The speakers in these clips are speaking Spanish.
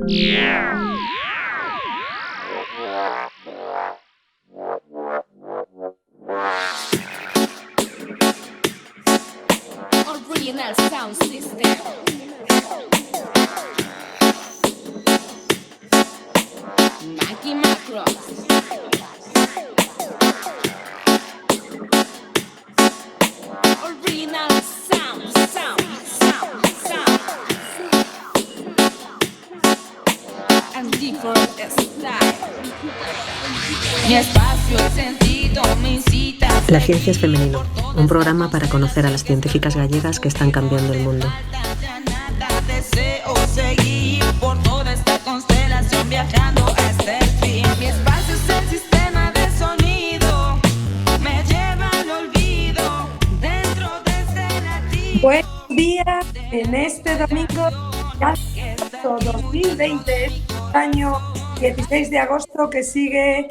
Original sound system. Mikey Macros. Original sound. And different style. Mi espacio, el sentido me incita. La ciencia es femenino, un programa para conocer a las científicas gallegas que están cambiando el mundo. Deseo seguir por toda esta constelación viajando hasta el fin. Mi espacio es el sistema de sonido, me lleva al olvido dentro de este latido. Buenos días en este domingo de 2020, año 16 de agosto, que sigue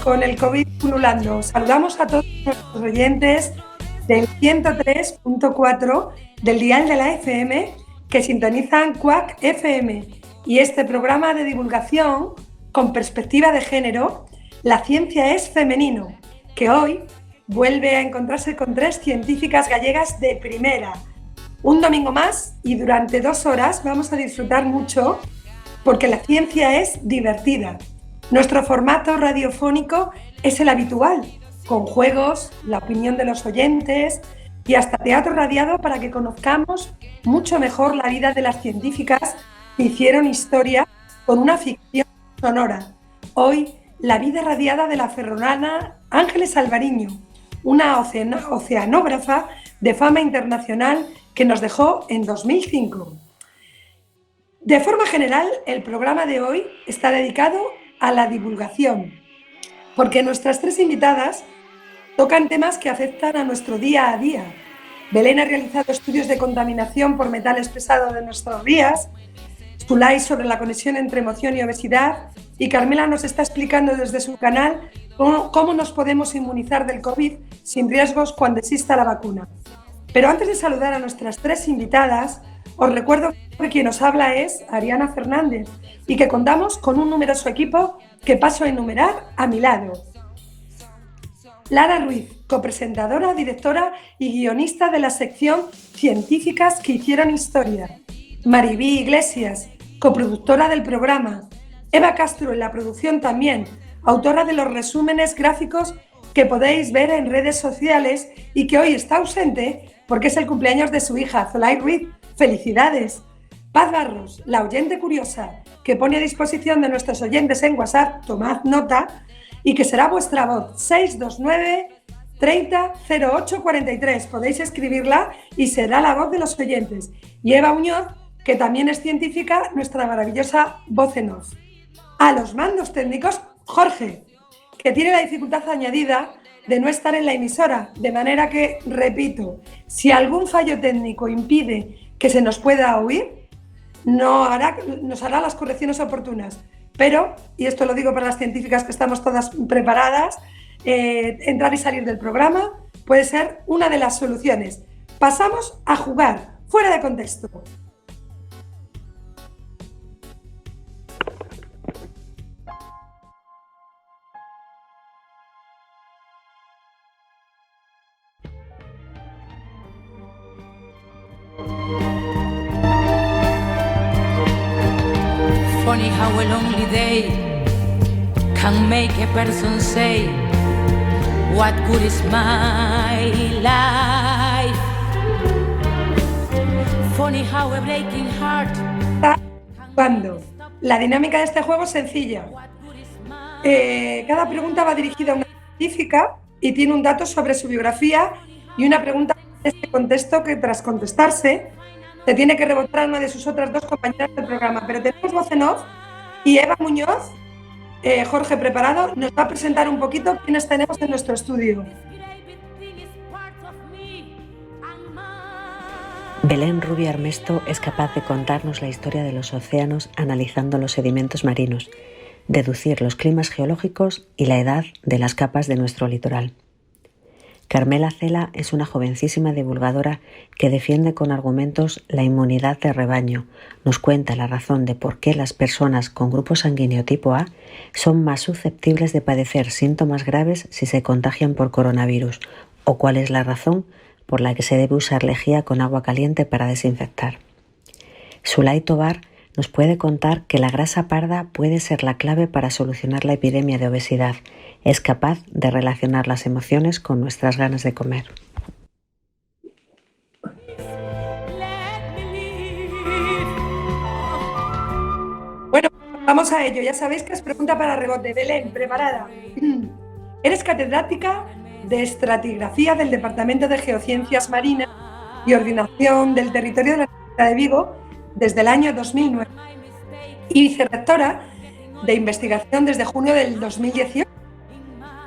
con el COVID pululando. Saludamos a todos nuestros oyentes del 103.4 del dial de la FM que sintonizan Quack FM y este programa de divulgación con perspectiva de género, La ciencia es femenino, que hoy vuelve a encontrarse con 3 científicas gallegas de primera. Un domingo más y durante 2 horas vamos a disfrutar mucho porque la ciencia es divertida. Nuestro formato radiofónico es el habitual, con juegos, la opinión de los oyentes y hasta teatro radiado para que conozcamos mucho mejor la vida de las científicas que hicieron historia con una ficción sonora. Hoy, la vida radiada de la ferrolana Ángeles Alvariño, una oceanógrafa de fama internacional que nos dejó en 2005. De forma general, el programa de hoy está dedicado a la divulgación, porque nuestras 3 invitadas tocan temas que afectan a nuestro día a día. Belén ha realizado estudios de contaminación por metales pesados de nuestros días, Zulay sobre la conexión entre emoción y obesidad, y Carmela nos está explicando desde su canal cómo nos podemos inmunizar del COVID sin riesgos cuando exista la vacuna. Pero antes de saludar a nuestras 3 invitadas, os recuerdo que quien os habla es Ariana Fernández y que contamos con un numeroso equipo que paso a enumerar a mi lado. Lara Ruiz, copresentadora, directora y guionista de la sección Científicas que hicieron historia. Maribí Iglesias, coproductora del programa. Eva Castro en la producción también, autora de los resúmenes gráficos que podéis ver en redes sociales y que hoy está ausente porque es el cumpleaños de su hija, Zulay Ruiz. ¡Felicidades! Paz Barros, la oyente curiosa, que pone a disposición de nuestros oyentes en WhatsApp, tomad nota, y que será vuestra voz, 629 30 08 43. Podéis escribirla y será la voz de los oyentes. Y Eva Muñoz, que también es científica, nuestra maravillosa voz en off. A los mandos técnicos, Jorge, que tiene la dificultad añadida de no estar en la emisora, de manera que, repito, si algún fallo técnico impide que se nos pueda oír, nos hará las correcciones oportunas. Pero, y esto lo digo para las científicas que estamos todas preparadas, entrar y salir del programa puede ser una de las soluciones. Pasamos a jugar, fuera de contexto. Funny how a lonely day can make a person say, what good is my life? Funny how a breaking heart. Cuando la dinámica de este juego es sencilla. Cada pregunta va dirigida a una científica y tiene un dato sobre su biografía y una pregunta en este contexto que tras contestarse se tiene que rebotar a una de sus otras 2 compañeras del programa. Pero tenemos voz en off y Eva Muñoz, Jorge preparado, nos va a presentar un poquito quiénes tenemos en nuestro estudio. Belén Rubio Armesto es capaz de contarnos la historia de los océanos analizando los sedimentos marinos, deducir los climas geológicos y la edad de las capas de nuestro litoral. Carmela Cela es una jovencísima divulgadora que defiende con argumentos la inmunidad de rebaño. Nos cuenta la razón de por qué las personas con grupo sanguíneo tipo A son más susceptibles de padecer síntomas graves si se contagian por coronavirus, o cuál es la razón por la que se debe usar lejía con agua caliente para desinfectar. Zulay Tobar nos puede contar que la grasa parda puede ser la clave para solucionar la epidemia de obesidad. Es capaz de relacionar las emociones con nuestras ganas de comer. Bueno, vamos a ello. Ya sabéis que es pregunta para rebote. Belén, preparada. Eres catedrática de estratigrafía del Departamento de Geociencias Marinas y Ordenación del Territorio de la Universidad de Vigo desde el año 2009 y vicerrectora de investigación desde junio del 2018.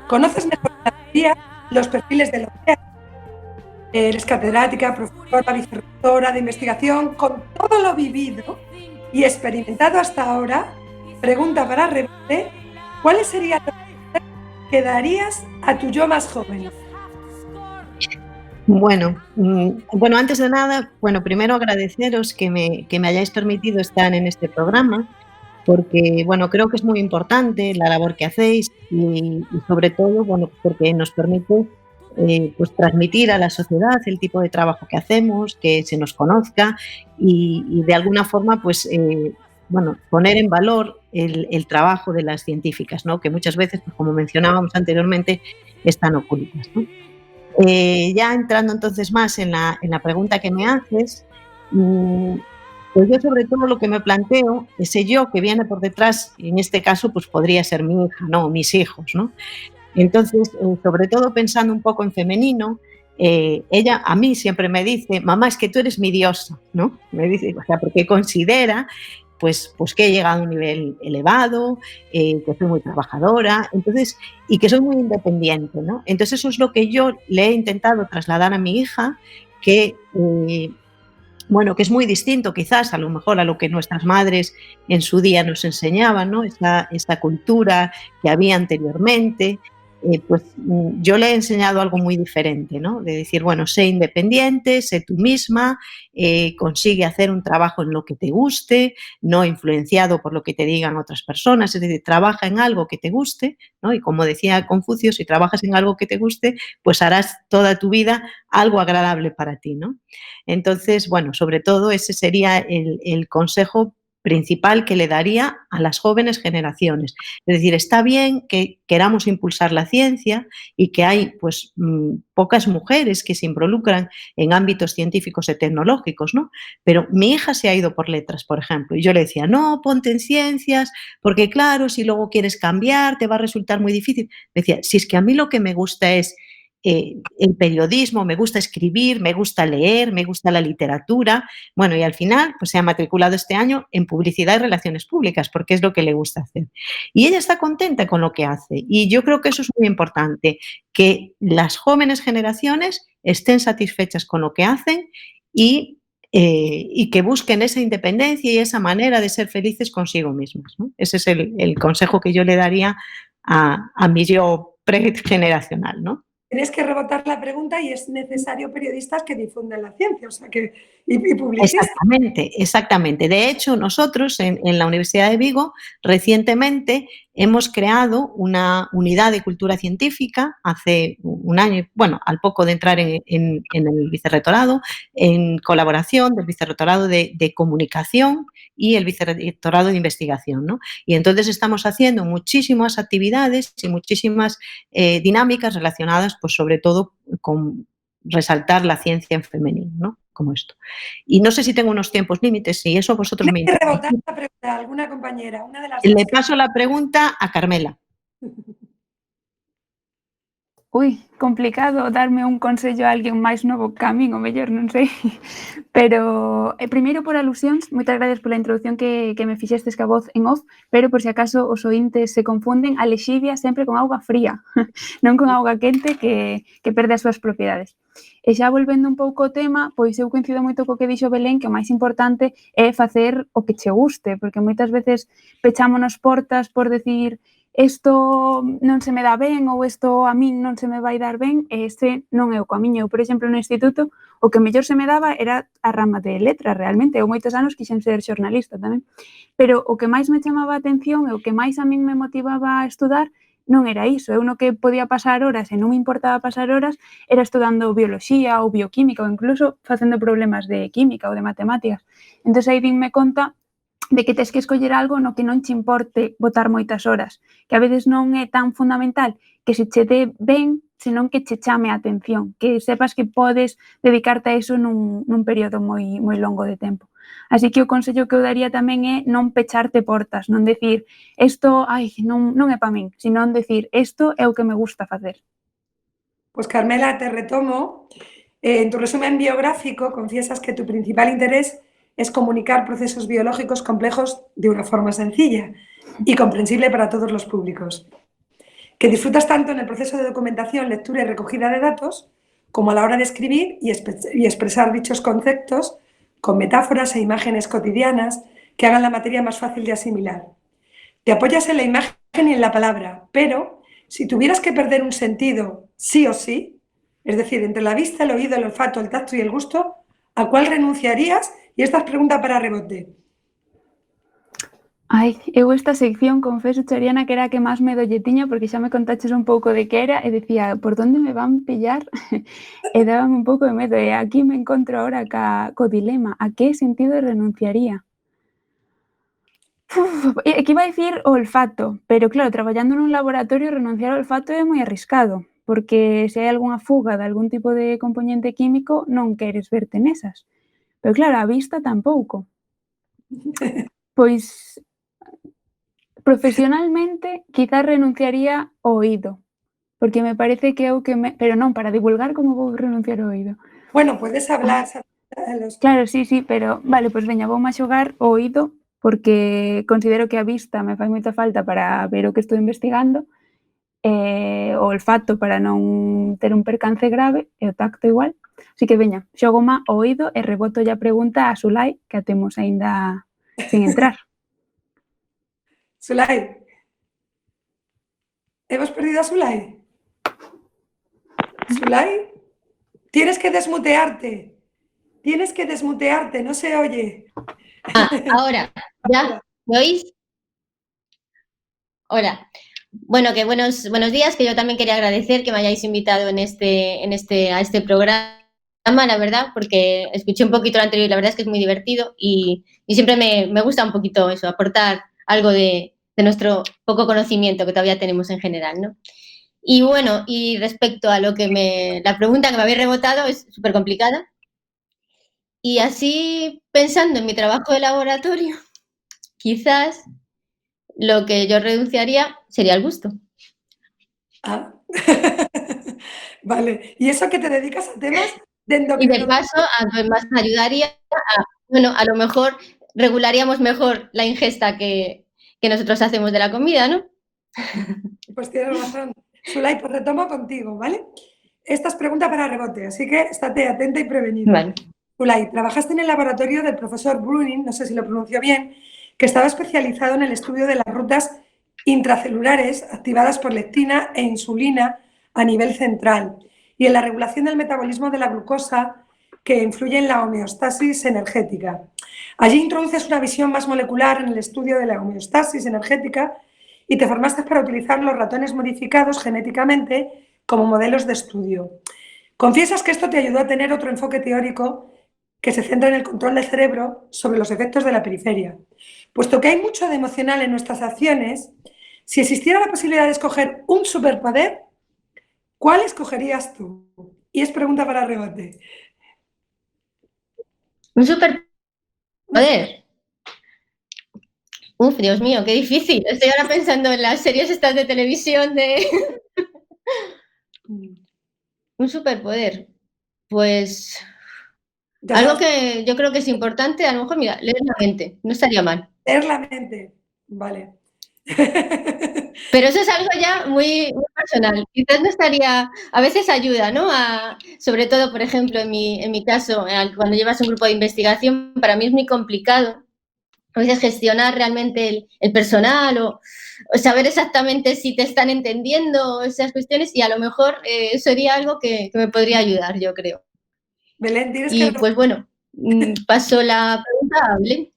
¿Conoces mejor que nadie los perfiles del océano? Eres catedrática, profesora, vicerrectora de investigación. Con todo lo vivido y experimentado hasta ahora, pregunta para rebote, ¿cuáles serían los consejos que darías a tu yo más joven? Bueno, antes de nada, primero agradeceros que me hayáis permitido estar en este programa, porque, creo que es muy importante la labor que hacéis y sobre todo, porque nos permite pues transmitir a la sociedad el tipo de trabajo que hacemos, que se nos conozca y de alguna forma, pues, poner en valor el trabajo de las científicas, ¿no? Que muchas veces, pues, como mencionábamos anteriormente, están ocultas, ¿no? Ya entrando entonces más en la pregunta que me haces, pues yo sobre todo lo que me planteo, ese yo que viene por detrás, en este caso pues podría ser mi hija, ¿no? Mis hijos, ¿no? Entonces, sobre todo pensando un poco en femenino, ella a mí siempre me dice, mamá, es que tú eres mi diosa, ¿no? Me dice, o sea, porque considera pues que he llegado a un nivel elevado, que soy muy trabajadora, entonces, y que soy muy independiente, ¿no? Entonces eso es lo que yo le he intentado trasladar a mi hija, que que es muy distinto quizás a lo mejor a lo que nuestras madres en su día nos enseñaban, ¿no? Esta cultura que había anteriormente, yo le he enseñado algo muy diferente, ¿no? De decir, sé independiente, sé tú misma, consigue hacer un trabajo en lo que te guste, no influenciado por lo que te digan otras personas, es decir, trabaja en algo que te guste, ¿no? Y como decía Confucio, si trabajas en algo que te guste, pues harás toda tu vida algo agradable para ti, ¿no? Entonces, sobre todo ese sería el consejo principal que le daría a las jóvenes generaciones. Es decir, está bien que queramos impulsar la ciencia y que hay pocas mujeres que se involucran en ámbitos científicos y tecnológicos, ¿no? Pero mi hija se ha ido por letras, por ejemplo, y yo le decía, no, ponte en ciencias, porque claro, si luego quieres cambiar, te va a resultar muy difícil. Me decía, si es que a mí lo que me gusta es el periodismo, me gusta escribir, me gusta leer, me gusta la literatura. Y al final pues se ha matriculado este año en publicidad y relaciones públicas porque es lo que le gusta hacer. Y ella está contenta con lo que hace y yo creo que eso es muy importante, que las jóvenes generaciones estén satisfechas con lo que hacen y que busquen esa independencia y esa manera de ser felices consigo mismas, ¿no? Ese es el consejo que yo le daría a mi yo pregeneracional, ¿no? Tienes que rebotar la pregunta y es necesario periodistas que difundan la ciencia, o sea y publicistas. Exactamente. De hecho, nosotros en la Universidad de Vigo recientemente hemos creado una unidad de cultura científica hace un año, al poco de entrar en el vicerrectorado, en colaboración del vicerrectorado de comunicación y el vicerrectorado de investigación, ¿no? Y entonces estamos haciendo muchísimas actividades y muchísimas dinámicas relacionadas, pues sobre todo con resaltar la ciencia en femenino, ¿no? Como esto. Y no sé si tengo unos tiempos límites, si eso vosotros me... Tienes que rebotar la pregunta a alguna compañera, una de las Le paso la pregunta a Carmela. Complicado darme un consello a alguén máis novo que a min, o mellor, non sei. Pero, primeiro por alusións, moitas gracias pola introdución que me fixestes ca voz en off, pero por si acaso os ointes se confunden, a lexivia sempre con auga fría, non con auga quente que perde as súas propiedades. E xa volvendo un pouco ao tema, pois eu coincido moito co que dixo Belén, que o máis importante é facer o que che guste, porque moitas veces pechámonos portas por decir isto non se me dá ben ou isto a min non se me vai dar ben, e este non é o camiño. Eu, por exemplo, no instituto, o que mellor se me daba era a rama de letras, realmente. Eu moitos anos quixen ser xornalista tamén. Pero o que máis me chamaba a atención e o que máis a min me motivaba a estudar non era iso. Eu no que podía pasar horas e non me importaba pasar horas era estudando bioloxía ou bioquímica ou incluso facendo problemas de química ou de matemáticas. Entón, aí dinme conta de que tes que escoller algo no que non che importe botar moitas horas, que a veces non é tan fundamental que se che dé ben, senón que che chame a atención, que sepas que podes dedicarte a iso nun período moi longo de tempo. Así que o consello que eu daría tamén é non pecharte portas, non decir isto, non é pa min, senón decir isto é o que me gusta facer. Pues Carmela, te retomo. En tu resumen biográfico confiesas que tu principal interés es comunicar procesos biológicos complejos de una forma sencilla y comprensible para todos los públicos. Que disfrutas tanto en el proceso de documentación, lectura y recogida de datos, como a la hora de escribir y expresar dichos conceptos con metáforas e imágenes cotidianas que hagan la materia más fácil de asimilar. Te apoyas en la imagen y en la palabra, pero si tuvieras que perder un sentido sí o sí, es decir, entre la vista, el oído, el olfato, el tacto y el gusto, ¿a cuál renunciarías? Y esta es pregunta para rebote. Eu esta sección, confeso, Chariana, que era a que máis medo lle tiña, porque xa me contaches un pouco de que era, e decía, por onde me van pillar? E dábame un pouco de medo, e aquí me encontro ahora co dilema, a que sentido renunciaría? Que iba a dicir o olfato, pero claro, traballando nun laboratorio renunciar ao olfato é moi arriscado, porque se hai algunha fuga de algún tipo de compoñente químico non queres verte nesas. Pero claro, a vista tampouco. Pois, profesionalmente, quizás renunciaría ao oído, porque me parece que é o que me... Pero non, para divulgar, como vou renunciar ao oído? Bueno, puedes hablar. Claro, sí, pero vale, pois veña, vou a xogar o oído, porque considero que a vista me fai moita falta para ver o que estou investigando, o olfato para non ter un percance grave, e o tacto igual. Así que veña, xogo má o oído e reboto ya a pregunta a Sulai, que a temos aínda sin entrar. Sulai. ¿Hemos perdido a Sulai? Sulai, tienes que desmutearte. Tienes que desmutearte, no se oye. Ahora, ¿ya? ¿Me oís? Hola. Bueno, que buenos días, que yo también quería agradecer que me hayáis invitado a este programa, la verdad, porque escuché un poquito el anterior y la verdad es que es muy divertido y siempre me gusta un poquito eso, aportar algo de nuestro poco conocimiento que todavía tenemos en general, ¿no? Y bueno, y respecto a la pregunta que me habéis rebotado es súper complicada. Y así, pensando en mi trabajo de laboratorio, quizás lo que yo renunciaría sería el gusto. Ah, vale. ¿Y eso que te dedicas a temas de endocrinología? Y de paso, además me ayudaría a lo mejor regularíamos mejor la ingesta que nosotros hacemos de la comida, ¿no? Pues tienes razón. Sulai, pues retomo contigo, ¿vale? Esta es pregunta para rebote, así que estate atenta y prevenida. Vale. Sulai, trabajaste en el laboratorio del profesor Bruning, no sé si lo pronuncio bien, que estaba especializado en el estudio de las rutas intracelulares activadas por lectina e insulina a nivel central y en la regulación del metabolismo de la glucosa que influye en la homeostasis energética. Allí introduces una visión más molecular en el estudio de la homeostasis energética y te formaste para utilizar los ratones modificados genéticamente como modelos de estudio. Confiesas que esto te ayudó a tener otro enfoque teórico que se centra en el control del cerebro sobre los efectos de la periferia. Puesto que hay mucho de emocional en nuestras acciones, si existiera la posibilidad de escoger un superpoder, ¿cuál escogerías tú? Y es pregunta para rebote. ¿Un superpoder? Uf, Dios mío, qué difícil. Estoy ahora pensando en las series estas de televisión de... Un superpoder. Pues... algo que yo creo que es importante, a lo mejor, mira, leer la mente, no estaría mal. Leer la mente, vale. Pero eso es algo ya muy personal. Quizás no estaría, a veces ayuda, ¿no? Sobre todo, por ejemplo, en mi caso, cuando llevas un grupo de investigación, para mí es muy complicado a veces gestionar realmente el personal o saber exactamente si te están entendiendo esas cuestiones, y a lo mejor sería algo que me podría ayudar, yo creo. Belén, tienes Y que... pues bueno, paso la pregunta a Belén.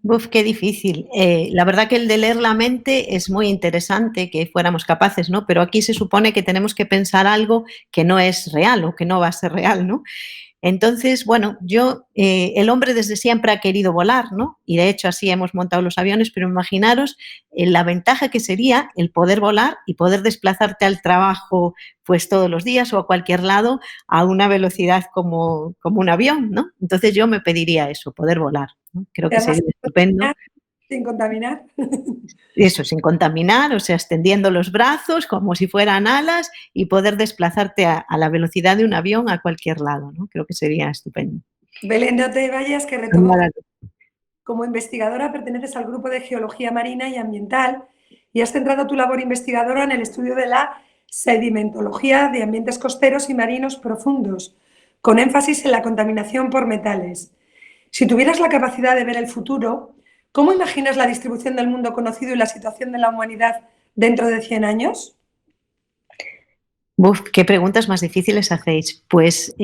Uf, qué difícil. La verdad que el de leer la mente es muy interesante que fuéramos capaces, ¿no? Pero aquí se supone que tenemos que pensar algo que no es real o que no va a ser real, ¿no? Entonces, bueno, el hombre desde siempre ha querido volar, ¿no? Y de hecho así hemos montado los aviones, pero imaginaros la ventaja que sería el poder volar y poder desplazarte al trabajo pues todos los días o a cualquier lado a una velocidad como un avión, ¿no? Entonces yo me pediría eso, poder volar, ¿no? Creo que Además, sería estupendo. sin contaminar. Eso, sin contaminar, o sea, extendiendo los brazos como si fueran alas y poder desplazarte a la velocidad de un avión a cualquier lado, ¿no? Creo que sería estupendo. Belén, no te vayas, que retomo. Como investigadora perteneces al grupo de Geología Marina y Ambiental y has centrado tu labor investigadora en el estudio de la sedimentología de ambientes costeros y marinos profundos, con énfasis en la contaminación por metales. Si tuvieras la capacidad de ver el futuro, ¿cómo imaginas la distribución del mundo conocido y la situación de la humanidad dentro de 100 años? Uf, qué preguntas más difíciles hacéis. Pues,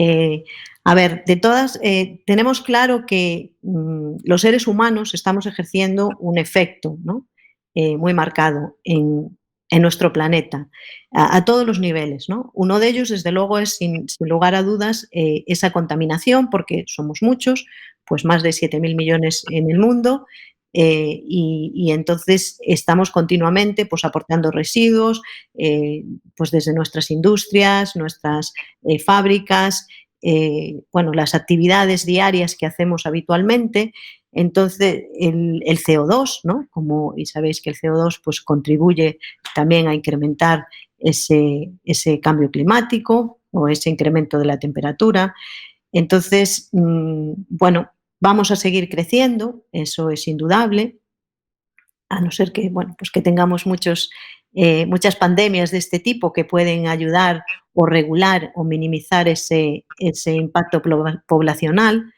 a ver, de todas, tenemos claro que los seres humanos estamos ejerciendo un efecto, ¿no? Muy marcado en nuestro planeta, a todos los niveles, ¿no? Uno de ellos, desde luego, es sin lugar a dudas esa contaminación, porque somos muchos, pues más de 7.000 millones en el mundo, y entonces estamos continuamente pues, aportando residuos, pues desde nuestras industrias, nuestras fábricas, bueno, las actividades diarias que hacemos habitualmente. Entonces, el CO2, ¿no? Y sabéis que el CO2 pues, contribuye también a incrementar ese cambio climático o ese incremento de la temperatura. Entonces, bueno, vamos a seguir creciendo, eso es indudable, a no ser que, bueno, pues que tengamos muchas pandemias de este tipo que pueden ayudar o regular o minimizar ese impacto poblacional.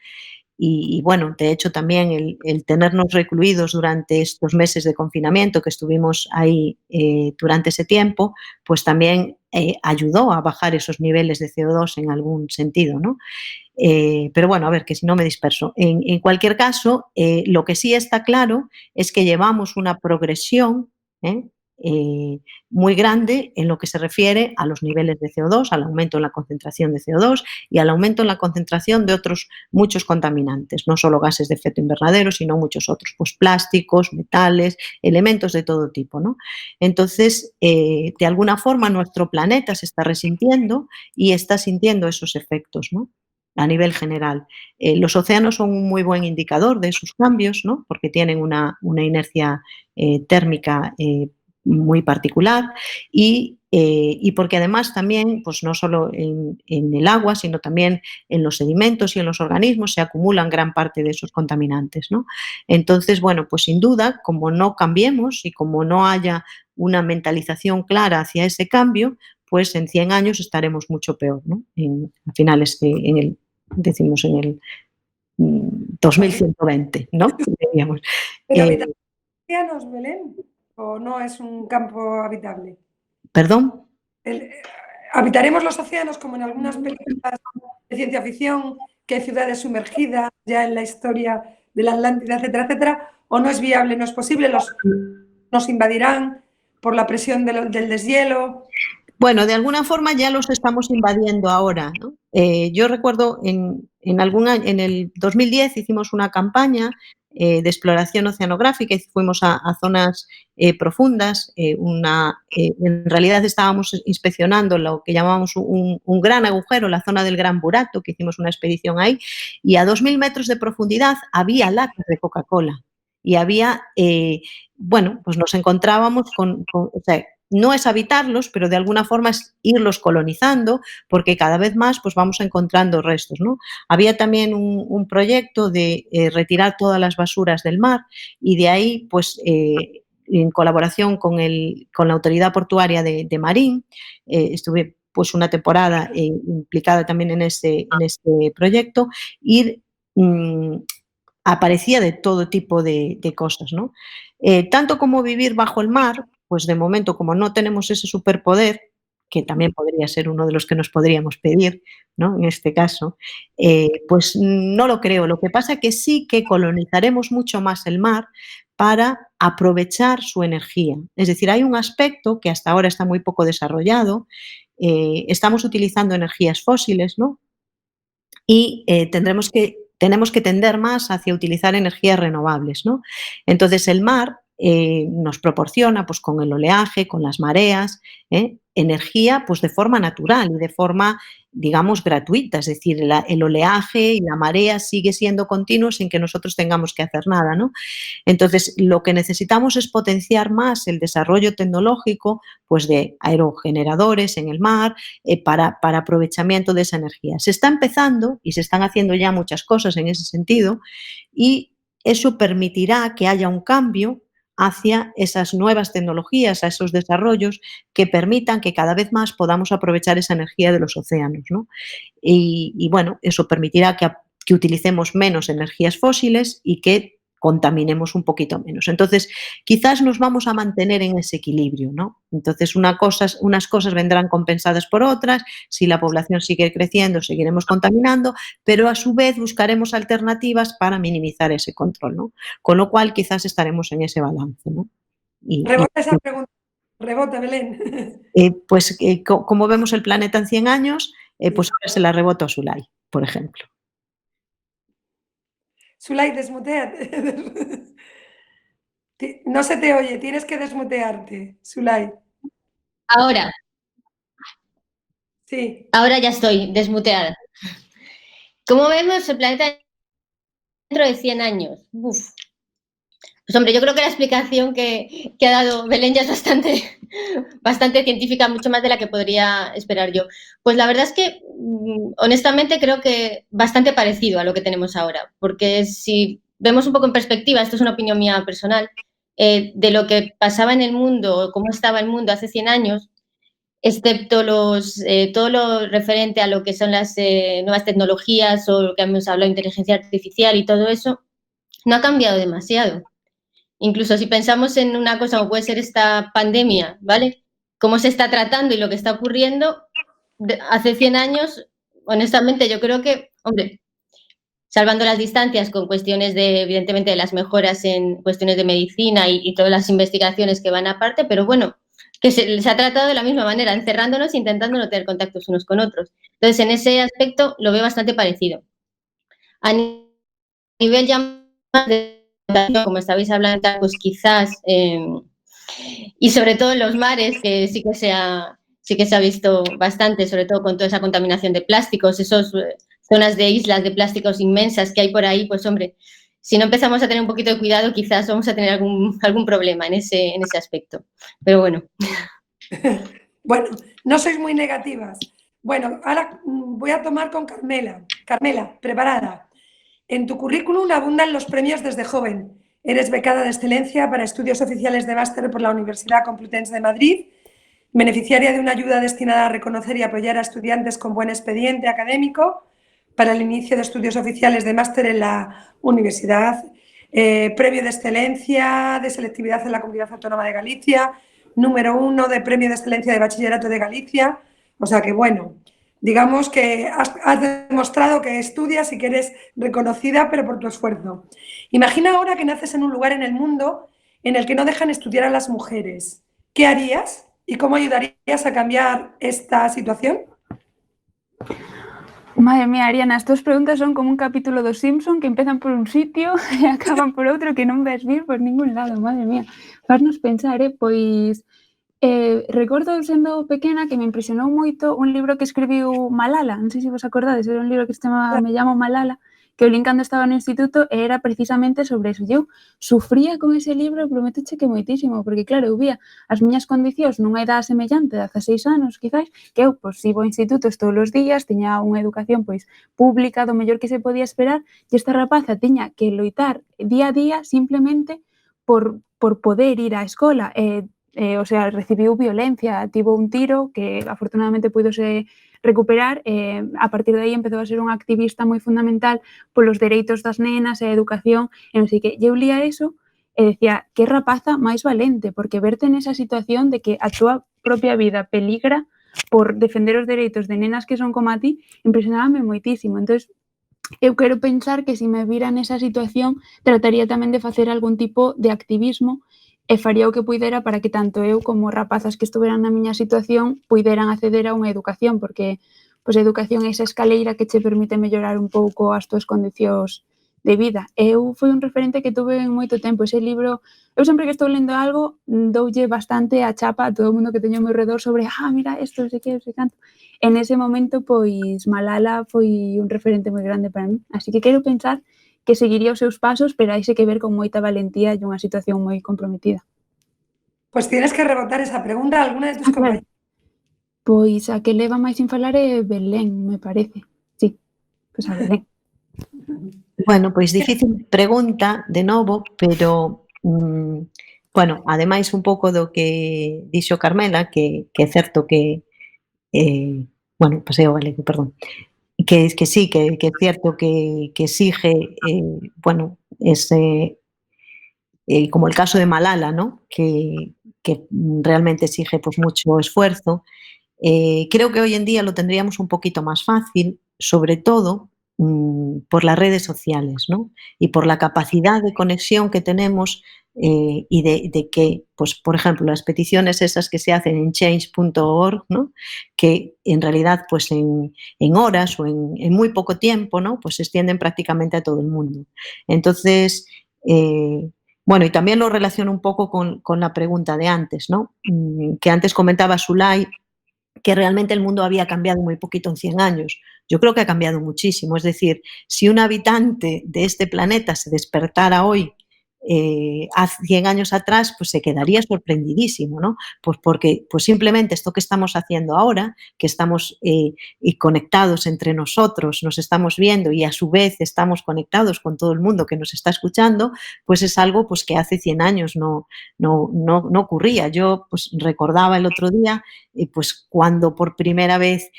Y bueno, de hecho también el tenernos recluidos durante estos meses de confinamiento que estuvimos ahí durante ese tiempo, pues también ayudó a bajar esos niveles de CO2 en algún sentido, ¿no? Pero bueno, a ver, que si no me disperso. En cualquier caso, lo que sí está claro es que llevamos una progresión muy grande en lo que se refiere a los niveles de CO2, al aumento en la concentración de CO2 y al aumento en la concentración de otros muchos contaminantes, no solo gases de efecto invernadero, sino muchos otros, pues plásticos, metales, elementos de todo tipo, ¿no? Entonces, de alguna forma, nuestro planeta se está resintiendo y está sintiendo esos efectos, ¿no? A nivel general. Los océanos son un muy buen indicador de esos cambios, ¿no? Porque tienen una inercia térmica muy particular y porque además también, pues no solo en el agua, sino también en los sedimentos y en los organismos se acumulan gran parte de esos contaminantes, ¿no? Entonces, bueno, pues sin duda, como no cambiemos y como no haya una mentalización clara hacia ese cambio, pues en 100 años estaremos mucho peor, ¿no? A finales decimos en el 2120, ¿no? ¿Pero habitamos océanos, Belén? ¿O no es un campo habitable? ¿Perdón? ¿Habitaremos los océanos como en algunas películas de ciencia ficción, que hay ciudades sumergidas ya en la historia de la Atlántida, etcétera, etcétera? ¿O no es viable, no es posible? ¿Nos invadirán por la presión del deshielo? Bueno, de alguna forma ya los estamos invadiendo ahora, ¿no? Yo recuerdo en el 2010 hicimos una campaña de exploración oceanográfica y fuimos a zonas profundas. En realidad estábamos inspeccionando lo que llamábamos un gran agujero, la zona del Gran Burato, que hicimos una expedición ahí, y a 2.000 metros de profundidad había latas de Coca-Cola. Y había, bueno, pues nos encontrábamos o sea, no es habitarlos, pero de alguna forma es irlos colonizando, porque cada vez más pues vamos encontrando restos, ¿no? Había también un proyecto de retirar todas las basuras del mar y de ahí, pues, en colaboración con la autoridad portuaria de Marín, estuve pues una temporada implicada también en este proyecto, ir aparecía de todo tipo de cosas, ¿no? Tanto como vivir bajo el mar, pues de momento, como no tenemos ese superpoder, que también podría ser uno de los que nos podríamos pedir, ¿no? En este caso, pues no lo creo. Lo que pasa que sí que colonizaremos mucho más el mar para aprovechar su energía. Es decir, hay un aspecto que hasta ahora está muy poco desarrollado. Estamos utilizando energías fósiles, ¿no? Y tenemos que tender más hacia utilizar energías renovables, ¿no? Entonces, el mar nos proporciona, pues con el oleaje, con las mareas, energía pues de forma natural y de forma, digamos, gratuita. Es decir, el oleaje y la marea sigue siendo continuo sin que nosotros tengamos que hacer nada, ¿no? Entonces, lo que necesitamos es potenciar más el desarrollo tecnológico, pues de aerogeneradores en el mar, para aprovechamiento de esa energía. Se está empezando y se están haciendo ya muchas cosas en ese sentido, y eso permitirá que haya un cambio hacia esas nuevas tecnologías, a esos desarrollos que permitan que cada vez más podamos aprovechar esa energía de los océanos, ¿no? Y bueno, eso permitirá que utilicemos menos energías fósiles y que contaminemos un poquito menos. Entonces, quizás nos vamos a mantener en ese equilibrio, ¿no? Entonces, unas cosas vendrán compensadas por otras. Si la población sigue creciendo, seguiremos contaminando, pero a su vez buscaremos alternativas para minimizar ese control, ¿no? Con lo cual, quizás estaremos en ese balance, ¿no? Rebota esa pregunta. Rebota, Belén. Pues, como vemos el planeta en 100 años, pues ahora se la reboto a Zulay, por ejemplo. Zulay, desmuteate. No se te oye, tienes que desmutearte, Zulay. Ahora. Sí. Ahora ya estoy desmuteada. ¿Cómo vemos el planeta dentro de 100 años? Uf. Pues hombre, yo creo que la explicación que ha dado Belén ya es bastante científica, mucho más de la que podría esperar yo. Pues la verdad es que, honestamente, creo que bastante parecido a lo que tenemos ahora, porque si vemos un poco en perspectiva, esto es una opinión mía personal, de lo que pasaba en el mundo, cómo estaba el mundo hace 100 años, excepto todo lo referente a lo que son las nuevas tecnologías o lo que hemos hablado de inteligencia artificial y todo eso, no ha cambiado demasiado. Incluso si pensamos en una cosa como puede ser esta pandemia, ¿vale? Cómo se está tratando y lo que está ocurriendo, hace 100 años, honestamente, yo creo que, hombre, salvando las distancias con cuestiones evidentemente, de las mejoras en cuestiones de medicina y todas las investigaciones que van aparte, pero bueno, que se ha tratado de la misma manera, encerrándonos e intentando no tener contactos unos con otros. Entonces, en ese aspecto lo veo bastante parecido. A nivel ya más de, como estabais hablando, pues quizás, y sobre todo en los mares, que sí que se ha visto bastante, sobre todo con toda esa contaminación de plásticos, esas zonas de islas de plásticos inmensas que hay por ahí, pues hombre, si no empezamos a tener un poquito de cuidado, quizás vamos a tener algún problema en ese aspecto. Pero bueno. Bueno, no sois muy negativas. Bueno, ahora voy a tomar con Carmela. Carmela, preparada. En tu currículum abundan los premios desde joven. Eres becada de excelencia para estudios oficiales de máster por la Universidad Complutense de Madrid, beneficiaria de una ayuda destinada a reconocer y apoyar a estudiantes con buen expediente académico para el inicio de estudios oficiales de máster en la universidad, premio de excelencia de selectividad en la Comunidad Autónoma de Galicia, número 1 de premio de excelencia de bachillerato de Galicia. O sea que, bueno, digamos que has demostrado que estudias y que eres reconocida, pero por tu esfuerzo. Imagina ahora que naces en un lugar en el mundo en el que no dejan estudiar a las mujeres. ¿Qué harías y cómo ayudarías a cambiar esta situación? Madre mía, Ariana, estas preguntas son como un capítulo dos Simpson que empezan por un sitio e acaban por outro que non ves vir por ningún lado, madre mía. Fasnos pensar, pois recordo sendo pequena que me impresionou moito un libro que escribiu Malala, non sei se vos acordades, era un libro que se chama Me llamo Malala, que o lin cando estaba no instituto era precisamente sobre eso. Eu sufría con ese libro, prometeche que moitísimo, porque claro, eu vía as miñas condicións nunha idade semellante, de 16 anos, quizás, que eu, pois, iba a institutos todos os días, tiña unha educación, pois, pública, do mellor que se podía esperar, e esta rapaza tiña que loitar día a día simplemente por poder ir á escola. O sea, recibiu violencia, tivo un tiro que afortunadamente puidose recuperar, a partir de aí empezou a ser unha activista moi fundamental polos dereitos das nenas e a educación, e non sei que. Eu lía eso e decía, que rapaza máis valente, porque verte nesa situación de que a túa propia vida peligra por defender os dereitos de nenas que son como a ti, impresionábame moitísimo. Entón, eu quero pensar que se me vira nesa situación trataría tamén de facer algún tipo de activismo e faría o que puidera para que tanto eu como rapazas que estuveran na miña situación puideran acceder a unha educación, porque pois, a educación é esa escaleira que che permite mellorar un pouco as túas condicións de vida. Eu foi un referente que tuve en moito tempo. Ese libro, eu sempre que estou lendo algo, doulle bastante a chapa a todo o mundo que teño ao meu redor sobre mira, isto, non sei que, non sei canto. En ese momento, pois, Malala foi un referente moi grande para mí. Así que quero pensar que seguiría os seus pasos, pero haise que ver con moita valentía e unha situación moi comprometida. Pues tienes que rebotar esa pregunta a alguna de tus Claro. compañeras. Pois a que leva máis sin falar é Belén, me parece. Sí, pois a Belén. Bueno, pois difícil pregunta, de novo, pero, bueno, ademais un pouco do que dixo Carmela, que é certo que, bueno, pasei ao galego, perdón, que sí, que é cierto que exige, bueno, ese, como el caso de Malala, ¿no? Que realmente exige pues mucho esfuerzo. Creo que hoy en día lo tendríamos un poquito más fácil, sobre todo por las redes sociales, ¿no? Y por la capacidad de conexión que tenemos y de que, pues, por ejemplo, las peticiones esas que se hacen en change.org, ¿no? Que en realidad, pues en horas o en muy poco tiempo, ¿no? Pues se extienden prácticamente a todo el mundo. Entonces, bueno, y también lo relaciono un poco con la pregunta de antes, ¿no? Que antes comentaba Zulay que realmente el mundo había cambiado muy poquito en 100 años. Yo creo que ha cambiado muchísimo. Es decir, si un habitante de este planeta se despertara hoy, hace 100 años atrás, pues se quedaría sorprendidísimo, ¿no? Pues porque pues simplemente esto que estamos haciendo ahora, que estamos conectados entre nosotros, nos estamos viendo y a su vez estamos conectados con todo el mundo que nos está escuchando, pues es algo pues que hace 100 años no ocurría. Yo pues recordaba el otro día pues cuando por primera vez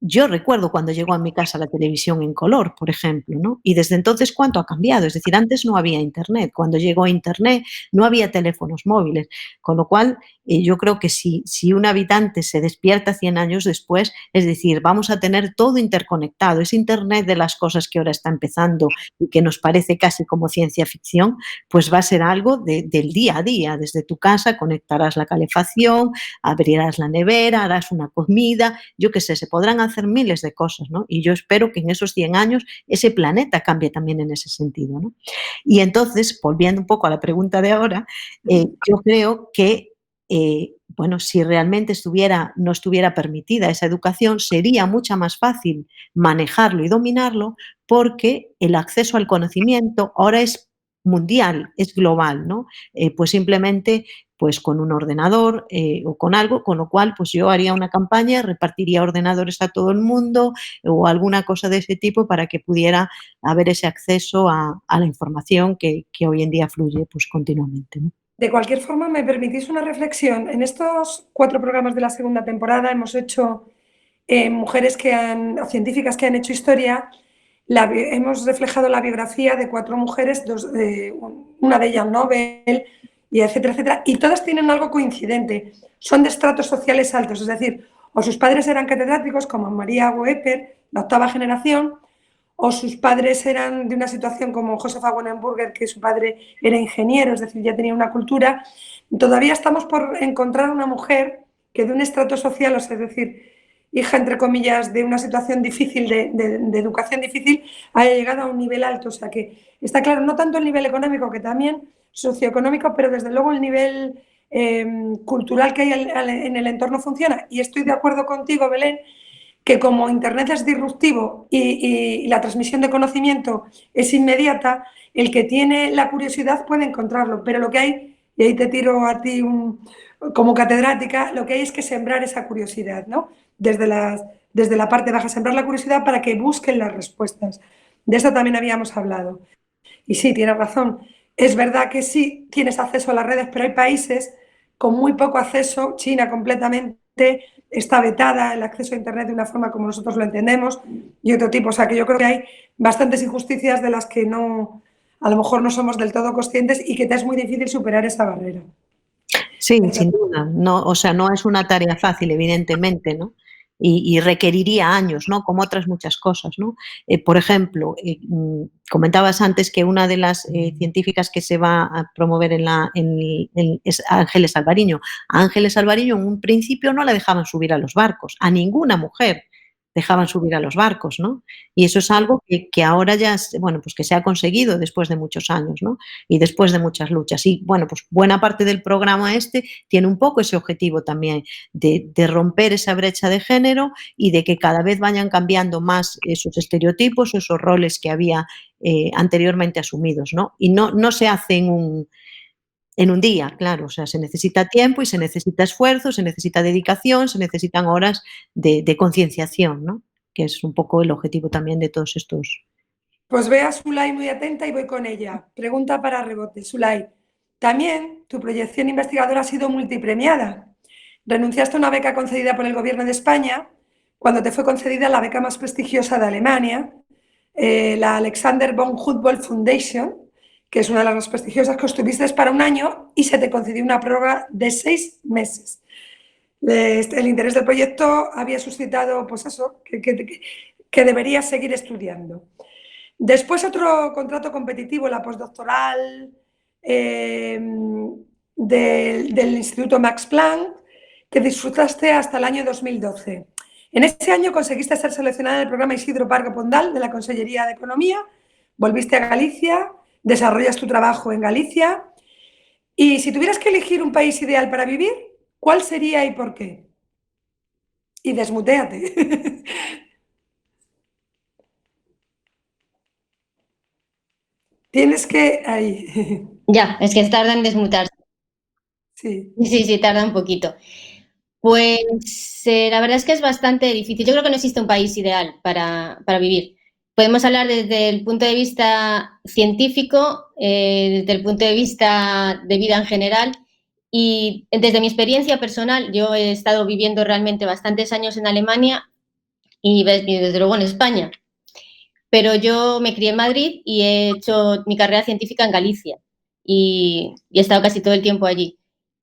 yo recuerdo cuando llegó a mi casa la televisión en color, por ejemplo, ¿no? Y desde entonces, ¿cuánto ha cambiado? Es decir, antes no había Internet. Cuando llegó Internet no había teléfonos móviles. Con lo cual, yo creo que si un habitante se despierta 100 años después, es decir, vamos a tener todo interconectado. Es Internet de las cosas que ahora está empezando y que nos parece casi como ciencia ficción, pues va a ser algo del día a día. Desde tu casa conectarás la calefacción, abrirás la nevera, harás una comida, yo qué sé, se podrán hacer miles de cosas, ¿no? Y yo espero que en esos 100 años ese planeta cambie también en ese sentido, ¿no? Y entonces, volviendo un poco a la pregunta de ahora, yo creo que, bueno, si realmente no estuviera permitida esa educación, sería mucho más fácil manejarlo y dominarlo porque el acceso al conocimiento ahora es mundial, es global, ¿no? Pues simplemente pues con un ordenador o con algo, con lo cual pues yo haría una campaña, repartiría ordenadores a todo el mundo o alguna cosa de ese tipo para que pudiera haber ese acceso a la información que hoy en día fluye pues continuamente, ¿no? De cualquier forma, me permitís una reflexión. En estos 4 programas de la segunda temporada hemos hecho mujeres o científicas que han hecho historia. Hemos reflejado la biografía de 4 mujeres, una de ellas Nobel, y etcétera, etcétera, y todas tienen algo coincidente. Son de estratos sociales altos, es decir, o sus padres eran catedráticos, como María Goeper, la 8ª generación, o sus padres eran de una situación como Josefa Wonenburger, que su padre era ingeniero, es decir, ya tenía una cultura. Todavía estamos por encontrar una mujer que de un estrato social, o sea, es decir, hija, entre comillas, de una situación difícil, de educación difícil, haya llegado a un nivel alto. O sea que está claro, no tanto el nivel económico, que también socioeconómico, pero desde luego el nivel cultural que hay en el entorno funciona. Y estoy de acuerdo contigo, Belén, que como Internet es disruptivo y la transmisión de conocimiento es inmediata, el que tiene la curiosidad puede encontrarlo, pero lo que hay, y ahí te tiro a ti como catedrática, lo que hay es que sembrar esa curiosidad, ¿no? Desde la parte baja, sembrar la curiosidad para que busquen las respuestas. De esto también habíamos hablado. Y sí, tienes razón. Es verdad que sí tienes acceso a las redes, pero hay países con muy poco acceso, China completamente, está vetada el acceso a Internet de una forma como nosotros lo entendemos y otro tipo. O sea, que yo creo que hay bastantes injusticias de las que no, a lo mejor no somos del todo conscientes y que te es muy difícil superar esa barrera. Sí, sin duda. No, o sea, no es una tarea fácil, evidentemente, ¿no? Y requeriría años, ¿no? Como otras muchas cosas, ¿no? Por ejemplo, comentabas antes que una de las científicas que se va a promover es Ángeles Alvariño. A Ángeles Alvariño en un principio no la dejaban subir a los barcos, a ninguna mujer dejaban subir a los barcos, ¿no? Y eso es algo que ahora ya, bueno, pues que se ha conseguido después de muchos años, ¿no? Y después de muchas luchas. Y bueno, pues buena parte del programa tiene un poco ese objetivo también de romper esa brecha de género y de que cada vez vayan cambiando más esos estereotipos, esos roles que había anteriormente asumidos, ¿no? Y no se hace en un día, claro, o sea, se necesita tiempo y se necesita esfuerzo, se necesita dedicación, se necesitan horas de concienciación, ¿no? Que es un poco el objetivo también de todos estos. Pues ve a Zulay muy atenta y voy con ella. Pregunta para rebote. Zulay, también tu proyección investigadora ha sido multipremiada. Renunciaste a una beca concedida por el Gobierno de España cuando te fue concedida la beca más prestigiosa de Alemania, la Alexander von Humboldt Foundation, que es una de las más prestigiosas, que obtuviste para un año y se te concedió una prórroga de 6 meses. El interés del proyecto había suscitado, pues eso, que deberías seguir estudiando. Después otro contrato competitivo, la postdoctoral del Instituto Max Planck, que disfrutaste hasta el año 2012. En ese año conseguiste ser seleccionada en el programa Isidro Parga Pondal de la Consellería de Economía, volviste a Galicia, desarrollas tu trabajo en Galicia y si tuvieras que elegir un país ideal para vivir, ¿cuál sería y por qué? Y desmutéate. Tienes que... Ahí. Ya, es que tarda en desmutarse. Sí. Sí, tarda un poquito. Pues la verdad es que es bastante difícil. Yo creo que no existe un país ideal para vivir. Podemos hablar desde el punto de vista científico, desde el punto de vista de vida en general y desde mi experiencia personal, yo he estado viviendo realmente bastantes años en Alemania y desde luego en España. Pero yo me crié en Madrid y he hecho mi carrera científica en Galicia y he estado casi todo el tiempo allí.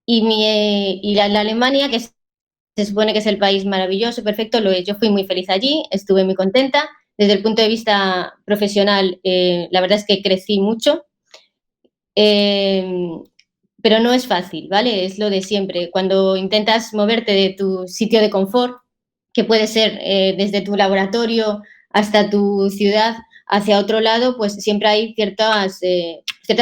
Y la Alemania, que se supone que es el país maravilloso, perfecto, lo es. Yo fui muy feliz allí, estuve muy contenta. Desde el punto de vista profesional, la verdad es que crecí mucho. Pero no es fácil, ¿vale? Es lo de siempre. Cuando intentas moverte de tu sitio de confort, que puede ser desde tu laboratorio hasta tu ciudad, hacia otro lado, pues siempre hay ciertas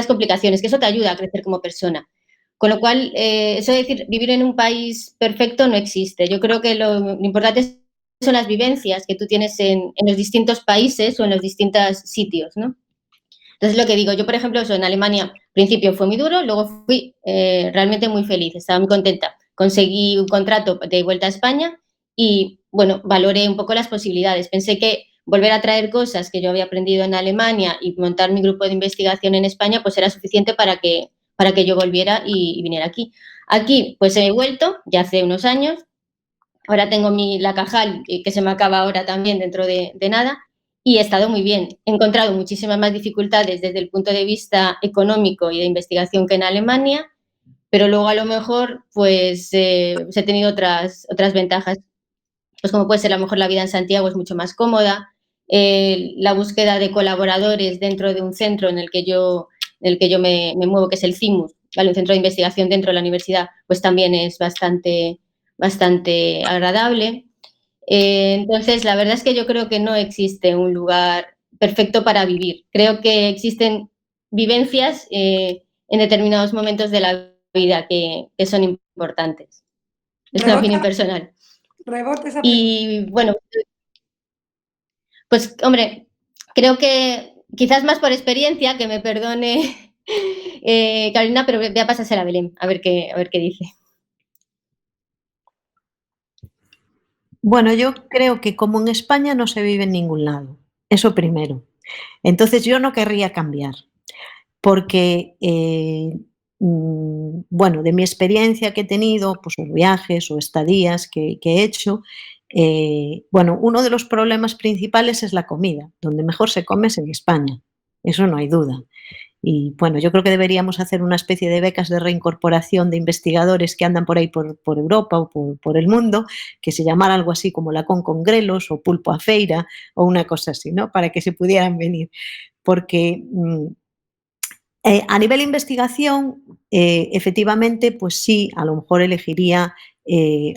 complicaciones, que eso te ayuda a crecer como persona. Con lo cual, eso de decir, vivir en un país perfecto no existe. Yo creo que lo importante son las vivencias que tú tienes en los distintos países o en los distintos sitios, ¿no? Entonces, lo que digo, yo, por ejemplo, en Alemania, al principio fue muy duro, luego fui realmente muy feliz, estaba muy contenta. Conseguí un contrato de vuelta a España y, bueno, valoré un poco las posibilidades. Pensé que volver a traer cosas que yo había aprendido en Alemania y montar mi grupo de investigación en España, pues era suficiente para que yo volviera y viniera aquí. Aquí, pues he vuelto, ya hace unos años. Ahora tengo la Cajal, que se me acaba ahora también dentro de nada, y he estado muy bien. He encontrado muchísimas más dificultades desde el punto de vista económico y de investigación que en Alemania, pero luego a lo mejor pues he tenido otras ventajas, pues como puede ser a lo mejor la vida en Santiago es mucho más cómoda, la búsqueda de colaboradores dentro de un centro en el que yo me muevo, que es el CIMUS, ¿vale? Un centro de investigación dentro de la universidad, pues también es bastante agradable. Entonces, la verdad es que yo creo que no existe un lugar perfecto para vivir. Creo que existen vivencias en determinados momentos de la vida que son importantes. Es una opinión personal. Rebote esa pregunta. Y bueno, pues hombre, creo que quizás más por experiencia, que me perdone Carolina, pero voy a pasársela a Belén, a ver qué dice. Bueno, yo creo que como en España no se vive en ningún lado, eso primero. Entonces yo no querría cambiar, porque bueno, de mi experiencia que he tenido, pues los viajes o estadías que he hecho, bueno, uno de los problemas principales es la comida. Donde mejor se come es en España, eso no hay duda. Y bueno, yo creo que deberíamos hacer una especie de becas de reincorporación de investigadores que andan por ahí por Europa o por el mundo, que se llamara algo así como Lacón con grelos o Pulpo a feira o una cosa así, ¿no? Para que se pudieran venir. Porque a nivel investigación, efectivamente, pues sí, a lo mejor elegiría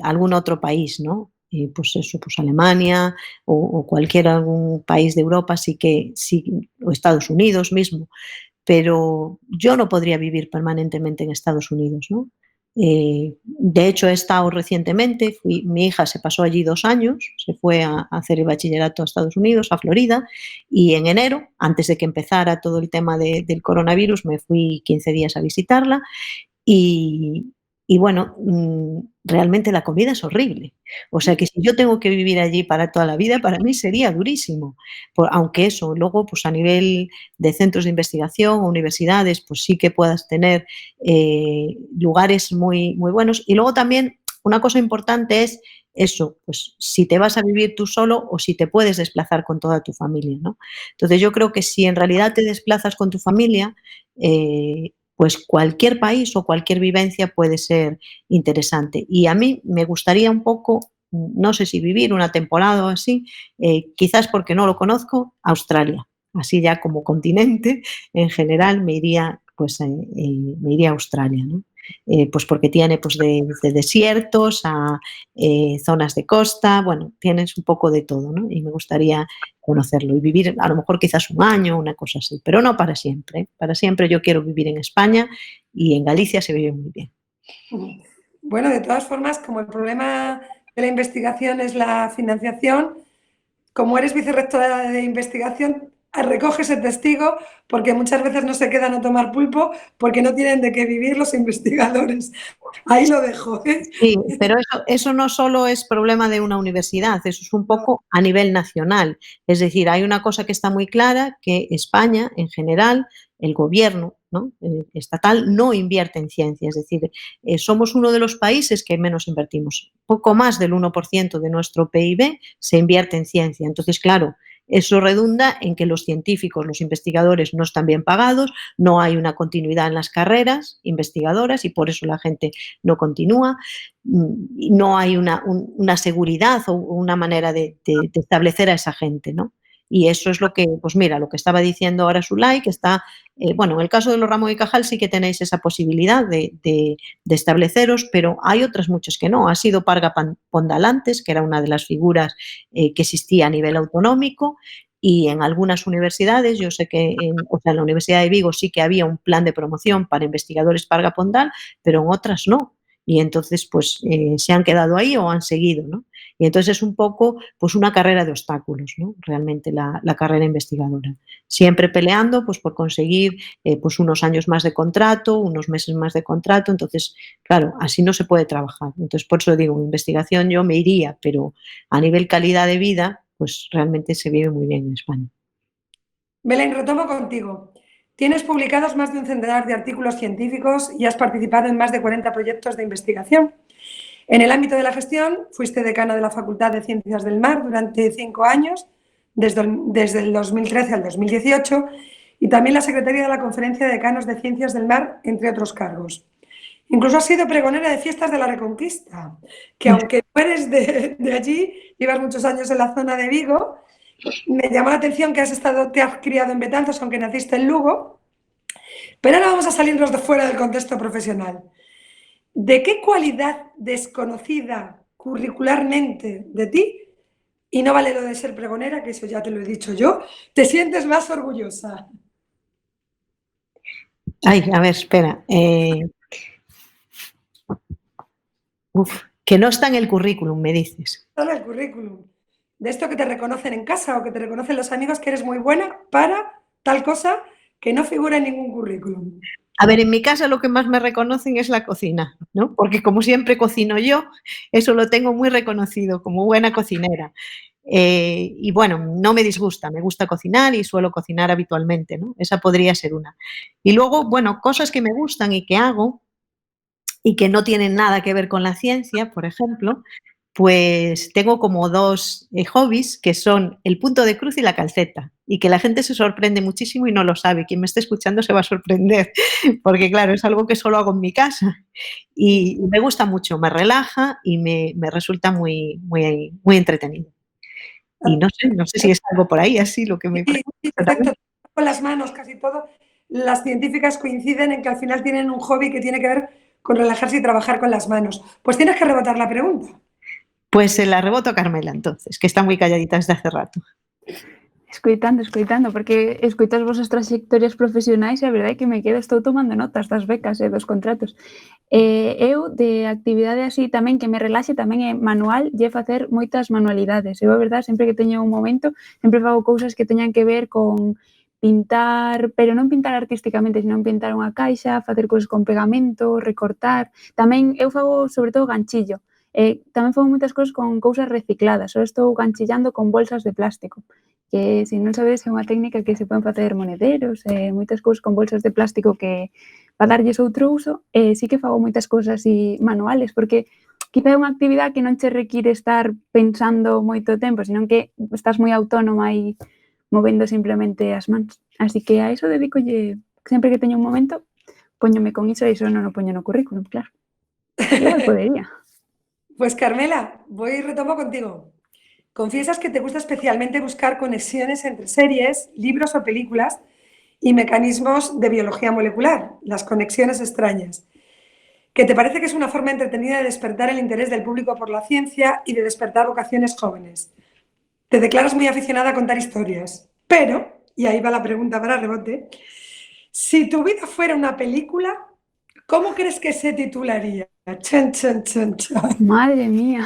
algún otro país, ¿no? Pues eso, pues Alemania o cualquier algún país de Europa, sí, o Estados Unidos mismo, pero yo no podría vivir permanentemente en Estados Unidos, ¿no? De hecho, he estado recientemente, mi hija se pasó allí 2 años, se fue a hacer el bachillerato a Estados Unidos, a Florida, y en enero, antes de que empezara todo el tema del coronavirus, me fui 15 días a visitarla y, bueno, realmente la comida es horrible. O sea que si yo tengo que vivir allí para toda la vida, para mí sería durísimo. Aunque eso, luego, pues a nivel de centros de investigación o universidades, pues sí que puedas tener lugares muy, muy buenos. Y luego también una cosa importante es eso, pues si te vas a vivir tú solo o si te puedes desplazar con toda tu familia, ¿no? Entonces yo creo que si en realidad te desplazas con tu familia, pues cualquier país o cualquier vivencia puede ser interesante. Y a mí me gustaría un poco, no sé si vivir una temporada o así, quizás porque no lo conozco, Australia. Así ya como continente, en general me iría a Australia, ¿no? Pues porque tiene pues de desiertos a zonas de costa, bueno, tienes un poco de todo, ¿no? Y me gustaría conocerlo y vivir a lo mejor quizás un año, una cosa así, pero no para siempre. Para siempre yo quiero vivir en España y en Galicia se vive muy bien. Bueno, de todas formas, como el problema de la investigación es la financiación, como eres vicerrectora de investigación, recoge ese testigo porque muchas veces no se quedan a tomar pulpo porque no tienen de qué vivir los investigadores. Ahí lo dejo. Sí, pero eso no solo es problema de una universidad, eso es un poco a nivel nacional. Es decir, hay una cosa que está muy clara, que España, en general, el gobierno, ¿no?, estatal, no invierte en ciencia. Es decir, somos uno de los países que menos invertimos. Poco más del 1% de nuestro PIB se invierte en ciencia. Entonces, claro, eso redunda en que los científicos, los investigadores no están bien pagados, no hay una continuidad en las carreras investigadoras y por eso la gente no continúa, no hay una seguridad o una manera de establecer a esa gente, ¿no? Y eso es lo que, pues mira, lo que estaba diciendo ahora Zulay, que está, bueno, en el caso de los Ramón y Cajal sí que tenéis esa posibilidad de estableceros, pero hay otras muchas que no. Ha sido Parga Pondalantes, que era una de las figuras que existía a nivel autonómico, y en algunas universidades, yo sé que en la Universidad de Vigo sí que había un plan de promoción para investigadores Parga Pondal, pero en otras no. Y entonces, pues, se han quedado ahí o han seguido, ¿no? Y entonces es un poco, pues, una carrera de obstáculos, ¿no?, realmente la carrera investigadora. Siempre peleando, pues, por conseguir, pues, unos años más de contrato, unos meses más de contrato. Entonces, claro, así no se puede trabajar. Entonces, por eso digo, investigación yo me iría, pero a nivel calidad de vida, pues, realmente se vive muy bien en España. Belén, retomo contigo. Tienes publicados más de un centenar de artículos científicos y has participado en más de 40 proyectos de investigación. En el ámbito de la gestión, fuiste decana de la Facultad de Ciencias del Mar durante 5 años, desde el 2013 al 2018, y también la secretaria de la Conferencia de Decanos de Ciencias del Mar, entre otros cargos. Incluso has sido pregonera de fiestas de la Reconquista, que aunque no eres de allí, llevas muchos años en la zona de Vigo. Me llamó la atención que te has criado en Betanzos, aunque naciste en Lugo. Pero ahora vamos a salirnos de fuera del contexto profesional. ¿De qué cualidad desconocida curricularmente de ti, y no vale lo de ser pregonera, que eso ya te lo he dicho yo, te sientes más orgullosa? Ay, a ver, espera. Que no está en el currículum, me dices. Solo el currículum. De esto que te reconocen en casa o que te reconocen los amigos que eres muy buena para tal cosa que no figura en ningún currículum. A ver, en mi casa lo que más me reconocen es la cocina, ¿no? Porque como siempre cocino yo, eso lo tengo muy reconocido como buena cocinera. Y bueno, no me disgusta, me gusta cocinar y suelo cocinar habitualmente, ¿no? Esa podría ser una. Y luego, bueno, cosas que me gustan y que hago y que no tienen nada que ver con la ciencia, por ejemplo, pues tengo como dos hobbies que son el punto de cruz y la calceta, y que la gente se sorprende muchísimo y no lo sabe. Quien me esté escuchando se va a sorprender, porque claro, es algo que solo hago en mi casa y me gusta mucho, me relaja y me resulta muy entretenido. Y no sé si es algo por ahí así lo que me Sí, sí, preguntas perfecto. también. Con las manos, casi todo. Las científicas coinciden en que al final tienen un hobby que tiene que ver con relajarse y trabajar con las manos. Pues tienes que rebotar la pregunta. Pues se la reboto a Carmela entonces, que está muy calladita desde hace rato. Escoitando, porque escoito as vosas trayectorias profesionais e a verdade é que me quedo, estou tomando notas das becas e dos contratos. Eu, de actividade así tamén que me relaxe, tamén é manual, lle facer moitas manualidades. Eu, a verdade, sempre que teño un momento, sempre fago cousas que teñan que ver con pintar, pero non pintar artísticamente, sino pintar unha caixa, facer cousas con pegamento, recortar. Tamén eu fago, sobre todo, ganchillo. Tamén fago moitas cousas con cousas recicladas. Só estou ganchillando con bolsas de plástico, que, se non sabedes, é unha técnica que se poden facer monederos e moitas cousas con bolsas de plástico que para darlles outro uso. Sí que fago moitas cousas así manuales, porque quizá é unha actividade que non che require estar pensando moito tempo, senón que estás moi autónoma e movendo simplemente as mans. Así que a iso dedícolle, sempre que teño un momento, póñome con iso e iso non o poño no currículum, claro. Igual podería. Pues Carmela, voy y retomo contigo. Confiesas que te gusta especialmente buscar conexiones entre series, libros o películas y mecanismos de biología molecular, las conexiones extrañas. Que te parece que es una forma entretenida de despertar el interés del público por la ciencia y de despertar vocaciones jóvenes. Te declaras muy aficionada a contar historias, pero, y ahí va la pregunta para rebote, si tu vida fuera una película, ¿cómo crees que se titularía? Chan, chan, chan, chan. Madre mía.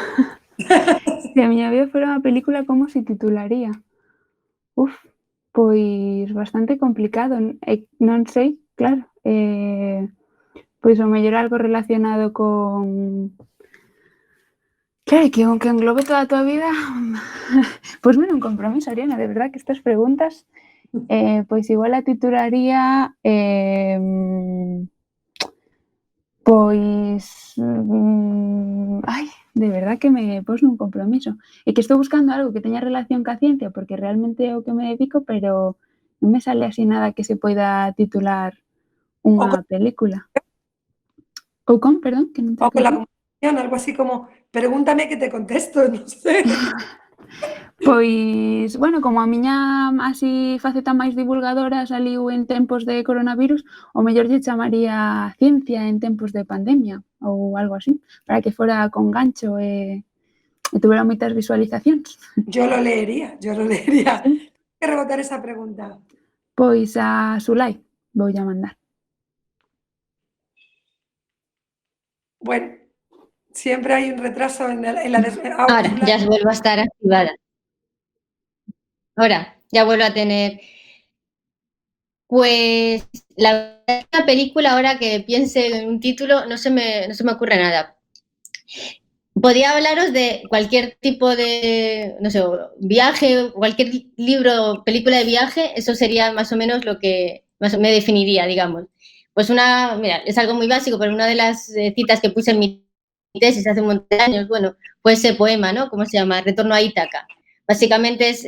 Se a miña vida fora unha película, como se titularía? Uf, pois bastante complicado, non sei, claro. Pois ao mellor algo relacionado con... Claro, que englobe toda a tua vida. Pois mira, un compromiso, Ariana, de verdad que estas preguntas, pois igual a titularía pois ai, de verdad que me pos nun compromiso. E que estou buscando algo que teña relación ca ciencia, porque realmente é o que me dedico, pero non me sale así nada que se poida titular O unha película. Ou con, perdón, que non te con la escoitei? comunicación, algo así como, pregúntame que te contesto, no sé. Pois, bueno, como a miña así faceta máis divulgadora saliu en tempos de coronavirus, o mellor lle chamaría Ciencia en tempos de pandemia ou algo así, para que fora con gancho e tuvera moitas visualizacións. Yo lo leería, yo lo leería. Sí. Hay que rebotar esa pregunta. Pois a Sulai voulle a mandar. Bueno, siempre hay un retraso en la Ahora, ya vuelvo a estar activada. Ahora, ya vuelvo a tener... Pues la verdad, una película, ahora que piense en un título, no se me ocurre nada. Podría hablaros de cualquier tipo de, no sé, viaje, cualquier libro o película de viaje, eso sería más o menos lo que más me definiría, digamos. Pues mira, es algo muy básico, pero una de las citas que puse en mi tesis hace un montón de años, bueno, fue ese poema, ¿no? ¿Cómo se llama? Retorno a Ítaca. Básicamente es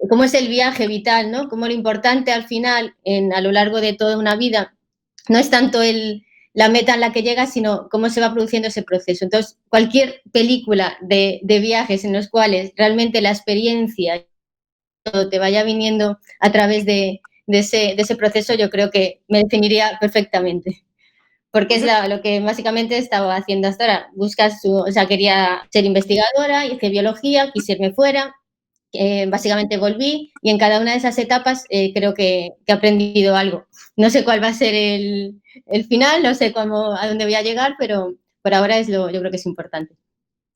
cómo es el viaje vital, ¿no? Cómo lo importante al final, a lo largo de toda una vida, no es tanto la meta en la que llegas, sino cómo se va produciendo ese proceso. Entonces, cualquier película de viajes en los cuales realmente la experiencia te vaya viniendo a través de ese proceso, yo creo que me definiría perfectamente. Porque es lo que básicamente estaba haciendo hasta ahora. Quería ser investigadora, hice biología, quise irme fuera, básicamente volví y en cada una de esas etapas creo que he aprendido algo. No sé cuál va a ser el final, no sé a dónde voy a llegar, pero por ahora yo creo que es importante.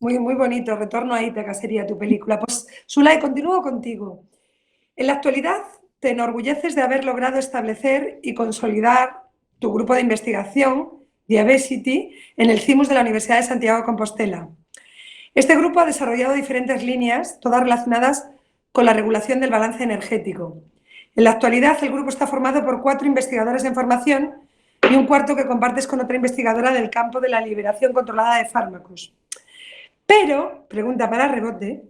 Muy, muy bonito, Retorno a Ítaca sería tu película. Pues, Sulay, continúo contigo. En la actualidad te enorgulleces de haber logrado establecer y consolidar tu grupo de investigación, Diabesity, en el CIMUS de la Universidad de Santiago de Compostela. Este grupo ha desarrollado diferentes líneas, todas relacionadas con la regulación del balance energético. En la actualidad, el grupo está formado por 4 investigadores en formación y un cuarto que compartes con otra investigadora del campo de la liberación controlada de fármacos. Pero, pregunta para rebote,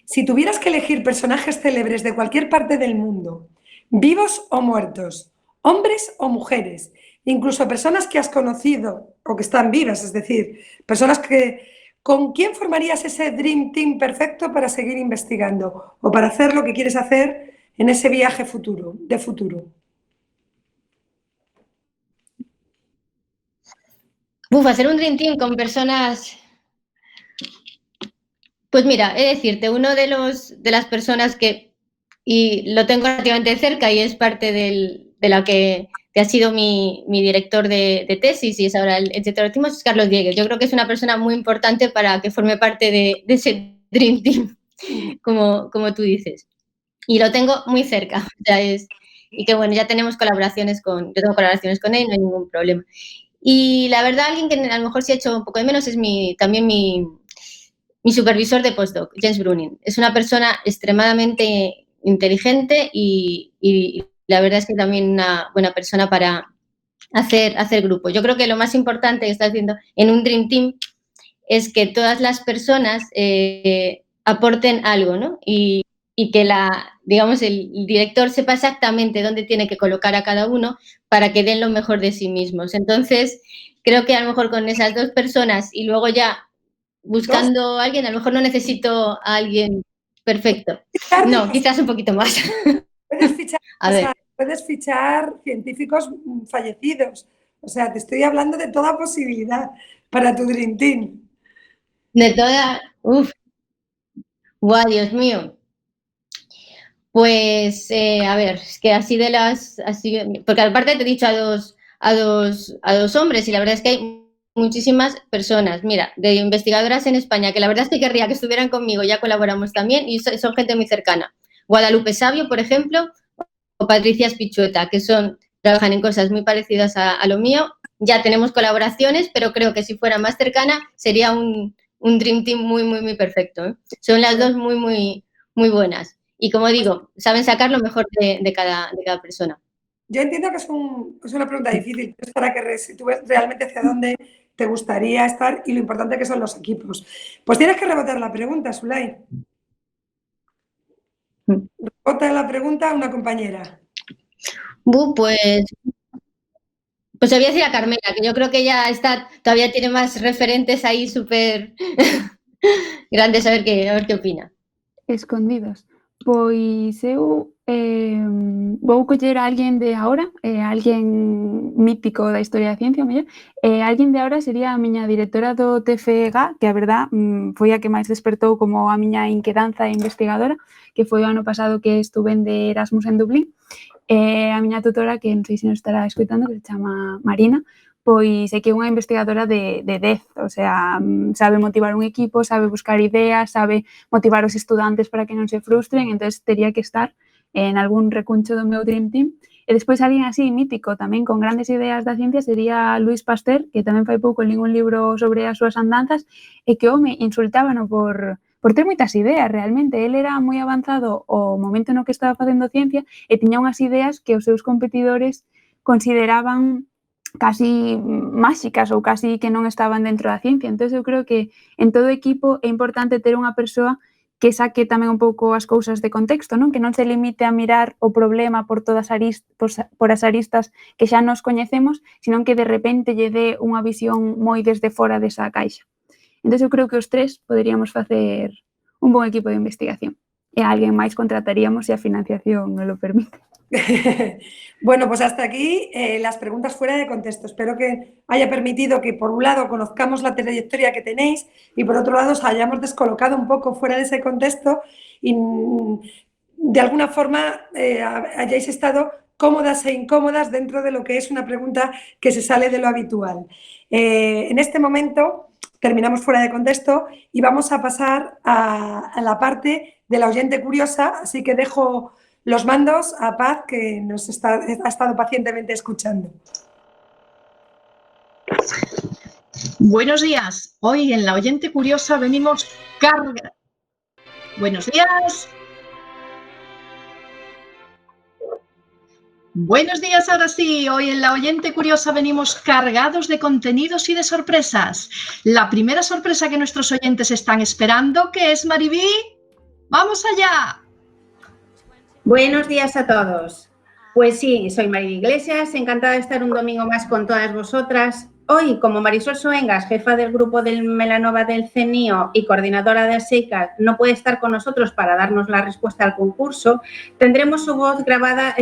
si tuvieras que elegir personajes célebres de cualquier parte del mundo, vivos o muertos, hombres o mujeres, incluso personas que has conocido o que están vivas, es decir, personas que... ¿Con quién formarías ese Dream Team perfecto para seguir investigando o para hacer lo que quieres hacer en ese viaje de futuro? Hacer un Dream Team con personas... Pues mira, he de decirte, uno de las personas que, y lo tengo relativamente cerca y es parte de la que ha sido mi director de tesis y es ahora el director de tesis, es Carlos Diegues. Yo creo que es una persona muy importante para que forme parte de ese Dream Team, como tú dices. Y lo tengo muy cerca, o sea, y que bueno, ya tenemos colaboraciones yo tengo colaboraciones con él, no hay ningún problema. Y la verdad, alguien que a lo mejor sí ha hecho un poco de menos es también mi supervisor de postdoc, Jens Bruning. Es una persona extremadamente inteligente y la verdad es que también una buena persona para hacer grupo. Yo creo que lo más importante que está haciendo en un Dream Team es que todas las personas aporten algo, ¿no? Y que digamos, el director sepa exactamente dónde tiene que colocar a cada uno para que den lo mejor de sí mismos. Entonces, creo que a lo mejor con esas 2 personas y luego ya buscando a alguien, a lo mejor no necesito a alguien perfecto. No, quizás un poquito más. Puedes fichar científicos fallecidos. O sea, te estoy hablando de toda posibilidad para tu Dream Team. De toda... ¡Guau, Dios mío! Pues, a ver, es que así de las... porque aparte te he dicho a dos hombres y la verdad es que hay muchísimas personas, mira, de investigadoras en España, que la verdad es que querría que estuvieran conmigo, ya colaboramos también y son gente muy cercana. Guadalupe Sabio, por ejemplo, o Patricia Spichueta, que trabajan en cosas muy parecidas a lo mío. Ya tenemos colaboraciones, pero creo que si fuera más cercana sería un Dream Team muy, muy, muy perfecto, ¿eh? Son las 2 muy, muy, muy buenas. Y como digo, saben sacar lo mejor de cada persona. Yo entiendo que es una pregunta difícil, es para que tú ves realmente hacia dónde te gustaría estar y lo importante que son los equipos. Pues tienes que rebotar la pregunta, Zulay. Rebota la pregunta a una compañera. Pues voy a decir a Carmela, que yo creo que ella todavía tiene más referentes ahí súper grandes, a ver qué opina. Escondidos. Pois eu vou coller a alguén de agora, alguén mítico da historia da ciencia, mellor. Alguén de agora sería a miña directora do TFG, que a verdad foi a que máis despertou como a miña inquedanza investigadora, que foi o ano pasado que estuve de Erasmus en Dublín. A miña tutora, que non sei se nos estará escoitando, que se chama Marina, pois é que é unha investigadora de 10, o sea, sabe motivar un equipo, sabe buscar ideas, sabe motivar os estudantes para que non se frustren, entonces tería que estar en algún recuncho do meu Dream Team. E despois alguén así mítico, tamén con grandes ideas da ciencia, sería Luis Pasteur, que tamén fai pouco lín un libro sobre as súas andanzas, e que home insultábano por ter moitas ideas, realmente. Ele era moi avanzado ao momento no que estaba facendo ciencia e tiña unhas ideas que os seus competidores consideraban casi máxicas ou casi que non estaban dentro da ciencia. Entón, eu creo que en todo equipo é importante ter unha persoa que saque tamén un pouco as cousas de contexto, non? Que non se limite a mirar o problema por as aristas que xa nos coñecemos, senón que de repente lle dé unha visión moi desde fora desa caixa. Entón, eu creo que os 3 poderíamos facer un bon equipo de investigación. E a alguén máis contrataríamos se a financiación non lo permite. Bueno, pues hasta aquí las preguntas fuera de contexto. Espero que haya permitido que, por un lado, conozcamos la trayectoria que tenéis y, por otro lado, os hayamos descolocado un poco fuera de ese contexto y, de alguna forma, hayáis estado cómodas e incómodas dentro de lo que es una pregunta que se sale de lo habitual. En este momento terminamos fuera de contexto y vamos a pasar a la parte de la oyente curiosa, así que dejo los mandos a Paz, que ha estado pacientemente escuchando. Buenos días. Hoy en La Oyente Curiosa venimos carga. Buenos días. Buenos días, ahora sí. Hoy en La Oyente Curiosa venimos cargados de contenidos y de sorpresas. La primera sorpresa que nuestros oyentes están esperando, ¿qué es, Maribí? ¡Vamos allá! Buenos días a todos. Pues sí, soy Maribí Iglesias, encantada de estar un domingo más con todas vosotras. Hoy, como Marisol Soengas, jefa del grupo del Melanova del CENIO y coordinadora de ASEICA, no puede estar con nosotros para darnos la respuesta al concurso, tendremos su voz grabada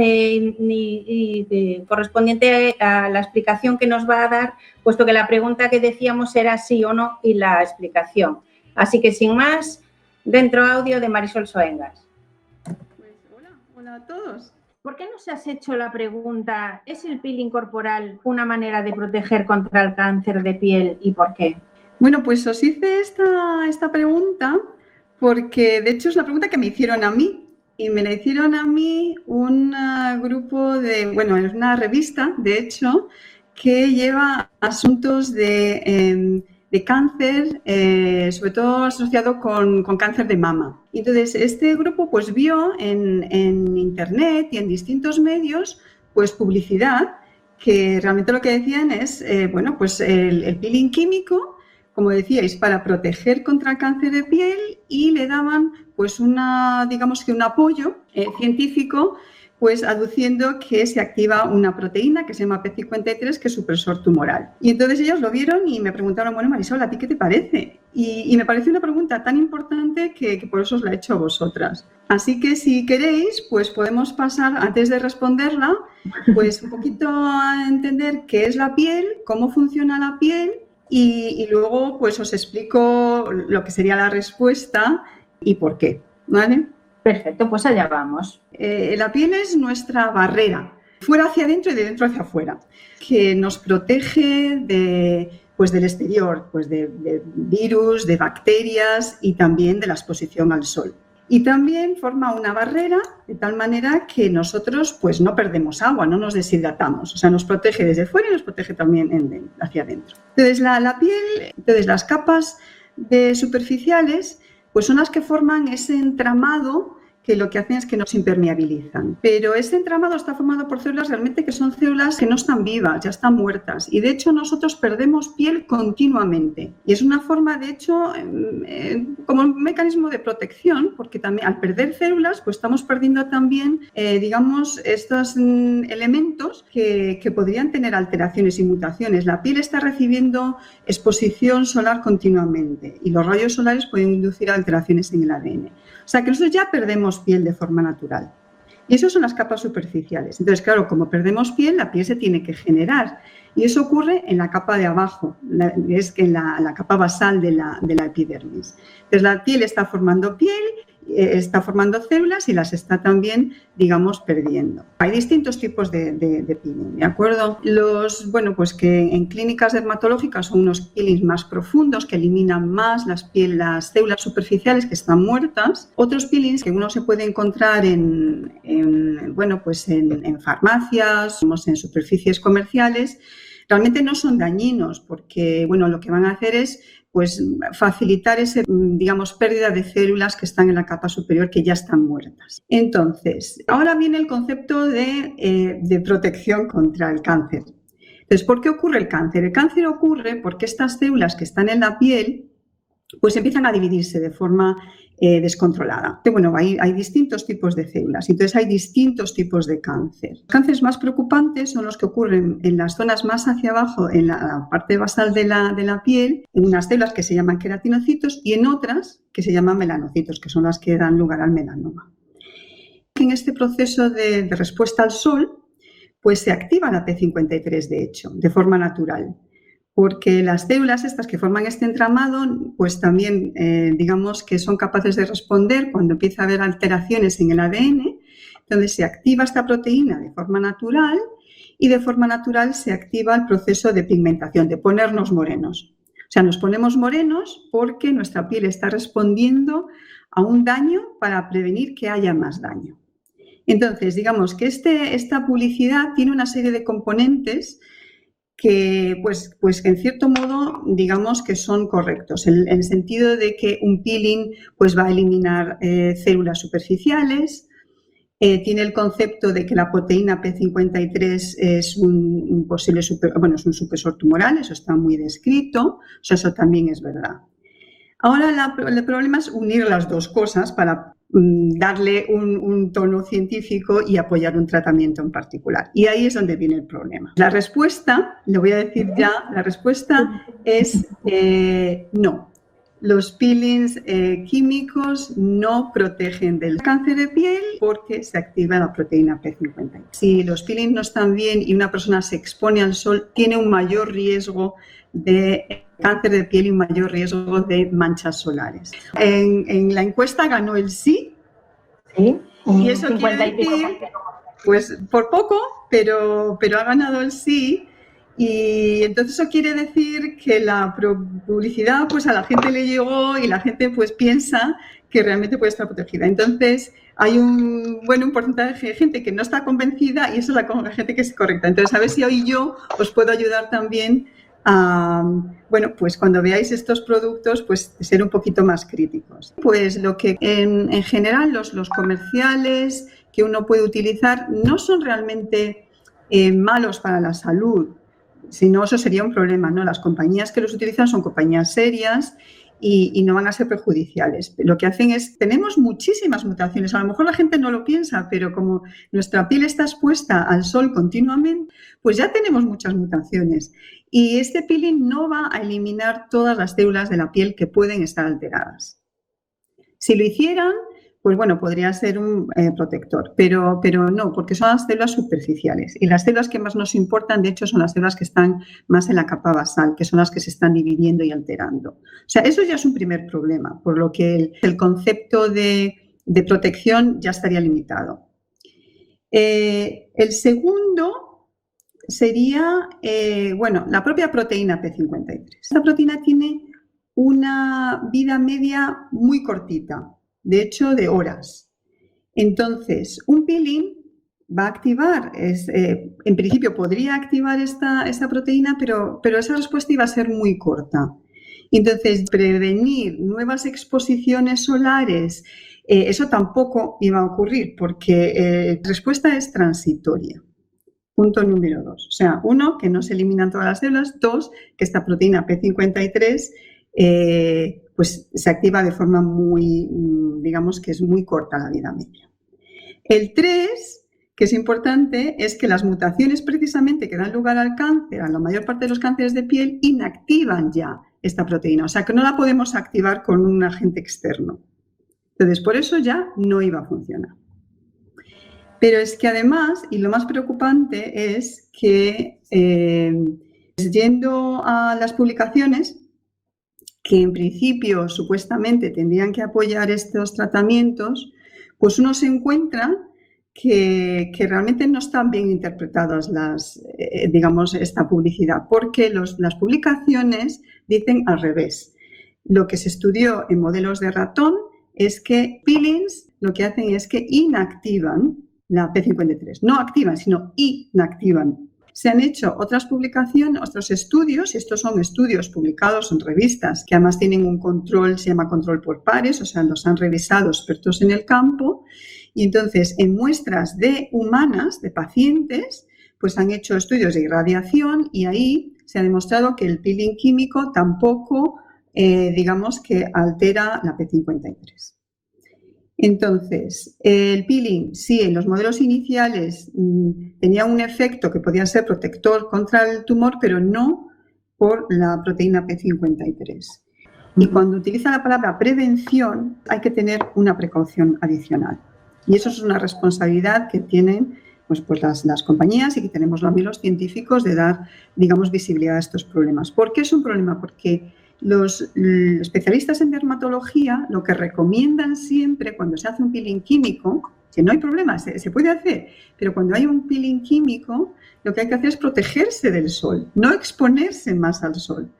correspondiente a la explicación que nos va a dar, puesto que la pregunta que decíamos era sí o no y la explicación. Así que, sin más, dentro audio de Marisol Soengas. Pues hola a todos. ¿Por qué no se has hecho la pregunta, ¿es el peeling corporal una manera de proteger contra el cáncer de piel y por qué? Bueno, pues os hice esta pregunta porque, de hecho, es la pregunta que me hicieron a mí. Y me la hicieron a mí un grupo es una revista, de hecho, que lleva asuntos de cáncer, sobre todo asociado con cáncer de mama. Entonces, este grupo pues vio en internet y en distintos medios pues publicidad que realmente lo que decían es, el peeling químico, como decíais, para proteger contra el cáncer de piel, y le daban pues un apoyo científico, pues aduciendo que se activa una proteína que se llama P53, que es supresor tumoral. Y entonces ellos lo vieron y me preguntaron, bueno, Marisol, ¿a ti qué te parece? Y me pareció una pregunta tan importante que por eso os la he hecho a vosotras. Así que si queréis, pues podemos pasar, antes de responderla, pues un poquito a entender qué es la piel, cómo funciona la piel, y luego pues os explico lo que sería la respuesta y por qué, ¿vale? Perfecto, pues allá vamos. La piel es nuestra barrera, fuera hacia adentro y de dentro hacia afuera, que nos protege del exterior, pues de virus, de bacterias y también de la exposición al sol. Y también forma una barrera de tal manera que nosotros pues no perdemos agua, no nos deshidratamos. O sea, nos protege desde fuera y nos protege también hacia adentro. Entonces, la piel, las capas superficiales pues son las que forman ese entramado que lo que hacen es que nos impermeabilizan. Pero ese entramado está formado por células realmente que son células que no están vivas, ya están muertas. Y de hecho nosotros perdemos piel continuamente. Y es una forma, de hecho, como un mecanismo de protección, porque también al perder células, pues estamos perdiendo también, estos elementos que podrían tener alteraciones y mutaciones. La piel está recibiendo exposición solar continuamente y los rayos solares pueden inducir alteraciones en el ADN. O sea que nosotros ya perdemos piel de forma natural. Y eso son las capas superficiales. Entonces, claro, como perdemos piel, la piel se tiene que generar. Y eso ocurre en la capa de abajo, es que en la capa basal de la epidermis. Entonces, la piel está formando piel, está formando células y las está también, perdiendo. Hay distintos tipos de peeling, ¿de acuerdo? Pues que en clínicas dermatológicas son unos peelings más profundos que eliminan más las células superficiales que están muertas. Otros peelings que uno se puede encontrar en farmacias, en superficies comerciales, realmente no son dañinos porque, lo que van a hacer es facilitar esa, pérdida de células que están en la capa superior que ya están muertas. Entonces, ahora viene el concepto de protección contra el cáncer. Entonces, ¿por qué ocurre el cáncer? El cáncer ocurre porque estas células que están en la piel pues empiezan a dividirse de forma descontrolada. Hay distintos tipos de células, entonces hay distintos tipos de cáncer. Los cánceres más preocupantes son los que ocurren en las zonas más hacia abajo, en la parte basal de la piel, en unas células que se llaman queratinocitos y en otras que se llaman melanocitos, que son las que dan lugar al melanoma. En este proceso de respuesta al sol, pues se activa la P53, de hecho, de forma natural. Porque las células estas que forman este entramado, pues también, que son capaces de responder cuando empieza a haber alteraciones en el ADN, donde se activa esta proteína de forma natural y de forma natural se activa el proceso de pigmentación, de ponernos morenos. O sea, nos ponemos morenos porque nuestra piel está respondiendo a un daño para prevenir que haya más daño. Entonces, digamos que esta publicidad tiene una serie de componentes que, pues que en cierto modo, digamos que son correctos, en el sentido de que un peeling pues, va a eliminar células superficiales, tiene el concepto de que la proteína P53 es un posible es un supresor tumoral, eso está muy descrito, eso también es verdad. Ahora el problema es unir las dos cosas para darle un tono científico y apoyar un tratamiento en particular. Y ahí es donde viene el problema. La respuesta, le voy a decir ya, la respuesta es no. Los peelings químicos no protegen del cáncer de piel porque se activa la proteína P53. Si los peelings no están bien y una persona se expone al sol, tiene un mayor riesgo de cáncer de piel y un mayor riesgo de manchas solares. En la encuesta ganó el sí. Sí, y eso quiere decir, pues por poco, pero ha ganado el sí. Y entonces eso quiere decir que la publicidad pues a la gente le llegó y la gente pues piensa que realmente puede estar protegida. Entonces hay un porcentaje de gente que no está convencida y eso es la gente que es correcta. Entonces a ver si hoy yo os puedo ayudar también a, pues cuando veáis estos productos pues ser un poquito más críticos. Pues lo que en general los comerciales que uno puede utilizar no son realmente malos para la salud. Si no, eso sería un problema, ¿no? Las compañías que los utilizan son compañías serias y no van a ser perjudiciales. Lo que hacen es, tenemos muchísimas mutaciones. A lo mejor la gente no lo piensa, pero como nuestra piel está expuesta al sol continuamente, pues ya tenemos muchas mutaciones. Y este peeling no va a eliminar todas las células de la piel que pueden estar alteradas. Si lo hicieran, pues bueno, podría ser un protector, pero no, porque son las células superficiales y las células que más nos importan, de hecho, son las células que están más en la capa basal, que son las que se están dividiendo y alterando. O sea, eso ya es un primer problema, por lo que el concepto de protección ya estaría limitado. El segundo sería, la propia proteína P53. Esta proteína tiene una vida media muy cortita, de hecho, de horas. Entonces, un peeling va a activar, en principio podría activar esta proteína, pero esa respuesta iba a ser muy corta. Entonces, prevenir nuevas exposiciones solares, eso tampoco iba a ocurrir porque la respuesta es transitoria. Punto número 2. O sea, 1, que no se eliminan todas las células. 2, que esta proteína P53 pues se activa de forma muy, digamos que es muy corta la vida media. El 3, que es importante, es que las mutaciones precisamente que dan lugar al cáncer, a la mayor parte de los cánceres de piel, inactivan ya esta proteína, o sea que no la podemos activar con un agente externo. Entonces, por eso ya no iba a funcionar. Pero es que además, y lo más preocupante es que, yendo a las publicaciones, que en principio supuestamente tendrían que apoyar estos tratamientos, pues uno se encuentra que realmente no están bien interpretadas esta publicidad, porque las publicaciones dicen al revés. Lo que se estudió en modelos de ratón es que peelings lo que hacen es que inactivan la P53. No activan, sino inactivan. Se han hecho otras publicaciones, otros estudios, y estos son estudios publicados en revistas que además tienen un control, se llama control por pares, o sea, los han revisado expertos en el campo. Y entonces, en muestras de humanas, de pacientes, pues han hecho estudios de irradiación y ahí se ha demostrado que el peeling químico tampoco, digamos, que altera la P53. Entonces, el peeling, sí, en los modelos iniciales tenía un efecto que podía ser protector contra el tumor, pero no por la proteína P53. Y cuando utiliza la palabra prevención, hay que tener una precaución adicional. Y eso es una responsabilidad que tienen pues las compañías y que tenemos también los científicos de dar, digamos, visibilidad a estos problemas. ¿Por qué es un problema? Porque los especialistas en dermatología lo que recomiendan siempre cuando se hace un peeling químico, que no hay problema, se puede hacer, pero cuando hay un peeling químico, lo que hay que hacer es protegerse del sol, no exponerse más al sol.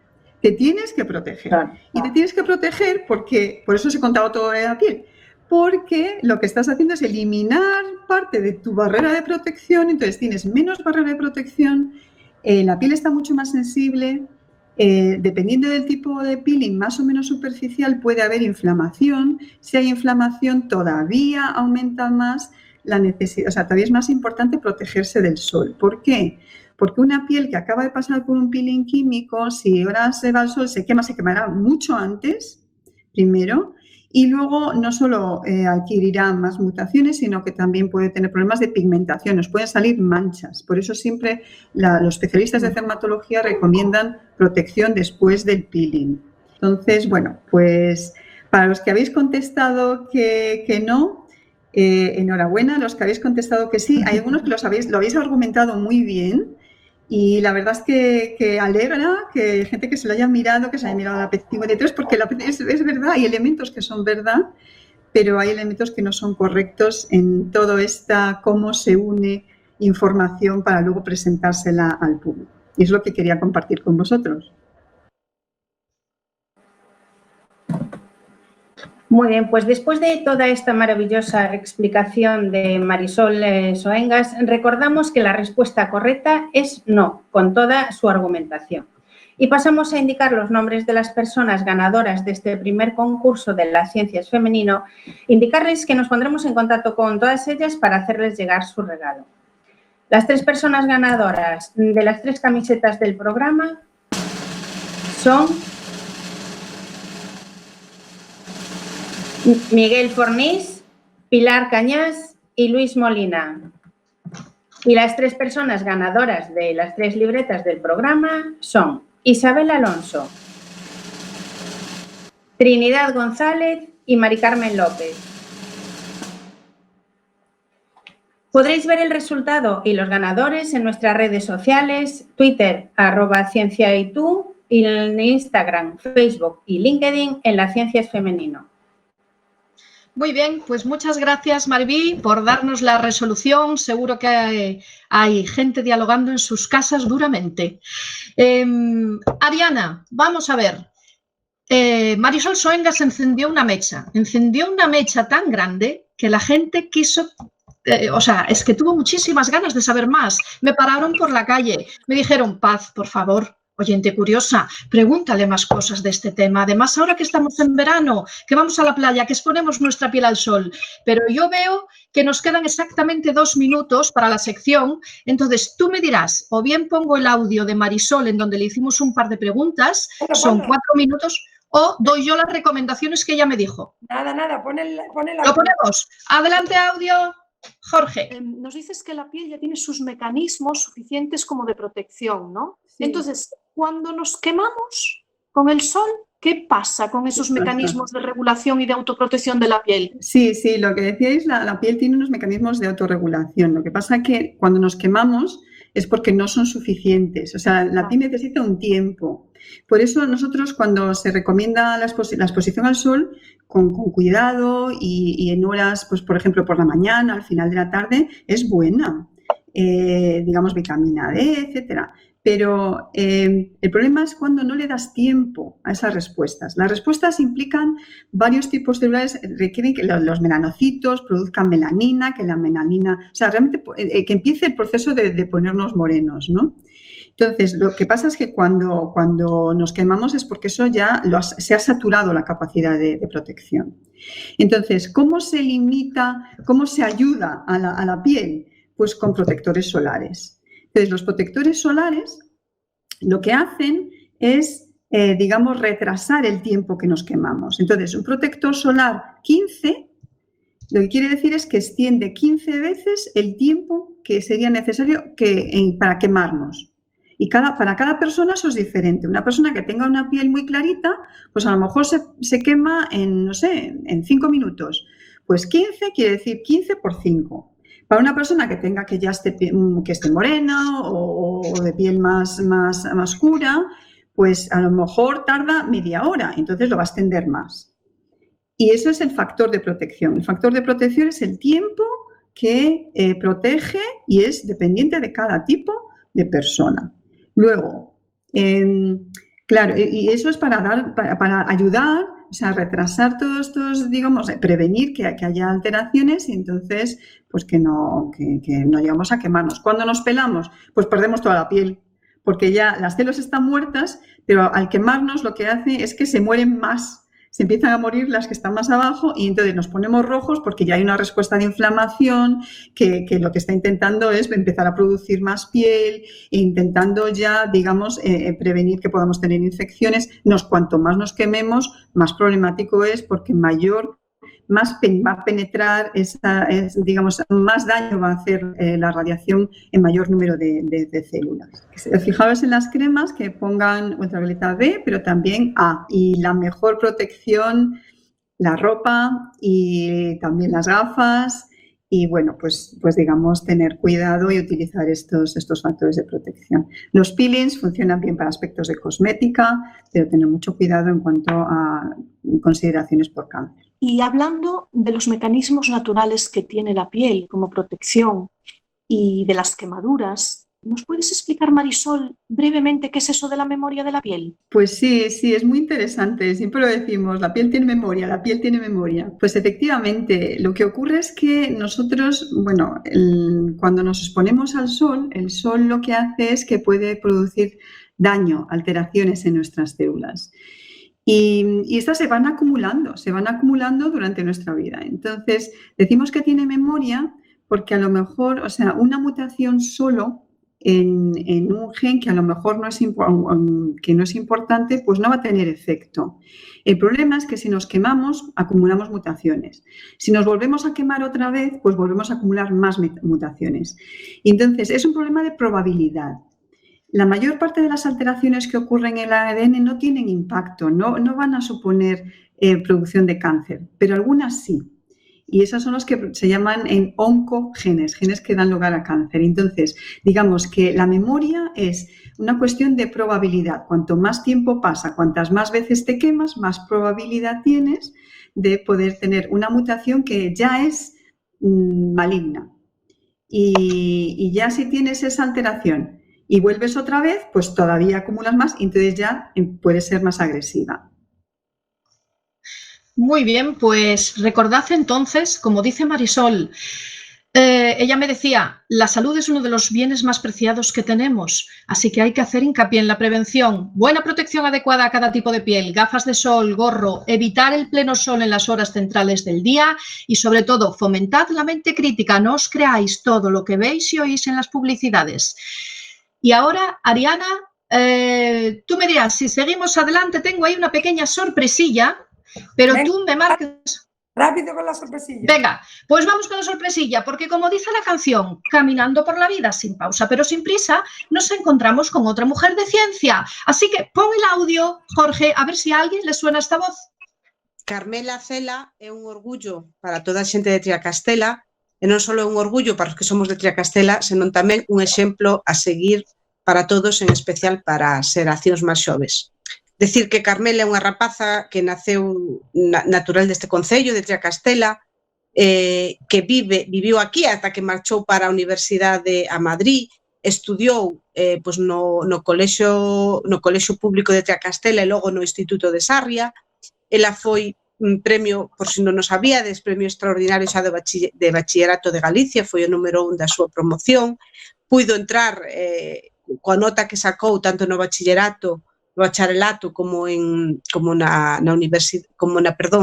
Te tienes que proteger. Claro. Y te tienes que proteger porque, por eso se contaba todo de la piel, porque lo que estás haciendo es eliminar parte de tu barrera de protección, entonces tienes menos barrera de protección La piel está mucho más sensible. Dependiendo del tipo de peeling más o menos superficial puede haber inflamación. Si hay inflamación todavía aumenta más la necesidad, o sea, todavía es más importante protegerse del sol. ¿Por qué? Porque una piel que acaba de pasar por un peeling químico, si ahora se va al sol, se quemará mucho antes, primero, y luego no solo adquirirá más mutaciones, sino que también puede tener problemas de pigmentación, nos pueden salir manchas. Por eso siempre los especialistas de dermatología recomiendan protección después del peeling. Entonces, bueno, pues para los que habéis contestado que no, enhorabuena. Los que habéis contestado que sí, hay algunos que lo habéis argumentado muy bien. Y la verdad es que alegra que gente que se lo haya mirado, que se haya mirado la AP53, porque es verdad, hay elementos que son verdad, pero hay elementos que no son correctos en todo cómo se une información para luego presentársela al público. Y es lo que quería compartir con vosotros. Muy bien, pues después de toda esta maravillosa explicación de Marisol Soengas, recordamos que la respuesta correcta es no, con toda su argumentación. Y pasamos a indicar los nombres de las personas ganadoras de este primer concurso de las ciencias femenino, indicarles que nos pondremos en contacto con todas ellas para hacerles llegar su regalo. Las 3 personas ganadoras de las 3 camisetas del programa son Miguel Fornís, Pilar Cañas y Luis Molina. Y las 3 personas ganadoras de las 3 libretas del programa son Isabel Alonso, Trinidad González y Mari Carmen López. Podréis ver el resultado y los ganadores en nuestras redes sociales, Twitter, @cienciaytú, y en Instagram, Facebook y LinkedIn en La Ciencia es Femenino. Muy bien, pues muchas gracias, Maribí, por darnos la resolución. Seguro que hay gente dialogando en sus casas duramente. Ariana, vamos a ver. Marisol Soengas encendió una mecha tan grande que la gente quiso... es que tuvo muchísimas ganas de saber más. Me pararon por la calle, me dijeron, Paz, por favor, oyente curiosa, pregúntale más cosas de este tema. Además, ahora que estamos en verano, que vamos a la playa, que exponemos nuestra piel al sol. Pero yo veo que nos quedan exactamente 2 minutos para la sección. Entonces, tú me dirás, o bien pongo el audio de Marisol en donde le hicimos un par de preguntas, son 4 minutos, o doy yo las recomendaciones que ella me dijo. Nada, pon el audio. Lo ponemos. Adelante, audio. Jorge. Nos dices que la piel ya tiene sus mecanismos suficientes como de protección, ¿no? Sí. Entonces, cuando nos quemamos con el sol, ¿qué pasa con esos mecanismos de regulación y de autoprotección de la piel? Sí, lo que decíais, la piel tiene unos mecanismos de autorregulación. Lo que pasa es que cuando nos quemamos es porque no son suficientes. O sea, la piel necesita un tiempo. Por eso nosotros cuando se recomienda la exposición al sol, con cuidado y en horas, pues por ejemplo por la mañana, al final de la tarde, es buena. Digamos vitamina D, etcétera. Pero el problema es cuando no le das tiempo a esas respuestas. Las respuestas implican varios tipos celulares, requieren que los melanocitos produzcan melanina, que la melanina, o sea, realmente que empiece el proceso de ponernos morenos, ¿no? Entonces, lo que pasa es que cuando nos quemamos es porque eso ya se ha saturado la capacidad de protección. Entonces, ¿cómo se limita, cómo se ayuda a la piel? Pues con protectores solares. Entonces, los protectores solares lo que hacen es, digamos, retrasar el tiempo que nos quemamos. Entonces, un protector solar 15, lo que quiere decir es que extiende 15 veces el tiempo que sería necesario para quemarnos. Y para cada persona eso es diferente. Una persona que tenga una piel muy clarita, pues a lo mejor se quema en, no sé, en 5 minutos. Pues 15 quiere decir 15 por 5. Para una persona que esté morena o de piel más oscura, pues a lo mejor tarda media hora, entonces lo va a extender más. Y eso es el factor de protección. El factor de protección es el tiempo que protege y es dependiente de cada tipo de persona. Luego, claro, y eso es para ayudar, o sea, retrasar todos estos, digamos, prevenir que haya alteraciones y entonces, pues que no llegamos a quemarnos. Cuando nos pelamos, pues perdemos toda la piel, porque ya las células están muertas, pero al quemarnos lo que hace es que se mueren más. Se empiezan a morir las que están más abajo y entonces nos ponemos rojos porque ya hay una respuesta de inflamación que lo que está intentando es empezar a producir más piel e intentando ya, digamos, prevenir que podamos tener infecciones. Cuanto más nos quememos, más problemático es porque más va a penetrar, digamos, más daño va a hacer la radiación en mayor número de células. Fijaos en las cremas que pongan ultravioleta B, pero también A. Y la mejor protección, la ropa y también las gafas. Y bueno, pues digamos, tener cuidado y utilizar estos factores de protección. Los peelings funcionan bien para aspectos de cosmética, pero tener mucho cuidado en cuanto a consideraciones por cáncer. Y hablando de los mecanismos naturales que tiene la piel como protección y de las quemaduras, ¿nos puedes explicar, Marisol, brevemente qué es eso de la memoria de la piel? Pues sí, es muy interesante. Siempre lo decimos, la piel tiene memoria, la piel tiene memoria. Pues efectivamente, lo que ocurre es que nosotros, bueno, cuando nos exponemos al sol, el sol lo que hace es que puede producir daño, alteraciones en nuestras células. Y estas se van acumulando durante nuestra vida. Entonces, decimos que tiene memoria porque a lo mejor, o sea, una mutación solo en un gen que a lo mejor no es importante, pues no va a tener efecto. El problema es que si nos quemamos, acumulamos mutaciones. Si nos volvemos a quemar otra vez, pues volvemos a acumular más mutaciones. Y entonces, es un problema de probabilidad. La mayor parte de las alteraciones que ocurren en el ADN no tienen impacto, no van a suponer producción de cáncer, pero algunas sí. Y esas son las que se llaman oncogenes, genes que dan lugar a cáncer. Entonces, digamos que la memoria es una cuestión de probabilidad. Cuanto más tiempo pasa, cuantas más veces te quemas, más probabilidad tienes de poder tener una mutación que ya es maligna. Y ya si tienes esa alteración y vuelves otra vez, pues todavía acumulas más y entonces ya puede ser más agresiva. Muy bien, pues recordad entonces, como dice Marisol, ella me decía, la salud es uno de los bienes más preciados que tenemos, así que hay que hacer hincapié en la prevención, buena protección adecuada a cada tipo de piel, gafas de sol, gorro, evitar el pleno sol en las horas centrales del día y sobre todo fomentad la mente crítica, no os creáis todo lo que veis y oís en las publicidades. Y ahora, Ariana, tú me dirás, si seguimos adelante, tengo ahí una pequeña sorpresilla, pero venga, tú me marcas... Rápido con la sorpresilla. Venga, pues vamos con la sorpresilla, porque como dice la canción, caminando por la vida sin pausa pero sin prisa, nos encontramos con otra mujer de ciencia. Así que pon el audio, Jorge, a ver si a alguien le suena esta voz. Carmela Cela é un orgullo para toda a xente de Triacastela, e non só é un orgullo para os que somos de Triacastela, senón tamén un exemplo a seguir para todos, en especial para as xeracións máis xoves. Decir que Carmela é unha rapaza que naceu natural deste concello de Triacastela, que viviu aquí ata que marchou para a Universidade a Madrid, estudiou pois no colexio público de Triacastela e logo no Instituto de Sarria. Ela foi un premio, por se non o sabíades, premio extraordinario xa de bachillerato de Galicia, foi o número 1 da súa promoción, puido entrar coa nota que sacou tanto no bachillerato, no bacharelato como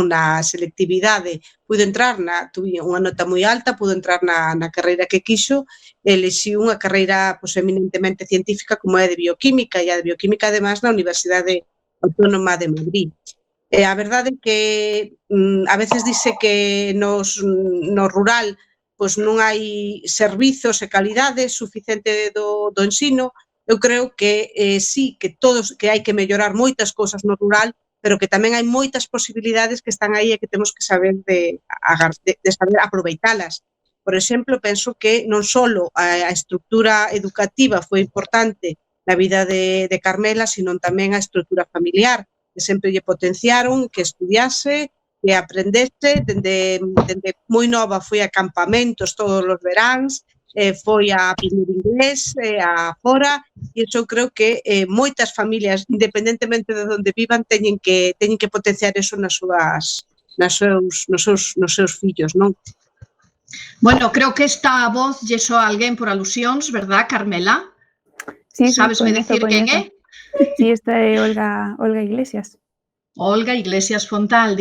na selectividade, pudo entrar tuve unha nota moi alta, pudo entrar na carreira que quixo, elixiu unha carreira pois, eminentemente científica como é de bioquímica, e a de bioquímica además na Universidade Autónoma de Madrid. A verdade é que a veces dice que no rural pois non hai servizos e calidade suficiente do ensino. Eu creo que sí, que hai que mellorar moitas cousas no rural, pero que tamén hai moitas posibilidades que están aí e que temos que saber de saber aproveitalas. Por exemplo, penso que non só a estrutura educativa foi importante na vida de Carmela, sino tamén a estrutura familiar, que sempre lle potenciaron que estudiase, que aprendese, dende moi nova foi a campamentos todos os veráns, foi a aprender inglés, a fora, e iso creo que moitas familias, independentemente de onde vivan, teñen que potenciar eso nos seus fillos, non? Bueno, creo que esta voz lle soa a alguén por alusións, verdad, Carmela? Sí, Sabesme dicir quen é? Sí, esta é Olga Iglesias. Olga Iglesias Fontal,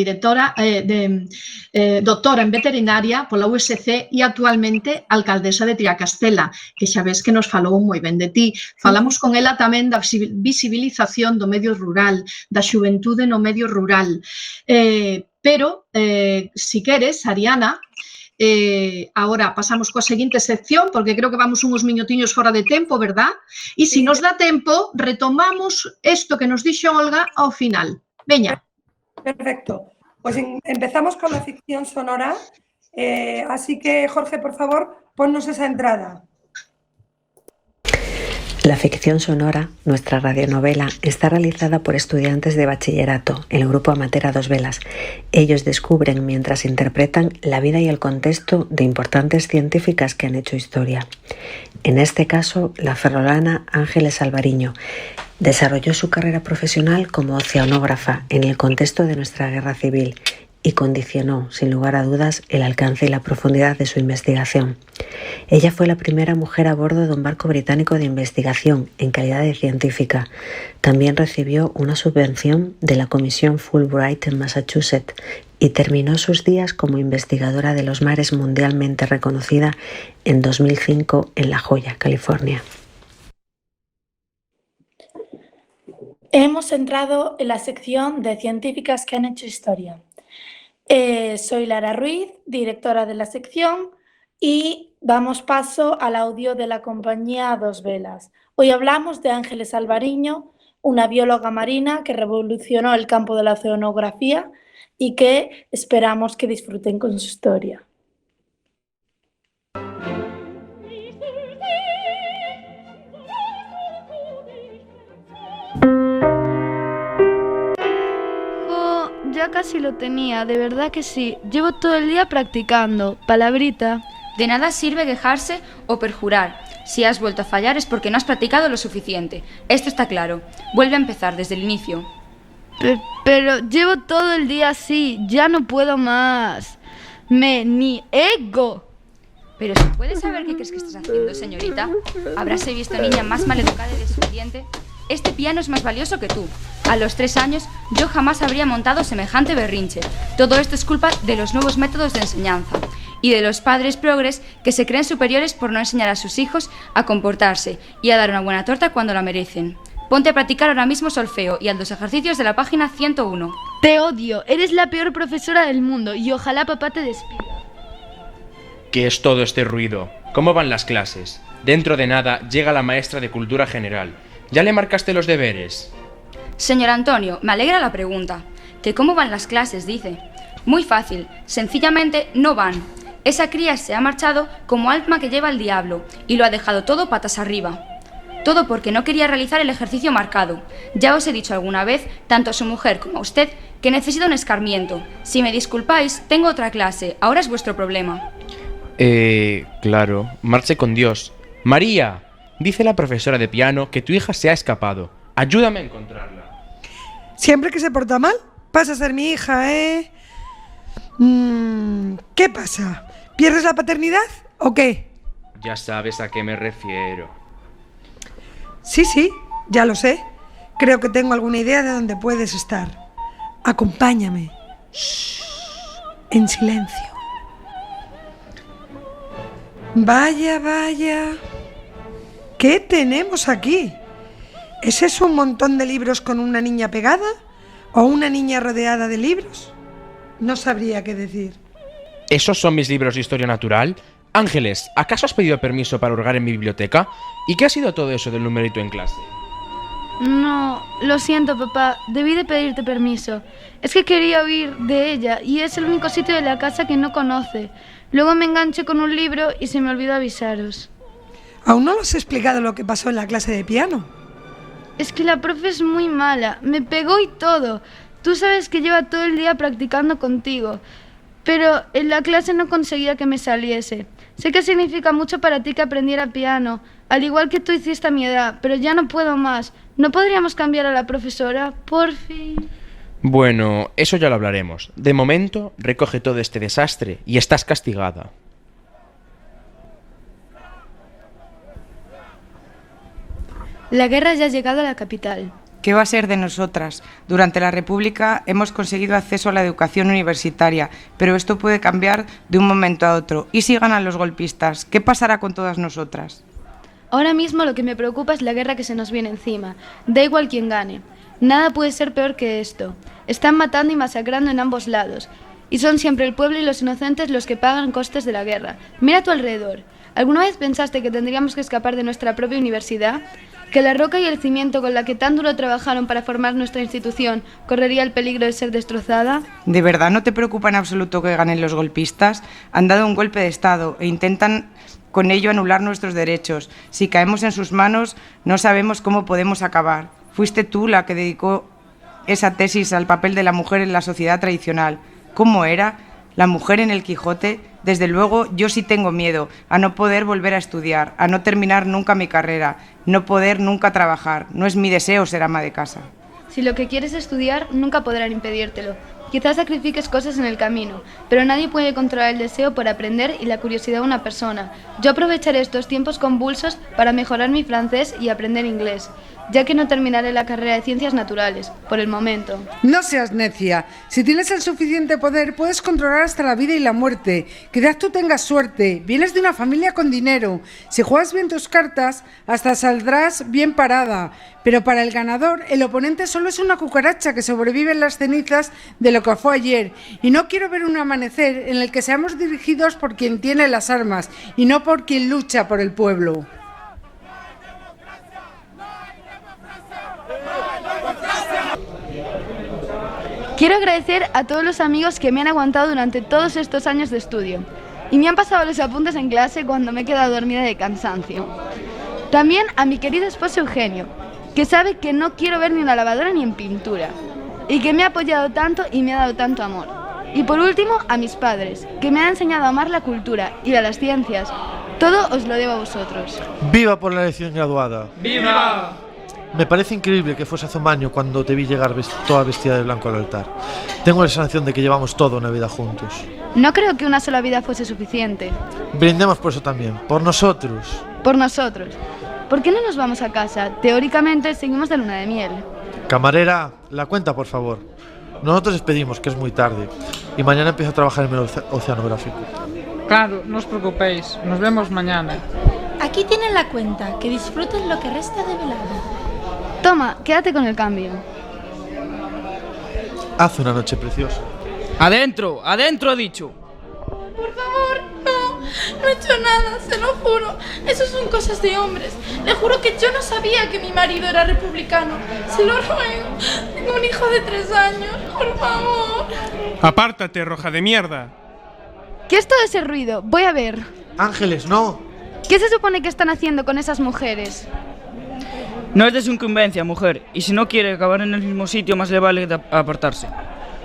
doctora en veterinaria pola USC e actualmente alcaldesa de Triacastela, que xa ves que nos falou moi ben de ti. Falamos con ela tamén da visibilización do medio rural, da xuventude no medio rural. Pero, si queres, Ariana, agora pasamos coa seguinte sección, porque creo que vamos uns minutiños fora de tempo, verdad? E se nos dá tempo, retomamos isto que nos dixo Olga ao final. Veña. Perfecto. Pues empezamos con la ficción sonora. Así que, Jorge, por favor, ponnos esa entrada. La ficción sonora, nuestra radionovela, está realizada por estudiantes de bachillerato, el grupo amateur a dos velas. Ellos descubren, mientras interpretan, la vida y el contexto de importantes científicas que han hecho historia. En este caso, la ferrolana Ángeles Alvariño desarrolló su carrera profesional como oceanógrafa en el contexto de nuestra guerra civil y condicionó, sin lugar a dudas, el alcance y la profundidad de su investigación. Ella fue la primera mujer a bordo de un barco británico de investigación en calidad de científica. También recibió una subvención de la Comisión Fulbright en Massachusetts y terminó sus días como investigadora de los mares mundialmente reconocida en 2005 en La Joya, California. Hemos entrado en la sección de científicas que han hecho historia. Soy Lara Ruiz, directora de la sección, y damos paso al audio de la compañía a dos velas. Hoy hablamos de Ángeles Alvariño, una bióloga marina que revolucionó el campo de la oceanografía y que esperamos que disfruten con su historia. Ya casi lo tenía, de verdad que sí. Llevo todo el día practicando. Palabrita. De nada sirve quejarse o perjurar. Si has vuelto a fallar es porque no has practicado lo suficiente. Esto está claro. Vuelve a empezar desde el inicio. Pero llevo todo el día así. Ya no puedo más. Me niego. Pero ¿se puede saber qué crees que estás haciendo, señorita? ¿Habráse visto niña más maleducada y desobediente? Este piano es más valioso que tú. A los 3 años yo jamás habría montado semejante berrinche. Todo esto es culpa de los nuevos métodos de enseñanza y de los padres progres que se creen superiores por no enseñar a sus hijos a comportarse y a dar una buena torta cuando la merecen. Ponte a practicar ahora mismo solfeo y haz los ejercicios de la página 101. Te odio, eres la peor profesora del mundo y ojalá papá te despida. ¿Qué es todo este ruido? ¿Cómo van las clases? Dentro de nada llega la maestra de Cultura General. ¿Ya le marcaste los deberes? Señor Antonio, me alegra la pregunta. ¿Que cómo van las clases? Dice. Muy fácil, sencillamente no van. Esa cría se ha marchado como alma que lleva el diablo y lo ha dejado todo patas arriba. Todo porque no quería realizar el ejercicio marcado. Ya os he dicho alguna vez, tanto a su mujer como a usted, que necesita un escarmiento. Si me disculpáis, tengo otra clase. Ahora es vuestro problema. Claro. Marche con Dios. María, dice la profesora de piano que tu hija se ha escapado. Ayúdame a encontrarla. Siempre que se porta mal, pasa a ser mi hija, ¿eh? ¿Qué pasa? ¿Pierdes la paternidad o qué? Ya sabes a qué me refiero. Sí, ya lo sé. Creo que tengo alguna idea de dónde puedes estar. Acompáñame. Shh, en silencio. Vaya. ¿Qué tenemos aquí? ¿Es eso un montón de libros con una niña pegada? ¿O una niña rodeada de libros? No sabría qué decir. ¿Esos son mis libros de historia natural? Ángeles, ¿acaso has pedido permiso para hurgar en mi biblioteca? ¿Y qué ha sido todo eso del numerito en clase? No, lo siento, papá. Debí de pedirte permiso. Es que quería oír de ella y es el único sitio de la casa que no conoce. Luego me enganché con un libro y se me olvidó avisaros. ¿Aún no os he explicado lo que pasó en la clase de piano? Es que la profe es muy mala. Me pegó y todo. Tú sabes que lleva todo el día practicando contigo. Pero en la clase no conseguía que me saliese. Sé que significa mucho para ti que aprendiera piano, al igual que tú hiciste a mi edad, pero ya no puedo más. ¿No podríamos cambiar a la profesora? Por fin. Bueno, eso ya lo hablaremos. De momento, recoge todo este desastre y estás castigada. La guerra ya ha llegado a la capital. ¿Qué va a ser de nosotras? Durante la República hemos conseguido acceso a la educación universitaria, pero esto puede cambiar de un momento a otro. ¿Y si ganan los golpistas? ¿Qué pasará con todas nosotras? Ahora mismo lo que me preocupa es la guerra que se nos viene encima. Da igual quién gane. Nada puede ser peor que esto. Están matando y masacrando en ambos lados. Y son siempre el pueblo y los inocentes los que pagan costes de la guerra. Mira a tu alrededor. ¿Alguna vez pensaste que tendríamos que escapar de nuestra propia universidad? ¿Que la roca y el cimiento con la que tan duro trabajaron para formar nuestra institución correría el peligro de ser destrozada? ¿De verdad no te preocupa en absoluto que ganen los golpistas? Han dado un golpe de Estado e intentan con ello anular nuestros derechos. Si caemos en sus manos, no sabemos cómo podemos acabar. Fuiste tú la que dedicó esa tesis al papel de la mujer en la sociedad tradicional. ¿Cómo era? La mujer en el Quijote. Desde luego, yo sí tengo miedo a no poder volver a estudiar, a no terminar nunca mi carrera, no poder nunca trabajar. No es mi deseo ser ama de casa. Si lo que quieres estudiar, nunca podrán impedírtelo. Quizás sacrifiques cosas en el camino, pero nadie puede controlar el deseo por aprender y la curiosidad de una persona. Yo aprovecharé estos tiempos convulsos para mejorar mi francés y aprender inglés, ya que no terminaré la carrera de Ciencias Naturales, por el momento. No seas necia. Si tienes el suficiente poder, puedes controlar hasta la vida y la muerte. Quizás tú tengas suerte. Vienes de una familia con dinero. Si juegas bien tus cartas, hasta saldrás bien parada. Pero para el ganador, el oponente solo es una cucaracha que sobrevive en las cenizas de lo que fue ayer. Y no quiero ver un amanecer en el que seamos dirigidos por quien tiene las armas y no por quien lucha por el pueblo. Quiero agradecer a todos los amigos que me han aguantado durante todos estos años de estudio y me han pasado los apuntes en clase cuando me he quedado dormida de cansancio. También a mi querido esposo Eugenio, que sabe que no quiero ver ni en la lavadora ni en pintura y que me ha apoyado tanto y me ha dado tanto amor. Y por último, a mis padres, que me han enseñado a amar la cultura y a las ciencias. Todo os lo debo a vosotros. ¡Viva por la elección graduada! ¡Viva! Me parece increíble que fuese hace un año cuando te vi llegar toda vestida de blanco al altar. Tengo la sensación de que llevamos toda una vida juntos. No creo que una sola vida fuese suficiente. Brindemos por eso también, por nosotros. Por nosotros. ¿Por qué no nos vamos a casa? Teóricamente seguimos de luna de miel. Camarera, la cuenta, por favor. Nosotros despedimos, que es muy tarde, y mañana empiezo a trabajar en el oceanográfico. Claro, no os preocupéis, nos vemos mañana. Aquí tienen la cuenta, que disfruten lo que resta de velada. Toma, quédate con el cambio. Haz una noche preciosa. ¡Adentro! ¡Adentro, he dicho! Por favor, no he hecho nada, se lo juro. Eso son cosas de hombres. Le juro que yo no sabía que mi marido era republicano. Se lo ruego. Tengo un hijo de 3 años, por favor. Apártate, roja de mierda. ¿Qué es todo ese ruido? Voy a ver. Ángeles, no. ¿Qué se supone que están haciendo con esas mujeres? No es de su incumbencia, mujer, y si no quiere acabar en el mismo sitio, más le vale apartarse.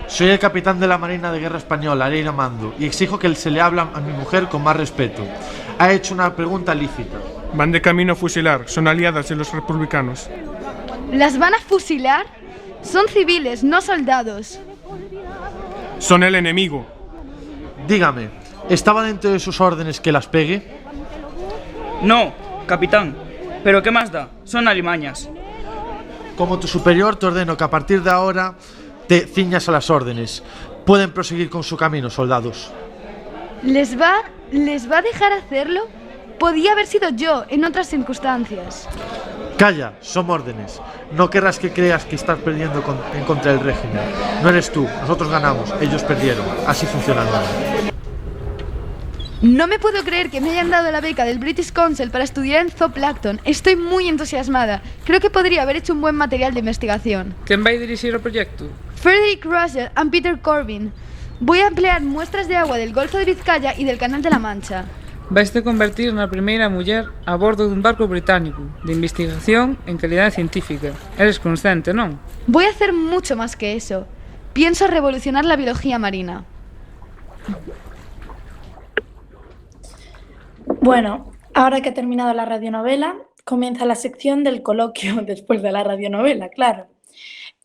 Soy el capitán de la Marina de Guerra Española, Areira Mando, y exijo que se le hable a mi mujer con más respeto. Ha hecho una pregunta lícita. Van de camino a fusilar, son aliadas de los republicanos. ¿Las van a fusilar? Son civiles, no soldados. Son el enemigo. Dígame, ¿estaba dentro de sus órdenes que las pegue? No, capitán. ¿Pero qué más da? Son alimañas. Como tu superior, te ordeno que a partir de ahora te ciñas a las órdenes. Pueden proseguir con su camino, soldados. ¿Les va a dejar hacerlo? Podía haber sido yo, en otras circunstancias. Calla, son órdenes. No querrás que creas que estás perdiendo en contra del régimen. No eres tú, nosotros ganamos, ellos perdieron. Así funciona el mundo. No me puedo creer que me hayan dado la beca del British Council para estudiar en Zooplancton. Estoy muy entusiasmada. Creo que podría haber hecho un buen material de investigación. ¿Quién va a dirigir el proyecto? Frederick Russell y Peter Corbin. Voy a emplear muestras de agua del Golfo de Vizcaya y del Canal de la Mancha. Vais a convertir na primeira muller a bordo dun barco británico de investigación en calidade científica. Eres consciente, non? Voy a hacer mucho más que eso. Pienso revolucionar la biología marina. Bueno, ahora que ha terminado la radionovela, comienza la sección del coloquio después de la radionovela, claro.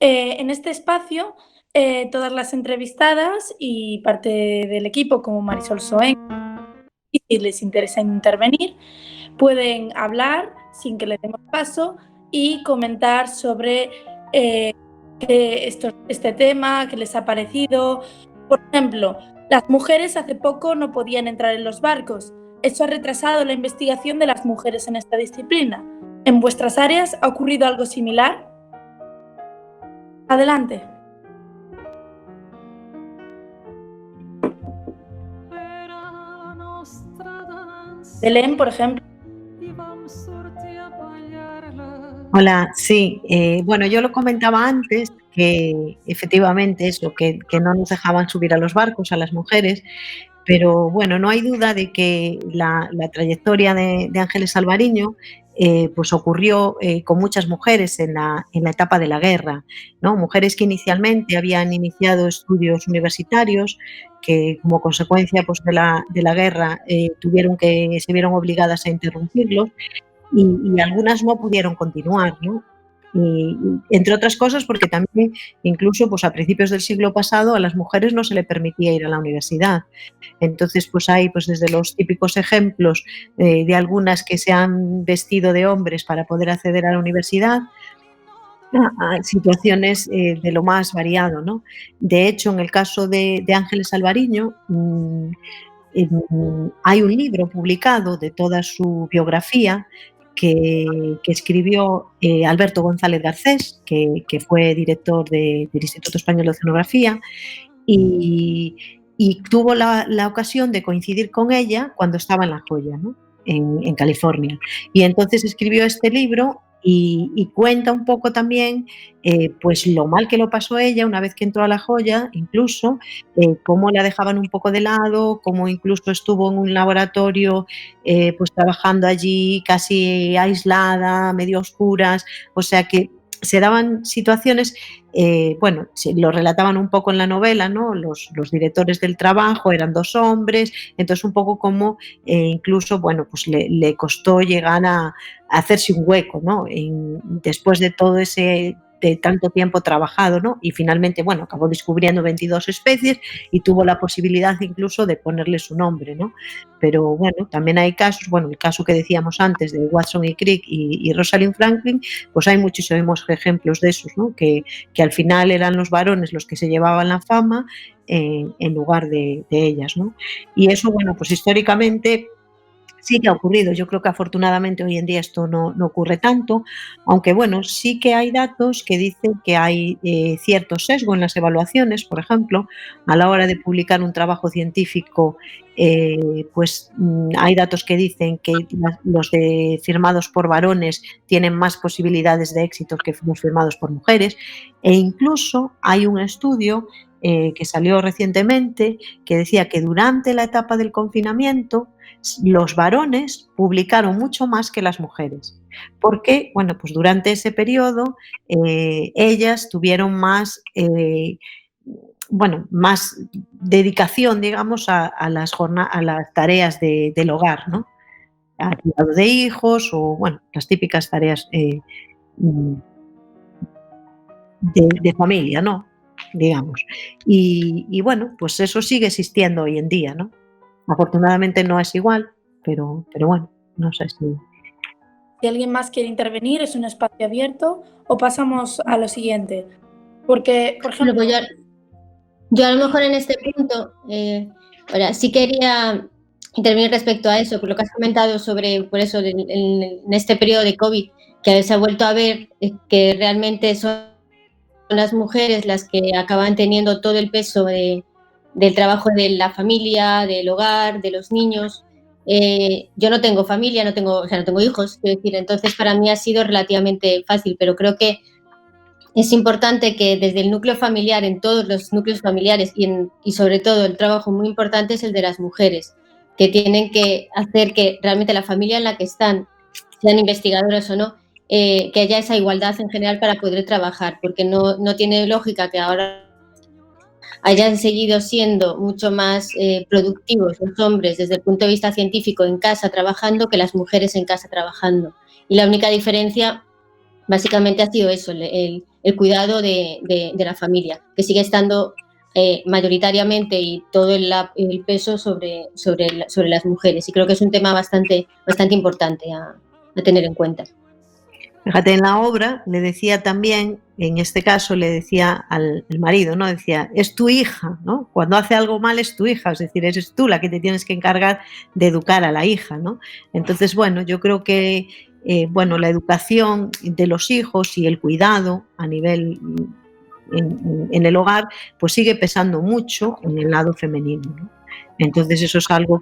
En este espacio, todas las entrevistadas y parte del equipo, como Marisol Soengas, y si les interesa intervenir, pueden hablar sin que le demos paso y comentar sobre este tema, qué les ha parecido. Por ejemplo, las mujeres hace poco no podían entrar en los barcos. Eso ha retrasado la investigación de las mujeres en esta disciplina. ¿En vuestras áreas ha ocurrido algo similar? Adelante. Belén, por ejemplo. Hola, sí. Bueno, yo lo comentaba antes que efectivamente es lo que no nos dejaban subir a los barcos a las mujeres, pero bueno, no hay duda de que la trayectoria de Ángeles Alvariño pues ocurrió con muchas mujeres en la etapa de la guerra, ¿no? Mujeres que inicialmente habían iniciado estudios universitarios, que como consecuencia pues, de la guerra se vieron obligadas a interrumpirlos y algunas no pudieron continuar, ¿no? Y, entre otras cosas porque también incluso pues a principios del siglo pasado a las mujeres no se le permitía ir a la universidad. Entonces pues hay pues desde los típicos ejemplos de algunas que se han vestido de hombres para poder acceder a la universidad a situaciones de lo más variado, ¿no? De hecho, en el caso de Ángeles Alvariño hay un libro publicado de toda su biografía que escribió Alberto González Garcés, que fue director del Instituto Español de Oceanografía, y tuvo la ocasión de coincidir con ella cuando estaba en La Joya, ¿no? en California. Y entonces escribió este libro y cuenta un poco también pues lo mal que lo pasó ella una vez que entró a La Joya, incluso cómo la dejaban un poco de lado, cómo incluso estuvo en un laboratorio pues trabajando allí casi aislada, medio oscuras, o sea que se daban situaciones, bueno, lo relataban un poco en la novela, ¿no? Los directores del trabajo eran 2 hombres, entonces un poco como incluso, bueno, pues le costó llegar a hacerse un hueco, ¿no? Después de todo ese de tanto tiempo trabajado, ¿no? Y finalmente, bueno, acabó descubriendo 22 especies y tuvo la posibilidad incluso de ponerle su nombre, ¿no? Pero bueno, también hay casos, bueno, el caso que decíamos antes de Watson y Crick y Rosalind Franklin, pues hay muchísimos ejemplos de esos, ¿no? Que al final eran los varones los que se llevaban la fama en lugar de ellas, ¿no? Y eso, bueno, pues históricamente sí que ha ocurrido. Yo creo que afortunadamente hoy en día esto no ocurre tanto, aunque bueno, sí que hay datos que dicen que hay cierto sesgo en las evaluaciones, por ejemplo, a la hora de publicar un trabajo científico, pues hay datos que dicen que los firmados por varones tienen más posibilidades de éxito que los firmados por mujeres, e incluso hay un estudio que salió recientemente que decía que durante la etapa del confinamiento los varones publicaron mucho más que las mujeres, porque bueno, pues durante ese periodo ellas tuvieron más, bueno, más dedicación, digamos, a las tareas del hogar, ¿no? Al cuidado de hijos o bueno, las típicas tareas de familia, ¿no? Digamos. Y bueno, pues eso sigue existiendo hoy en día, ¿no? Afortunadamente no es igual, pero bueno, no sé si... Si alguien más quiere intervenir, es un espacio abierto o pasamos a lo siguiente. Porque, por ejemplo... Pues yo a lo mejor en este punto, ahora sí quería intervenir respecto a eso, por lo que has comentado sobre, por eso, en este periodo de COVID, que se ha vuelto a ver que realmente son las mujeres las que acaban teniendo todo el peso del trabajo de la familia, del hogar, de los niños. Yo no tengo familia, no tengo hijos, quiero decir, entonces para mí ha sido relativamente fácil, pero creo que es importante que desde el núcleo familiar, en todos los núcleos familiares y sobre todo el trabajo muy importante es el de las mujeres, que tienen que hacer que realmente la familia en la que están, sean investigadoras o no, que haya esa igualdad en general para poder trabajar, porque no tiene lógica que ahora hayan seguido siendo mucho más productivos los hombres desde el punto de vista científico en casa trabajando que las mujeres en casa trabajando. Y la única diferencia básicamente ha sido eso, el cuidado de la familia, que sigue estando mayoritariamente y todo el peso sobre las mujeres. Y creo que es un tema bastante importante a tener en cuenta. Fíjate, en la obra le decía también, en este caso le decía al marido, ¿no? Decía, es tu hija, ¿no? Cuando hace algo mal es tu hija, es decir, eres tú la que te tienes que encargar de educar a la hija, ¿no? Entonces, bueno, yo creo que bueno, la educación de los hijos y el cuidado a nivel en el hogar, pues sigue pesando mucho en el lado femenino, ¿no? Entonces eso es algo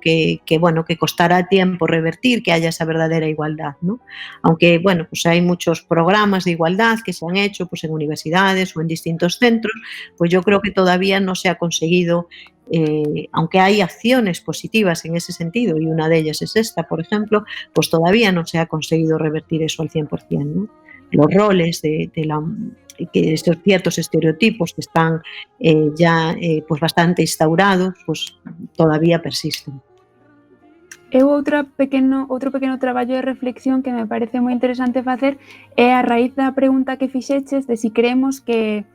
bueno, que costará tiempo revertir, que haya esa verdadera igualdad, ¿no? Aunque, bueno, pues hay muchos programas de igualdad que se han hecho pues, en universidades o en distintos centros, pues yo creo que todavía no se ha conseguido, aunque hay acciones positivas en ese sentido, y una de ellas es esta, por ejemplo, pues todavía no se ha conseguido revertir eso al 100%, ¿no? Los roles que estos ciertos estereotipos que están ya pues bastante instaurados, pues todavía persisten. Outro pequeno traballo de reflexión que me parece moi interesante facer é a raíz da pregunta que fixeches de si creemos que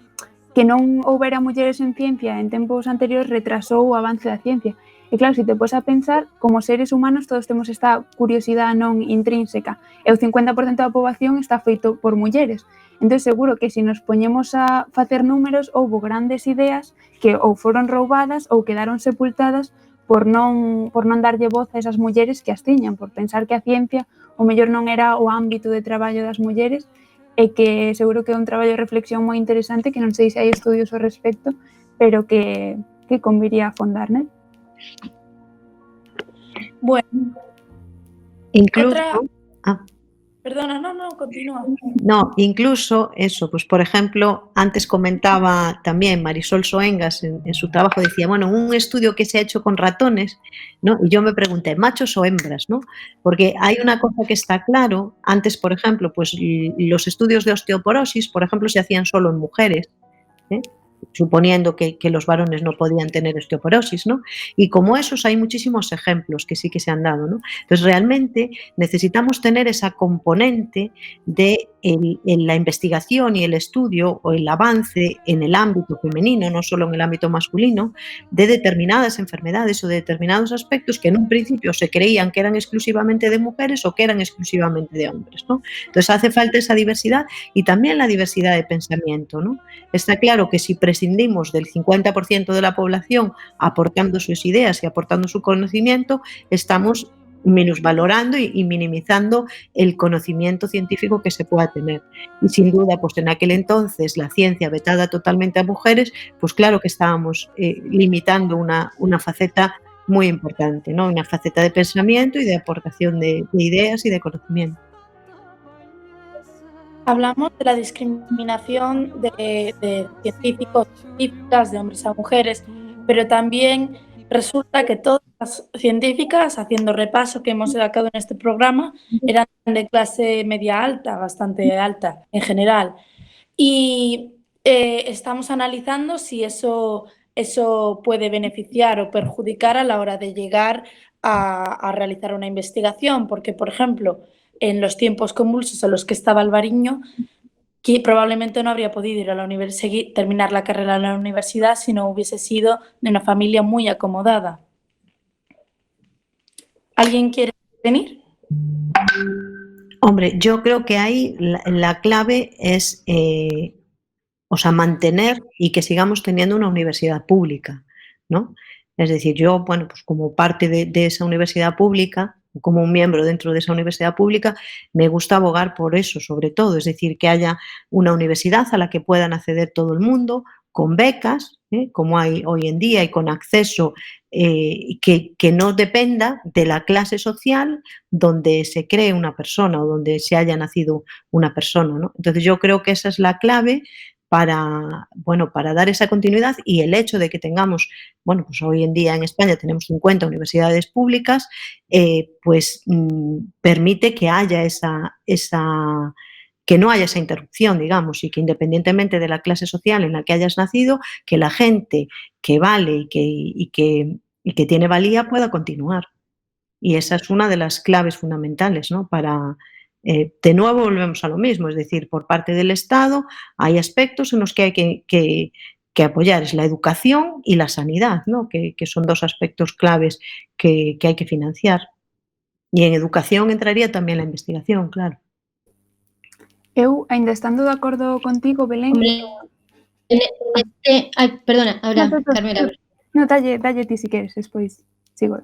non houbera mulleres en ciencia en tempos anteriores retrasou o avance da ciencia. E claro, se te podes a pensar, como seres humanos todos temos esta curiosidade non intrínseca e o 50% da poboación está feito por mulleres. Entón, seguro que se nos poñemos a facer números, houbo grandes ideas que ou foron roubadas ou quedaron sepultadas por non darlle voz a esas mulleres que as tiñan, por pensar que a ciencia o mellor non era o ámbito de traballo das mulleres e que seguro que é un traballo de reflexión moi interesante que non sei se hai estudios ao respecto, pero que conviría a fondar, né? Bueno, incluso... Perdona, no, continúa. No, incluso eso, pues por ejemplo, antes comentaba también Marisol Soengas en su trabajo, decía, bueno, un estudio que se ha hecho con ratones, ¿no? Y yo me pregunté, ¿machos o hembras, no? Porque hay una cosa que está claro, antes, por ejemplo, pues los estudios de osteoporosis, por ejemplo, se hacían solo en mujeres, ¿eh? Suponiendo que los varones no podían tener osteoporosis, ¿no? Y como esos hay muchísimos ejemplos que sí que se han dado, ¿no? Entonces, realmente necesitamos tener esa componente de la investigación y el estudio o el avance en el ámbito femenino, no solo en el ámbito masculino, de determinadas enfermedades o de determinados aspectos que en un principio se creían que eran exclusivamente de mujeres o que eran exclusivamente de hombres, ¿no? Entonces, hace falta esa diversidad y también la diversidad de pensamiento, ¿no? Está claro que si prescindimos del 50% de la población aportando sus ideas y aportando su conocimiento, estamos minusvalorando y minimizando el conocimiento científico que se pueda tener. Y sin duda, pues en aquel entonces la ciencia vetada totalmente a mujeres, pues claro que estábamos limitando una faceta muy importante, ¿no? Una faceta de pensamiento y de aportación de ideas y de conocimiento. Hablamos de la discriminación de científicos, científicas, de hombres a mujeres, pero también resulta que todas las científicas, haciendo repaso que hemos sacado en este programa, eran de clase media alta, bastante alta en general. Y estamos analizando si eso puede beneficiar o perjudicar a la hora de llegar a realizar una investigación, porque, por ejemplo, en los tiempos convulsos en los que estaba Alvariño, que probablemente no habría podido ir a la terminar la carrera en la universidad si no hubiese sido de una familia muy acomodada. ¿Alguien quiere venir? Hombre, yo creo que ahí la clave es mantener y que sigamos teniendo una universidad pública, ¿no? Es decir, yo, bueno, pues como parte de esa universidad pública, como un miembro dentro de esa universidad pública, me gusta abogar por eso, sobre todo, es decir, que haya una universidad a la que puedan acceder todo el mundo, con becas, como hay hoy en día, y con acceso que no dependa de la clase social donde se cree una persona o donde se haya nacido una persona, ¿no? Entonces yo creo que esa es la clave para dar esa continuidad, y el hecho de que tengamos, bueno, pues hoy en día en España tenemos 50 universidades públicas, pues permite que haya que no haya esa interrupción, digamos, y que independientemente de la clase social en la que hayas nacido, que la gente que vale y que tiene valía pueda continuar. Y esa es una de las claves fundamentales, ¿no? De nuevo volvemos a lo mismo, es decir, por parte del Estado hay aspectos en los que hay que apoyar, es la educación y la sanidad, ¿no? Que son dos aspectos claves que hay que financiar. Y en educación entraría también la investigación, claro. Ainda estando de acordo contigo, Belén... Hombre, Ay, perdona, ahora, Carmela. No, dalle ti si queres, despois sigo.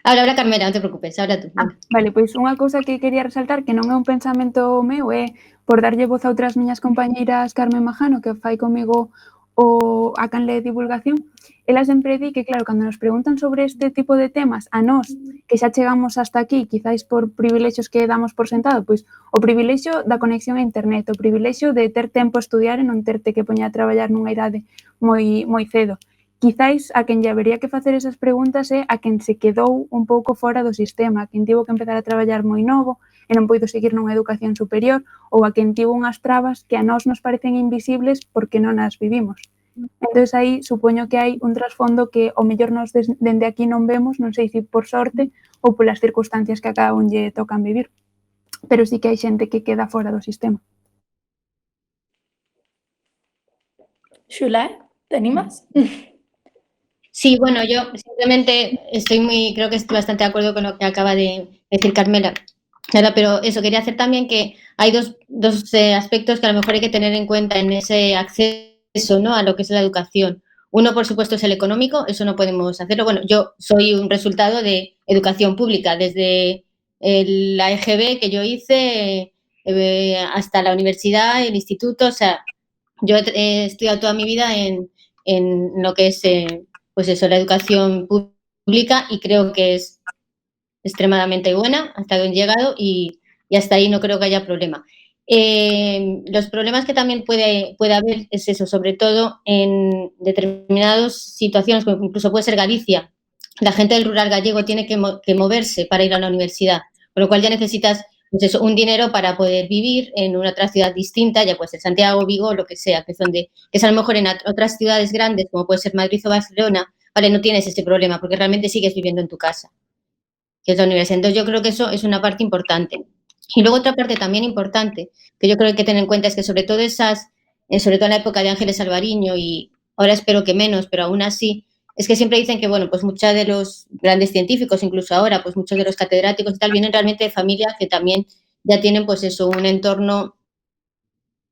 Ahora, Carmela, non te preocupes, ahora tú. Vale, pois unha cousa que quería resaltar, que non é un pensamento meu, é por darlle voz a outras miñas compañeiras Carmen Majano, que fai comigo a canle de divulgación, ela sempre di que, claro, cando nos preguntan sobre este tipo de temas, a nós, que xa chegamos hasta aquí, quizáis por privilexios que damos por sentado, pois o privilexio da conexión a internet, o privilexio de ter tempo a estudiar e non terte que poñer a traballar nunha idade moi cedo. Quizáis a quen lle habería que facer esas preguntas é a quen se quedou un pouco fora do sistema, a quen tivo que empezar a traballar moi novo e non poido seguir nunha educación superior, ou a quen tivo unhas trabas que a nós nos parecen invisibles porque non as vivimos. Entón, aí, supoño que hai un trasfondo que o mellor nos dende aquí non vemos, non sei se por sorte ou polas circunstancias que a cada un lle tocan vivir, pero sí que hai xente que queda fora do sistema. Xula, te animas? Sí, bueno, yo simplemente creo que estoy bastante de acuerdo con lo que acaba de decir Carmela. Ahora, pero eso, quería hacer también que hay dos aspectos que a lo mejor hay que tener en cuenta en ese acceso, ¿no?, a lo que es la educación. Uno, por supuesto, es el económico, eso no podemos hacerlo. Bueno, yo soy un resultado de educación pública, desde la EGB que yo hice hasta la universidad, el instituto, o sea, yo he estudiado toda mi vida en lo que es... pues eso, la educación pública, y creo que es extremadamente buena hasta donde he llegado y hasta ahí no creo que haya problema. Los problemas que también puede haber es eso, sobre todo en determinadas situaciones, como incluso puede ser Galicia. La gente del rural gallego tiene que moverse para ir a la universidad, con lo cual ya necesitas pues eso, un dinero para poder vivir en una otra ciudad distinta, ya puede ser Santiago, Vigo, lo que sea, que es a lo mejor en otras ciudades grandes, como puede ser Madrid o Barcelona, vale, no tienes ese problema, porque realmente sigues viviendo en tu casa, que es la universidad. Entonces yo creo que eso es una parte importante. Y luego otra parte también importante, que yo creo que hay que tener en cuenta, es que sobre todo sobre todo en la época de Ángeles Alvariño, y ahora espero que menos, pero aún así, es que siempre dicen que, bueno, pues muchos de los grandes científicos, incluso ahora, pues muchos de los catedráticos y tal, vienen realmente de familias que también ya tienen, pues eso, un entorno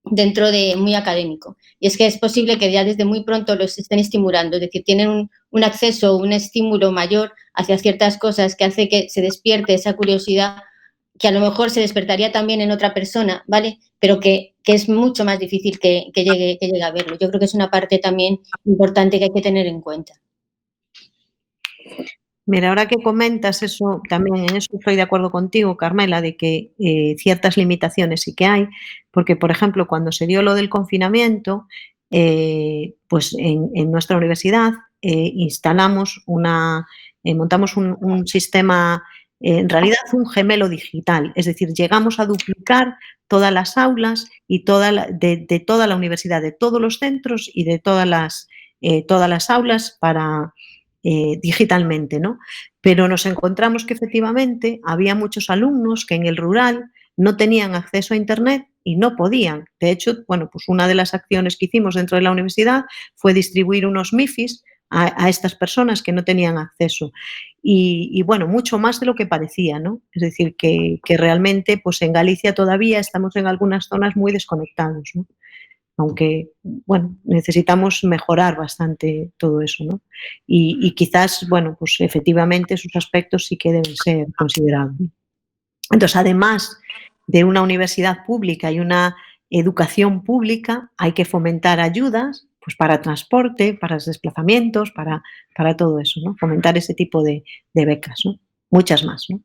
dentro de muy académico. Y es que es posible que ya desde muy pronto los estén estimulando, es decir, tienen un acceso, un estímulo mayor hacia ciertas cosas que hace que se despierte esa curiosidad que a lo mejor se despertaría también en otra persona, ¿vale? Pero que es mucho más difícil que llegue a verlo. Yo creo que es una parte también importante que hay que tener en cuenta. Mira, ahora que comentas eso, también en eso estoy de acuerdo contigo, Carmela, de que ciertas limitaciones sí que hay, porque, por ejemplo, cuando se dio lo del confinamiento, pues en nuestra universidad instalamos montamos un sistema, en realidad un gemelo digital, es decir, llegamos a duplicar todas las aulas y de toda la universidad, de todos los centros y de todas las aulas para... digitalmente, ¿no? Pero nos encontramos que efectivamente había muchos alumnos que en el rural no tenían acceso a Internet y no podían. De hecho, bueno, pues una de las acciones que hicimos dentro de la universidad fue distribuir unos MIFIs a estas personas que no tenían acceso. Y bueno, mucho más de lo que parecía, ¿no? Es decir, que realmente pues en Galicia todavía estamos en algunas zonas muy desconectados, ¿no? Aunque, bueno, necesitamos mejorar bastante todo eso, ¿no? Y quizás, bueno, pues efectivamente esos aspectos sí que deben ser considerados. Entonces, además de una universidad pública y una educación pública, hay que fomentar ayudas pues para transporte, para los desplazamientos, para todo eso, ¿no? Fomentar ese tipo de becas, ¿no? Muchas más, ¿no?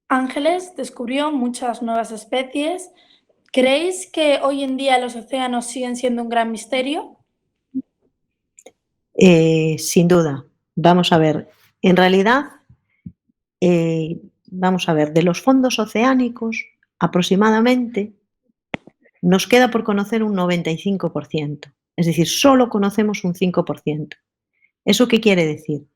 Ángeles descubrió muchas nuevas especies. ¿Creéis que hoy en día los océanos siguen siendo un gran misterio? Sin duda. Vamos a ver. En realidad, vamos a ver, de los fondos oceánicos, aproximadamente, nos queda por conocer un 95%. Es decir, solo conocemos un 5%. ¿Eso qué quiere decir?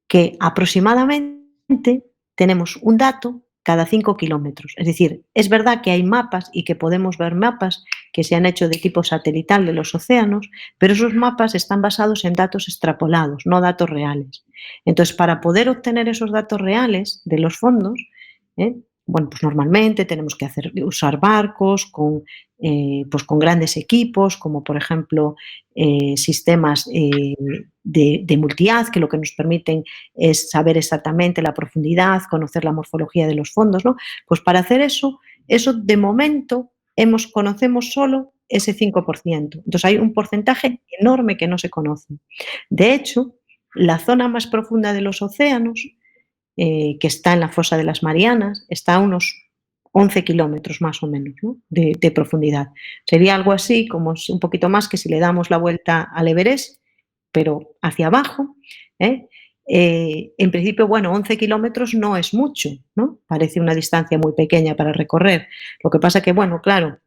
Que aproximadamente tenemos un dato cada 5 kilómetros. Es decir, es verdad que hay mapas y que podemos ver mapas que se han hecho de tipo satelital de los océanos, pero esos mapas están basados en datos extrapolados, no datos reales. Entonces, para poder obtener esos datos reales de los fondos, bueno, pues normalmente tenemos que usar barcos con grandes equipos, como por ejemplo sistemas de multihaz, que lo que nos permiten es saber exactamente la profundidad, conocer la morfología de los fondos, ¿no? Pues para hacer eso de momento conocemos solo ese 5%. Entonces hay un porcentaje enorme que no se conoce. De hecho, la zona más profunda de los océanos, que está en la fosa de las Marianas, está a unos 11 kilómetros más o menos, ¿no? de profundidad. Sería algo así, como un poquito más que si le damos la vuelta al Everest, pero hacia abajo. En principio, bueno, 11 kilómetros no es mucho, ¿no? Parece una distancia muy pequeña para recorrer. Lo que pasa que, bueno, claro,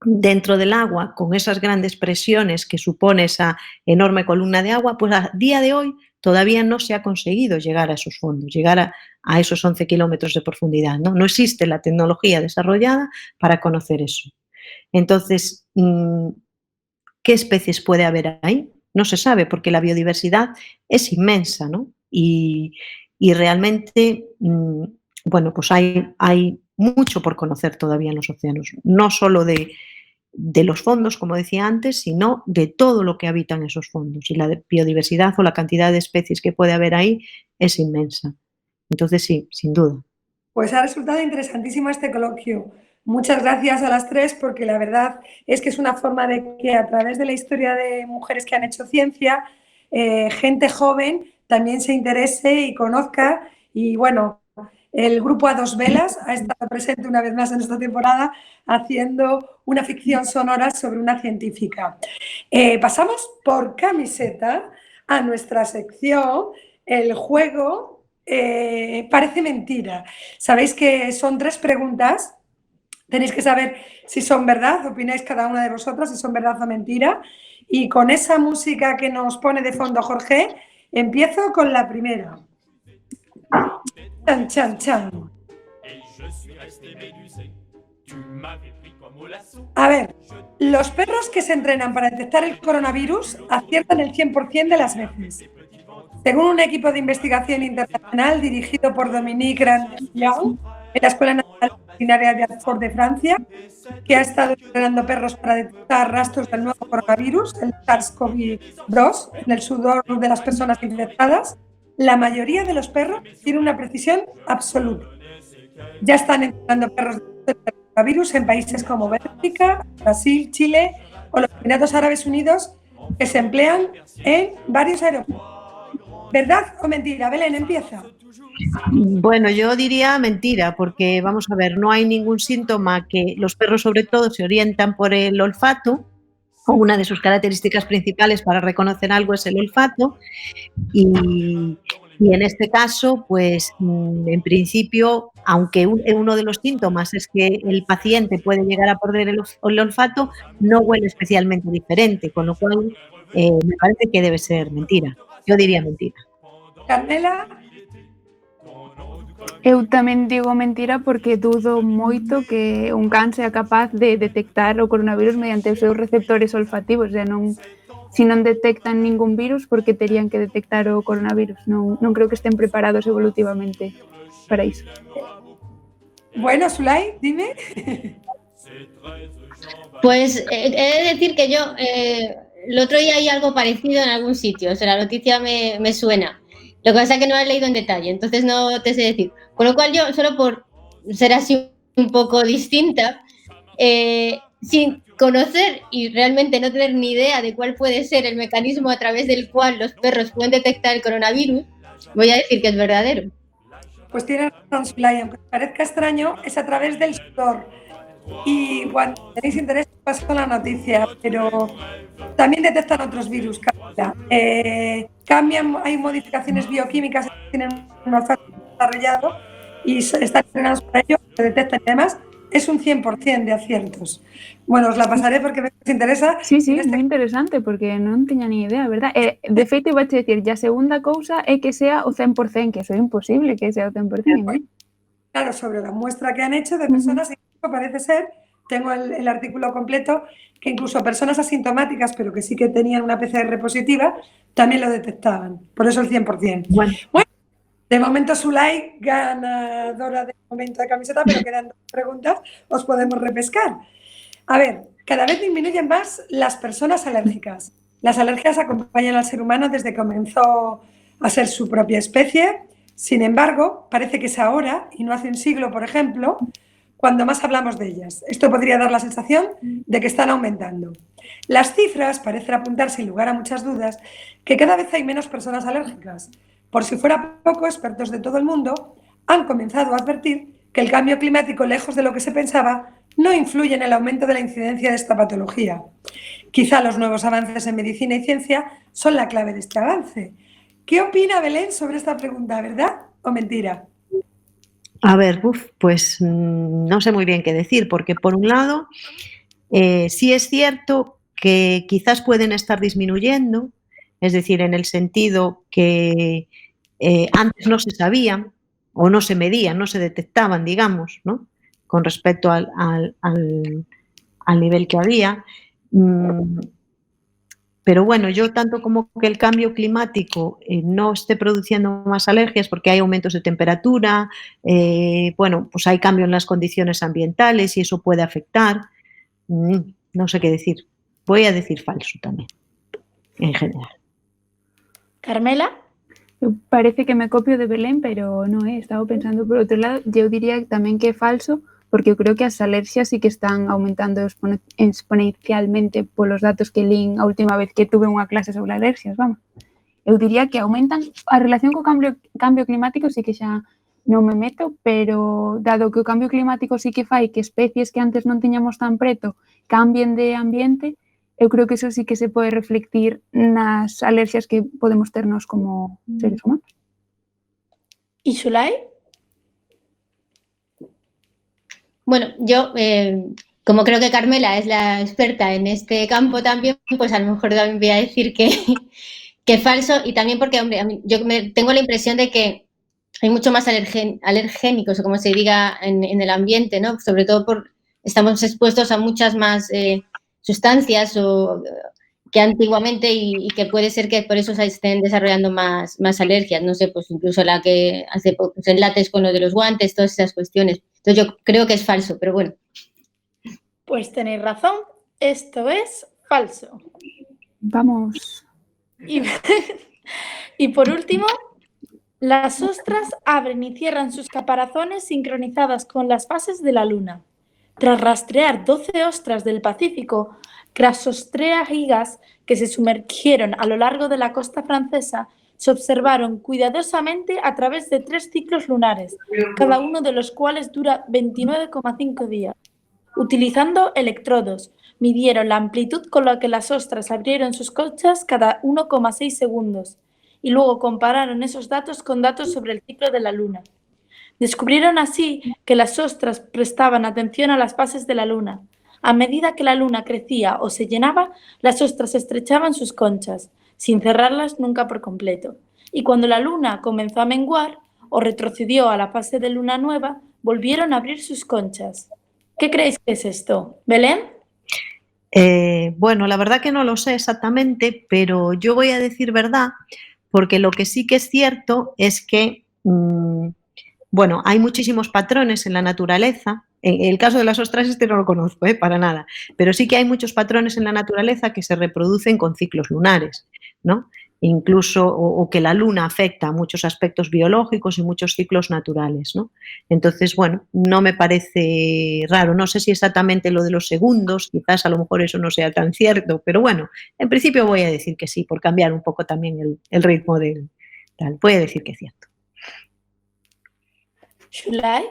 dentro del agua, con esas grandes presiones que supone esa enorme columna de agua, pues a día de hoy todavía no se ha conseguido llegar a esos fondos, llegar a esos 11 kilómetros de profundidad, ¿no? No existe la tecnología desarrollada para conocer eso. Entonces, ¿qué especies puede haber ahí? No se sabe, porque la biodiversidad es inmensa, ¿no? Y realmente, bueno, pues hay mucho por conocer todavía en los océanos, no solo de los fondos, como decía antes, sino de todo lo que habita en esos fondos. Y la biodiversidad o la cantidad de especies que puede haber ahí es inmensa. Entonces, sí, sin duda. Pues ha resultado interesantísimo este coloquio. Muchas gracias a las tres, porque la verdad es que es una forma de que a través de la historia de mujeres que han hecho ciencia, gente joven también se interese y conozca. Y bueno, el grupo A Dos Velas ha estado presente una vez más en esta temporada haciendo una ficción sonora sobre una científica. Pasamos por camiseta a nuestra sección, el juego Parece Mentira. Sabéis que son 3 preguntas. Tenéis que saber si son verdad, opináis cada una de vosotras si son verdad o mentira. Y con esa música que nos pone de fondo Jorge, empiezo con la primera. Chan, chan, chan. A ver, los perros que se entrenan para detectar el coronavirus aciertan el 100% de las veces. Según un equipo de investigación internacional dirigido por Dominique Grandillon, en la Escuela Nacional Veterinaria de Oxford de Francia, que ha estado entrenando perros para detectar rastros del nuevo coronavirus, el SARS-CoV-2, en el sudor de las personas infectadas, la mayoría de los perros tiene una precisión absoluta. Ya están entrenando perros del coronavirus en países como Bélgica, Brasil, Chile o los Emiratos Árabes Unidos, que se emplean en varios aeropuertos. ¿Verdad o mentira? Belén, empieza. Bueno, yo diría mentira, porque vamos a ver, no hay ningún síntoma que los perros sobre todo se orientan por el olfato, o una de sus características principales para reconocer algo es el olfato, y en este caso, pues en principio, aunque uno de los síntomas es que el paciente puede llegar a perder el olfato, no huele especialmente diferente, con lo cual me parece que debe ser mentira. Yo diría mentira. Carmela? Eu tamén digo mentira porque dudo moito que un can sea capaz de detectar o coronavirus mediante os seus receptores olfativos. O sea, se non detectan ningún virus, porque terían que detectar o coronavirus? Non creo que estén preparados evolutivamente para iso. Bueno, Zulay, dime. Pues he de decir que yo el otro día hay algo parecido en algún sitio, o sea, la noticia me suena. Lo que pasa es que no la he leído en detalle, entonces no te sé decir. Con lo cual yo, solo por ser así un poco distinta, sin conocer y realmente no tener ni idea de cuál puede ser el mecanismo a través del cual los perros pueden detectar el coronavirus, voy a decir que es verdadero. Pues tienes razón, Zulay, aunque parezca extraño, es a través del sudor. Y cuando tenéis interés, paso con la noticia, pero también detectan otros virus. Cambian, hay modificaciones bioquímicas que tienen un olfato desarrollado y están entrenados para ello, se detectan, y además es un 100% de aciertos. Bueno, os la pasaré porque me interesa. Sí, moi interesante, porque non teña ni idea, verdad? De feito, vou te dicir, a segunda cousa é que sea o 100%, que eso é imposible que sea o 100%, ¿no? Claro, sobre la muestra que han hecho de personas, parece ser tengo el artículo completo, que incluso personas asintomáticas, pero que sí que tenían una PCR positiva, también lo detectaban. Por eso el 100%. Bueno, de momento Zulay, ganadora de momento de camiseta, pero quedan 2 preguntas, os podemos repescar. A ver, cada vez disminuyen más las personas alérgicas. Las alergias acompañan al ser humano desde que comenzó a ser su propia especie. Sin embargo, parece que es ahora, y no hace un siglo, por ejemplo, cuando más hablamos de ellas. Esto podría dar la sensación de que están aumentando. Las cifras parecen apuntar, sin lugar a muchas dudas, que cada vez hay menos personas alérgicas. Por si fuera poco, expertos de todo el mundo han comenzado a advertir que el cambio climático, lejos de lo que se pensaba, no influye en el aumento de la incidencia de esta patología. Quizá los nuevos avances en medicina y ciencia son la clave de este avance. ¿Qué opina Belén sobre esta pregunta, verdad o mentira? A ver, pues no sé muy bien qué decir, porque por un lado sí es cierto que quizás pueden estar disminuyendo, es decir, en el sentido que antes no se sabían o no se medían, no se detectaban, digamos, ¿no? Con respecto al nivel que había. Pero bueno, yo tanto como que el cambio climático no esté produciendo más alergias porque hay aumentos de temperatura, bueno, pues hay cambio en las condiciones ambientales y eso puede afectar. No sé qué decir. Voy a decir falso también, en general. Carmela? Parece que me copio de Belén, pero no, he estado pensando por outro lado. Eu diría tamén que é falso, porque eu creo que as alerxias sí que están aumentando exponencialmente polos datos que lín a última vez que tuve unha clase sobre alerxias, vamos. Eu diría que aumentan a relación co cambio climático, sí que xa non me meto, pero dado que o cambio climático sí que fai que especies que antes non tiñamos tan preto cambien de ambiente, eu creo que eso sí que se pode reflectir nas alerxias que podemos ternos como seres humanos. ¿Y Zulay? Bueno, yo, como creo que Carmela es la experta en este campo también, pues a lo mejor también voy a decir que falso, y también porque, hombre, yo tengo la impresión de que hay mucho más alergénicos, o como se diga, en el ambiente, ¿no? Sobre todo estamos expuestos a muchas más sustancias que antiguamente y que puede ser que por eso se estén desarrollando más alergias, no sé, pues incluso la que hace poco, pues el látex con lo de los guantes, todas esas cuestiones. Entonces yo creo que es falso, pero bueno. Pues tenéis razón, esto es falso. Vamos. Y por último, las ostras abren y cierran sus caparazones sincronizadas con las fases de la luna. Tras rastrear 12 ostras del Pacífico, Crassostrea gigas, que se sumergieron a lo largo de la costa francesa, se observaron cuidadosamente a través de 3 ciclos lunares, cada uno de los cuales dura 29,5 días. Utilizando electrodos, midieron la amplitud con la que las ostras abrieron sus conchas cada 1,6 segundos y luego compararon esos datos con datos sobre el ciclo de la luna. Descubrieron así que las ostras prestaban atención a las fases de la luna. A medida que la luna crecía o se llenaba, las ostras estrechaban sus conchas, sin cerrarlas nunca por completo. Y cuando la luna comenzó a menguar o retrocedió a la fase de luna nueva, volvieron a abrir sus conchas. ¿Qué creéis que es esto? ¿Belén? Bueno, la verdad que no lo sé exactamente, pero yo voy a decir verdad, porque lo que sí que es cierto es que bueno, hay muchísimos patrones en la naturaleza. En el caso de las ostras no lo conozco, para nada, pero sí que hay muchos patrones en la naturaleza que se reproducen con ciclos lunares, ¿no? Incluso, o que la luna afecta a muchos aspectos biológicos y muchos ciclos naturales, ¿no? Entonces, bueno, no me parece raro, no sé si exactamente lo de los segundos, quizás a lo mejor eso no sea tan cierto, pero bueno, en principio voy a decir que sí, por cambiar un poco también el ritmo del tal, voy a decir que es cierto. ¿Zulay?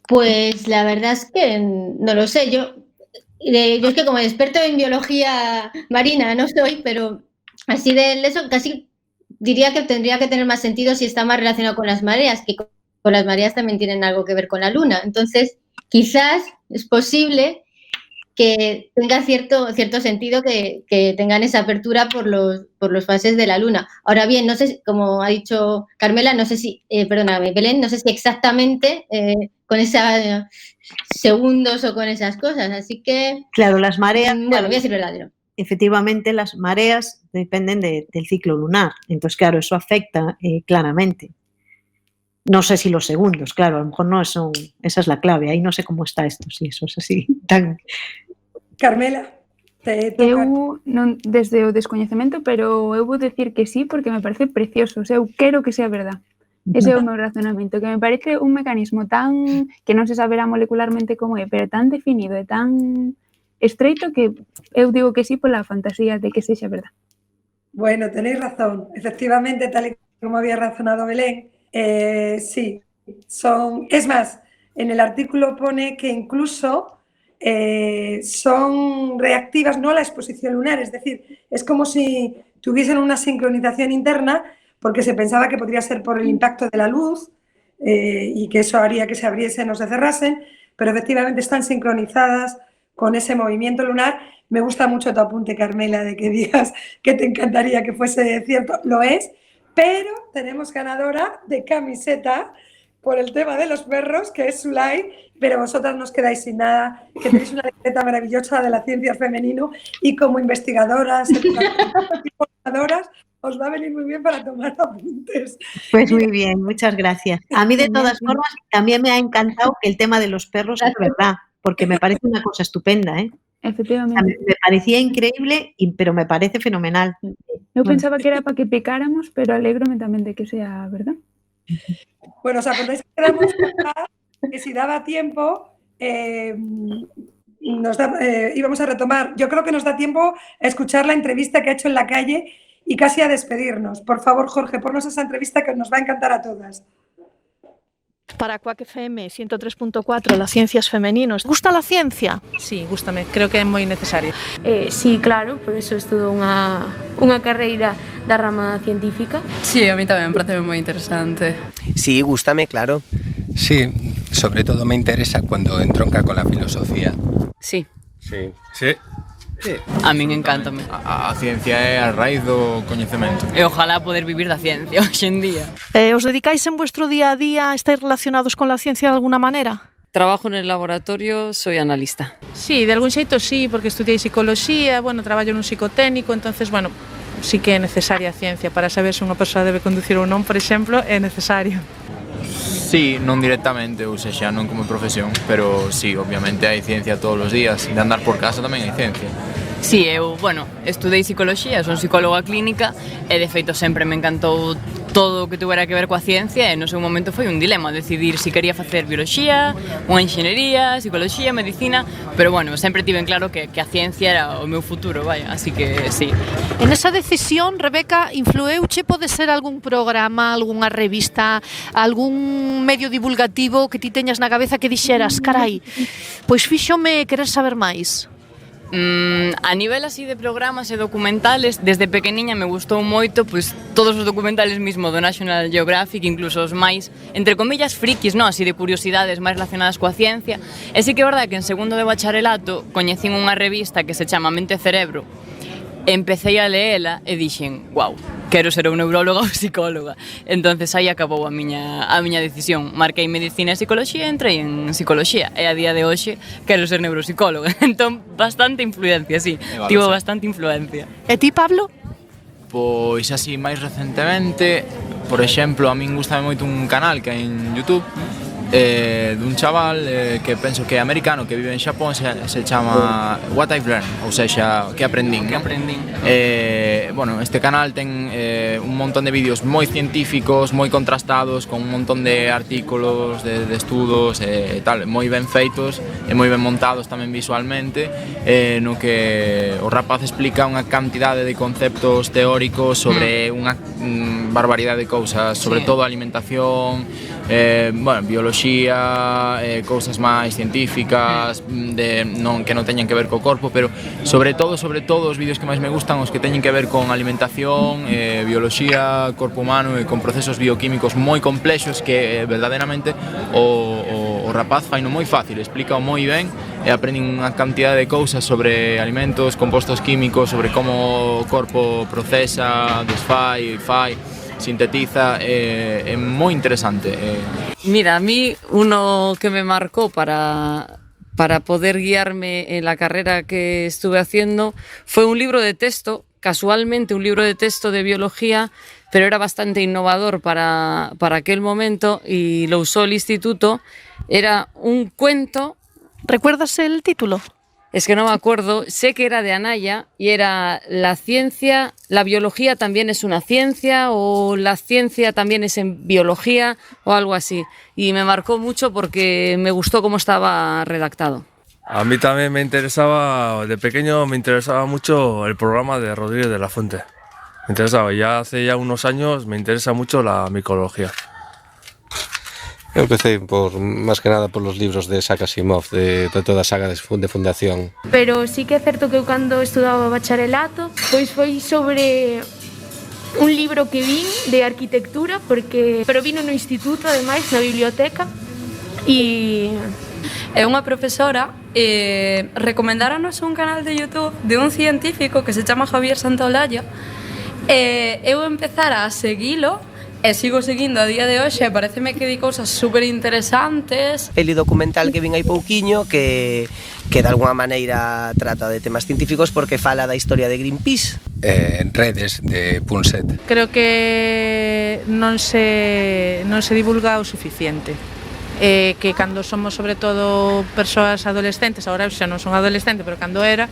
Pues la verdad es que no lo sé. Yo es que como experto en biología marina no soy, pero así de eso casi diría que tendría que tener más sentido si está más relacionado con las mareas, que con las mareas también tienen algo que ver con la luna. Entonces, quizás es posible que tenga cierto sentido que tengan esa apertura por los fases de la Luna. Ahora bien, no sé, como ha dicho Carmela, no sé si, perdóname, Belén, no sé si exactamente con esos segundos o con esas cosas, así que... Claro, las mareas... Bueno, voy a decir verdadero. Efectivamente, las mareas dependen del ciclo lunar, entonces, claro, eso afecta claramente. No sé si los segundos, claro, a lo mejor no son, esa es la clave, ahí no sé cómo está esto, si eso es así, tan... Carmela, eu non desde o descoñecemento, pero eu vou decir que sí porque me parece precioso, o sea, eu quero que sea verdad. Ese é o meu razonamento, que me parece un mecanismo tan, que non se saberá molecularmente como é, pero tan definido e tan estreito que eu digo que sí pola fantasía de que sexa verdad. Bueno, tenéis razón. Efectivamente, tal y como había razonado Belén, sí, son... Es más, en el artículo pone que incluso son reactivas no a la exposición lunar, es decir, es como si tuviesen una sincronización interna porque se pensaba que podría ser por el impacto de la luz y que eso haría que se abriesen o se cerrasen, pero efectivamente están sincronizadas con ese movimiento lunar. Me gusta mucho tu apunte, Carmela, de que digas que te encantaría que fuese cierto, lo es, pero tenemos ganadora de camiseta por el tema de los perros, que es Zulay, pero vosotras no os quedáis sin nada, que tenéis una libreta maravillosa de la ciencia femenino y como investigadoras, educadoras, os va a venir muy bien para tomar apuntes. Pues muy bien, muchas gracias. A mí, de todas formas, también me ha encantado que el tema de los perros es verdad, porque me parece una cosa estupenda, ¿eh? Efectivamente. Me parecía increíble, pero me parece fenomenal. Eu pensaba que era para que pecáramos, pero alégrome tamén de que sea verdad. Bueno, ¿os acordáis que quedamos que si daba tiempo íbamos a retomar? Yo creo que nos da tiempo a escuchar la entrevista que ha hecho en la calle y casi a despedirnos. Por favor, Jorge, ponnos esa entrevista que nos va a encantar a todas. Para Quack FM 103.4, la ciencia es femenino. ¿Gusta la ciencia? Sí, gústame, creo que é moi necesario. Sí, claro, por eso estudo unha carreira da rama científica. Sí, a mí tamén me parece moi interesante. Sí, gústame, claro. Sí, sobre todo me interesa cuando entronca con la filosofía. Sí. Sí. Sí. A min encántame. A ciencia é a raíz do coñecemento. E ojalá poder vivir da ciencia hoxe en día. ¿Os dedicáis en vuestro día a día, estáis relacionados con la ciencia de alguna manera? Trabajo en el laboratorio, soy analista. Sí, de algún xeito sí, porque estudiei psicoloxía, traballo nun psicotécnico, entonces, sí que é necesaria a ciencia para saber se unha persoa debe conducir ou non, por exemplo, é necesario. Sí, non directamente, ou sexa, non como profesión, pero sí, obviamente hai ciencia todos os días, e de andar por casa tamén hai ciencia. Sí, eu, estudei psicoloxía, son psicóloga clínica e de feito sempre me encantou todo o que tuvera que ver coa ciencia e no seu momento foi un dilema decidir se quería facer bioloxía, unha enxeñería, psicoloxía, medicina, pero sempre tiven claro que a ciencia era o meu futuro, así que sí. En esa decisión, Rebeca, influeuche, pode ser algún programa, algunha revista, algún medio divulgativo que ti teñas na cabeza que dixeras, carai, pois fíxome querer saber máis? A nivel así de programas e documentales, desde pequeniña me gustou moito todos os documentales mismo do National Geographic, incluso os máis, entre comillas, frikis, así de curiosidades máis relacionadas coa ciencia. E sí que é verdade que en segundo de bacharelato coñecín unha revista que se chama Mente e Cerebro. Empecé a leela e dixen, guau, quero ser un neuróloga ou psicóloga. Entonces aí acabou a miña decisión. Marquei medicina e psicoloxía e entrei en psicoloxía. E a día de hoxe quero ser neuropsicóloga. Entón, bastante influencia, sí. Tivo bastante influencia. E ti, Pablo? Pois así, máis recentemente, por exemplo, a min gustame moito un canal que hai en YouTube dun chaval que penso que é americano, que vive en Xapón, se chama What I've Learned, ou seja, que aprendín. Este canal ten un montón de vídeos moi científicos, moi contrastados, con un montón de artículos, de estudos e tal, moi ben feitos e moi ben montados tamén visualmente, no que o rapaz explica unha cantidade de conceptos teóricos sobre unha barbaridade de cousas, sobre todo alimentación, bioloxía, cousas máis científicas que non teñen que ver co corpo, pero sobre todo os vídeos que máis me gustan os que teñen que ver con alimentación, bioloxía, corpo humano e con procesos bioquímicos moi complexos que verdadeiramente o rapaz faino moi fácil, explícao moi ben e aprendín unha cantidad de cousas sobre alimentos, compostos químicos, sobre como o corpo procesa, desfai, fai, sintetiza, é moi interesante. Mira, a mí uno que me marcó para poder guiarme en la carrera que estuve haciendo fue un libro de texto, casualmente un libro de texto de biología, pero era bastante innovador para aquel momento y lo usó el instituto. Era un cuento. ¿Recuerdas el título? Es que no me acuerdo, sé que era de Anaya y era la ciencia, la biología también es una ciencia o la ciencia también es en biología o algo así. Y me marcó mucho porque me gustó cómo estaba redactado. A mí también me interesaba, de pequeño me interesaba mucho el programa de Rodríguez de la Fuente. Me interesaba, ya hace unos años me interesa mucho la micología. Eu empecé más que nada por los libros de Isaac Asimov, de toda a saga de Fundación. Pero sí que é certo que eu cando estudaba bacharelato, pois foi sobre un libro que vin de arquitectura, pero vino no instituto, ademais, na biblioteca, e é unha profesora recomendáranos un canal de YouTube de un científico que se chama Javier Santaolalla, eu empezara a seguilo e sigo seguindo a día de hoxe, pareceme que di cousas super interesantes. El documental que vin hai pouquiño que de alguna maneira trata de temas científicos porque fala da historia de Greenpeace. Redes de Punset. Creo que non se divulga o suficiente. Que cando somos sobre todo persoas adolescentes, agora xa non son adolescente, pero cando era,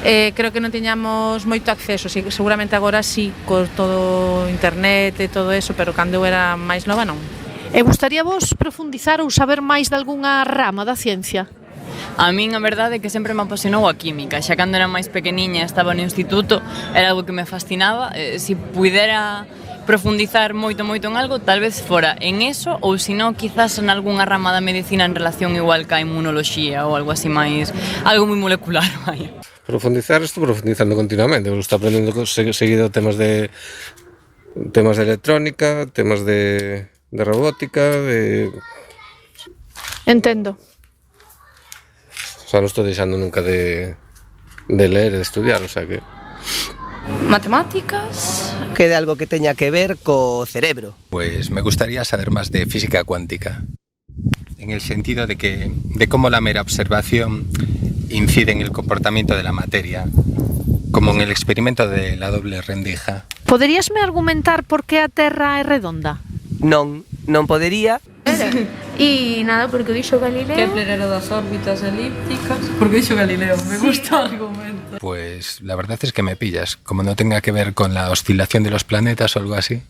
creo que non tiñamos moito acceso, seguramente agora sí, con todo internet e todo eso, pero cando eu era máis nova non. E gustaría vos profundizar ou saber máis de algunha rama da ciencia? A min a verdade é que sempre me apasionou a química, xa cando era máis pequeniña estaba no instituto, era algo que me fascinaba, se pudera profundizar moito en algo, tal vez fora en eso ou senón quizás en algunha rama da medicina en relación igual ca inmunoloxía ou algo así máis, algo moi molecular, vai. Profundizar, estou profundizando continuamente, estou aprendendo seguido temas de electrónica, temas de robótica, Entendo. O sea, non estou deixando nunca de leer e de estudiar, o sea que... Matemáticas. Que de algo que teña que ver co cerebro. Pues me gustaría saber más de física cuántica, en el sentido de cómo la mera observación incide en el comportamiento de la materia, como en el experimento de la doble rendija. Poderíasme argumentar por que a Terra é redonda? Non podería. E nada, porque o dixo Galileo. Kepler era das órbitas elípticas. Porque dixo Galileo, me gusta o argumento. Pues la verdad es que me pillas, como no tenga que ver con la oscilación de los planetas o algo así.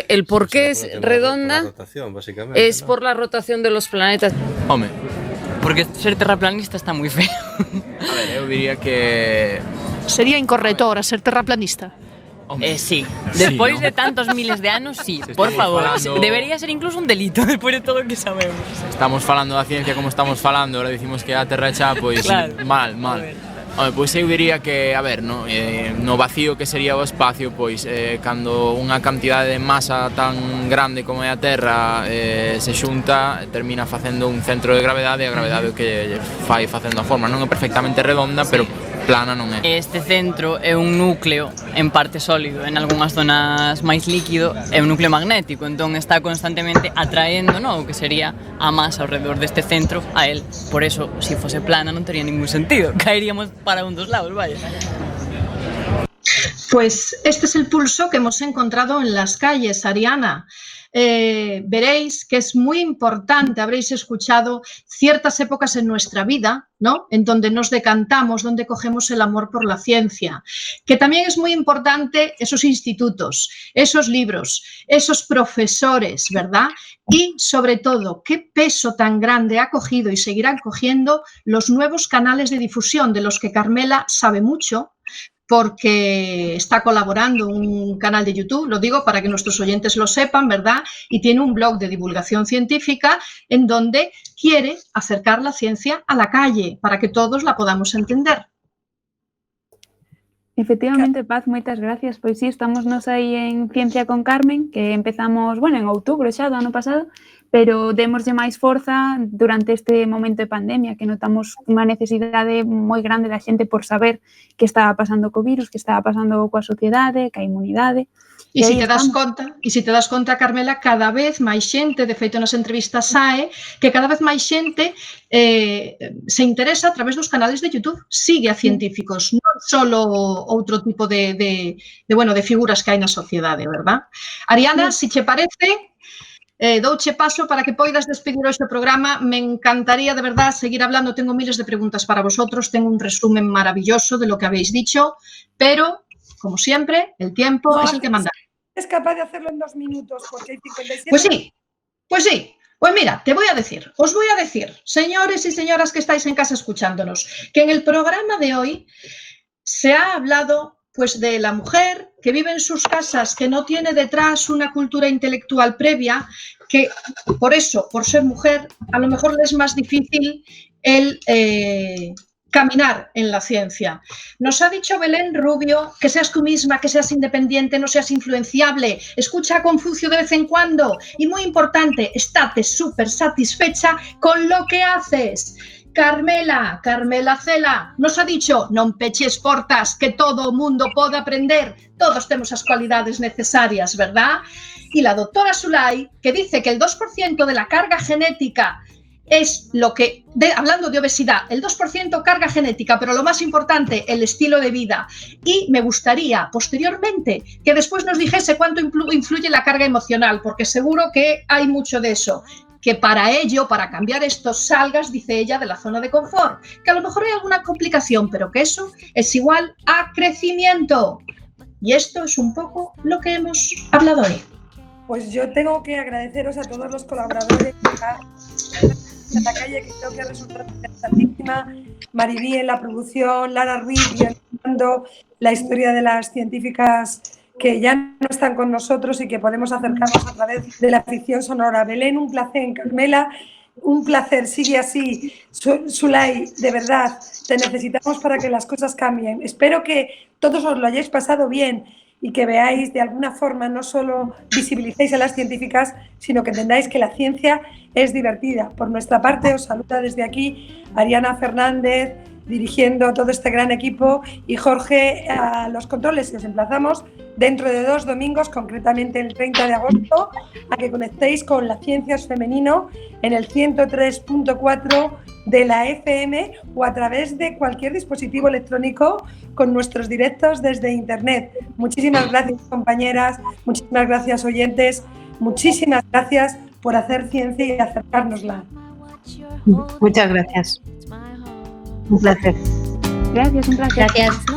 El por qué es redonda es por la rotación de los planetas. Home, porque ser terraplanista está moi feo. A ver, eu diría que... Sería incorrecto ahora ser terraplanista. Sí, despois de tantos miles de anos, sí, por favor. Debería ser incluso un delito, despois de todo o que sabemos. Estamos falando da ciencia como estamos falando, ahora dicimos que a Terra xa, pois claro. mal. Pois eu diría que, a ver, no vacío que sería o espacio, pois cando unha cantidade de masa tan grande como é a Terra se xunta, termina facendo un centro de gravedade e a gravedade que fai facendo a forma. Non é perfectamente redonda, pero plana non é. Este centro é un núcleo en parte sólido, en algunhas zonas máis líquido, é un núcleo magnético, entón está constantemente atraendo, o que sería a masa alrededor deste centro a él. Por eso, se fose plana non tería ningún sentido, caeríamos para un dos lados, vaya. Pues este es el pulso que hemos encontrado en las calles, Ariana. Veréis que es muy importante, habréis escuchado ciertas épocas en nuestra vida, ¿no? En donde nos decantamos, donde cogemos el amor por la ciencia, que también es muy importante esos institutos, esos libros, esos profesores, ¿verdad? Y sobre todo, qué peso tan grande ha cogido y seguirán cogiendo los nuevos canales de difusión de los que Carmela sabe mucho, porque está colaborando un canal de YouTube, lo digo para que nuestros oyentes lo sepan, ¿verdad? Y tiene un blog de divulgación científica en donde quiere acercar la ciencia a la calle para que todos la podamos entender. Efectivamente, Paz, moitas gracias. Pois sí, estamos nos aí en Ciencia con Carmen, que empezamos, en outubro xa do ano pasado, pero démoslle máis forza durante este momento de pandemia, que notamos unha necesidade moi grande da xente por saber que estaba pasando co virus, que estaba pasando coa sociedade, ca inmunidade. E se te das conta, Carmela, cada vez máis xente, de feito nas entrevistas sae, que cada vez máis xente se interesa a través dos canales de YouTube, sigue a científicos, non só outro tipo de figuras que hai na sociedade, verdad? Ariana, se che parece, douche paso para que poidas despedir hoxe o programa. Me encantaría, de verdad, seguir hablando. Tengo miles de preguntas para vosotros, tengo un resumen maravilloso de lo que habéis dicho, pero, como siempre, el tiempo es el que manda. Es capaz de hacerlo en 2 minutos, porque hay 57... Pues sí. Pues mira, os voy a decir, señores y señoras que estáis en casa escuchándonos, que en el programa de hoy se ha hablado pues de la mujer que vive en sus casas, que no tiene detrás una cultura intelectual previa, que por eso, por ser mujer, a lo mejor le es más difícil el caminar en la ciencia. Nos ha dicho Belén Rubio que seas tú misma, que seas independiente, no seas influenciable, escucha a Confucio de vez en cuando y, muy importante, estate súper satisfecha con lo que haces. Carmela Cela nos ha dicho non peches portas, que todo o mundo pode aprender, todos temos as cualidades necesarias, ¿verdad? Y la doctora Sulay, que dice que el 2% de la carga genética es lo que, hablando de obesidad, el 2% carga genética, pero lo más importante, el estilo de vida. Y me gustaría, posteriormente, que después nos dijese cuánto influye la carga emocional, porque seguro que hay mucho de eso. Que para ello, para cambiar esto, salgas, dice ella, de la zona de confort. Que a lo mejor hay alguna complicación, pero que eso es igual a crecimiento. Y esto es un poco lo que hemos hablado hoy. Pues yo tengo que agradeceros a todos los colaboradores de la calle, que creo que ha resultado interesantísima. Mariví en la producción, Lara Ruiz guionando la historia de las científicas que ya no están con nosotros y que podemos acercarnos a través de la ficción sonora. Belén, un placer. Carmela, un placer. Sigue así. Sulay, de verdad, te necesitamos para que las cosas cambien. Espero que todos os lo hayáis pasado bien y que veáis de alguna forma, no solo visibilicéis a las científicas, sino que entendáis que la ciencia es divertida. Por nuestra parte, os saluda desde aquí Ariana Fernández, dirigiendo todo este gran equipo, y Jorge a los controles. Y os emplazamos dentro de 2 domingos, concretamente el 30 de agosto, a que conectéis con La Ciencia es Femenino en el 103.4 de la FM o a través de cualquier dispositivo electrónico con nuestros directos desde Internet. Muchísimas gracias, compañeras, muchísimas gracias, oyentes, muchísimas gracias por hacer ciencia y acercárnosla. Muchas gracias. Un placer. Gracias, un placer. Gracias.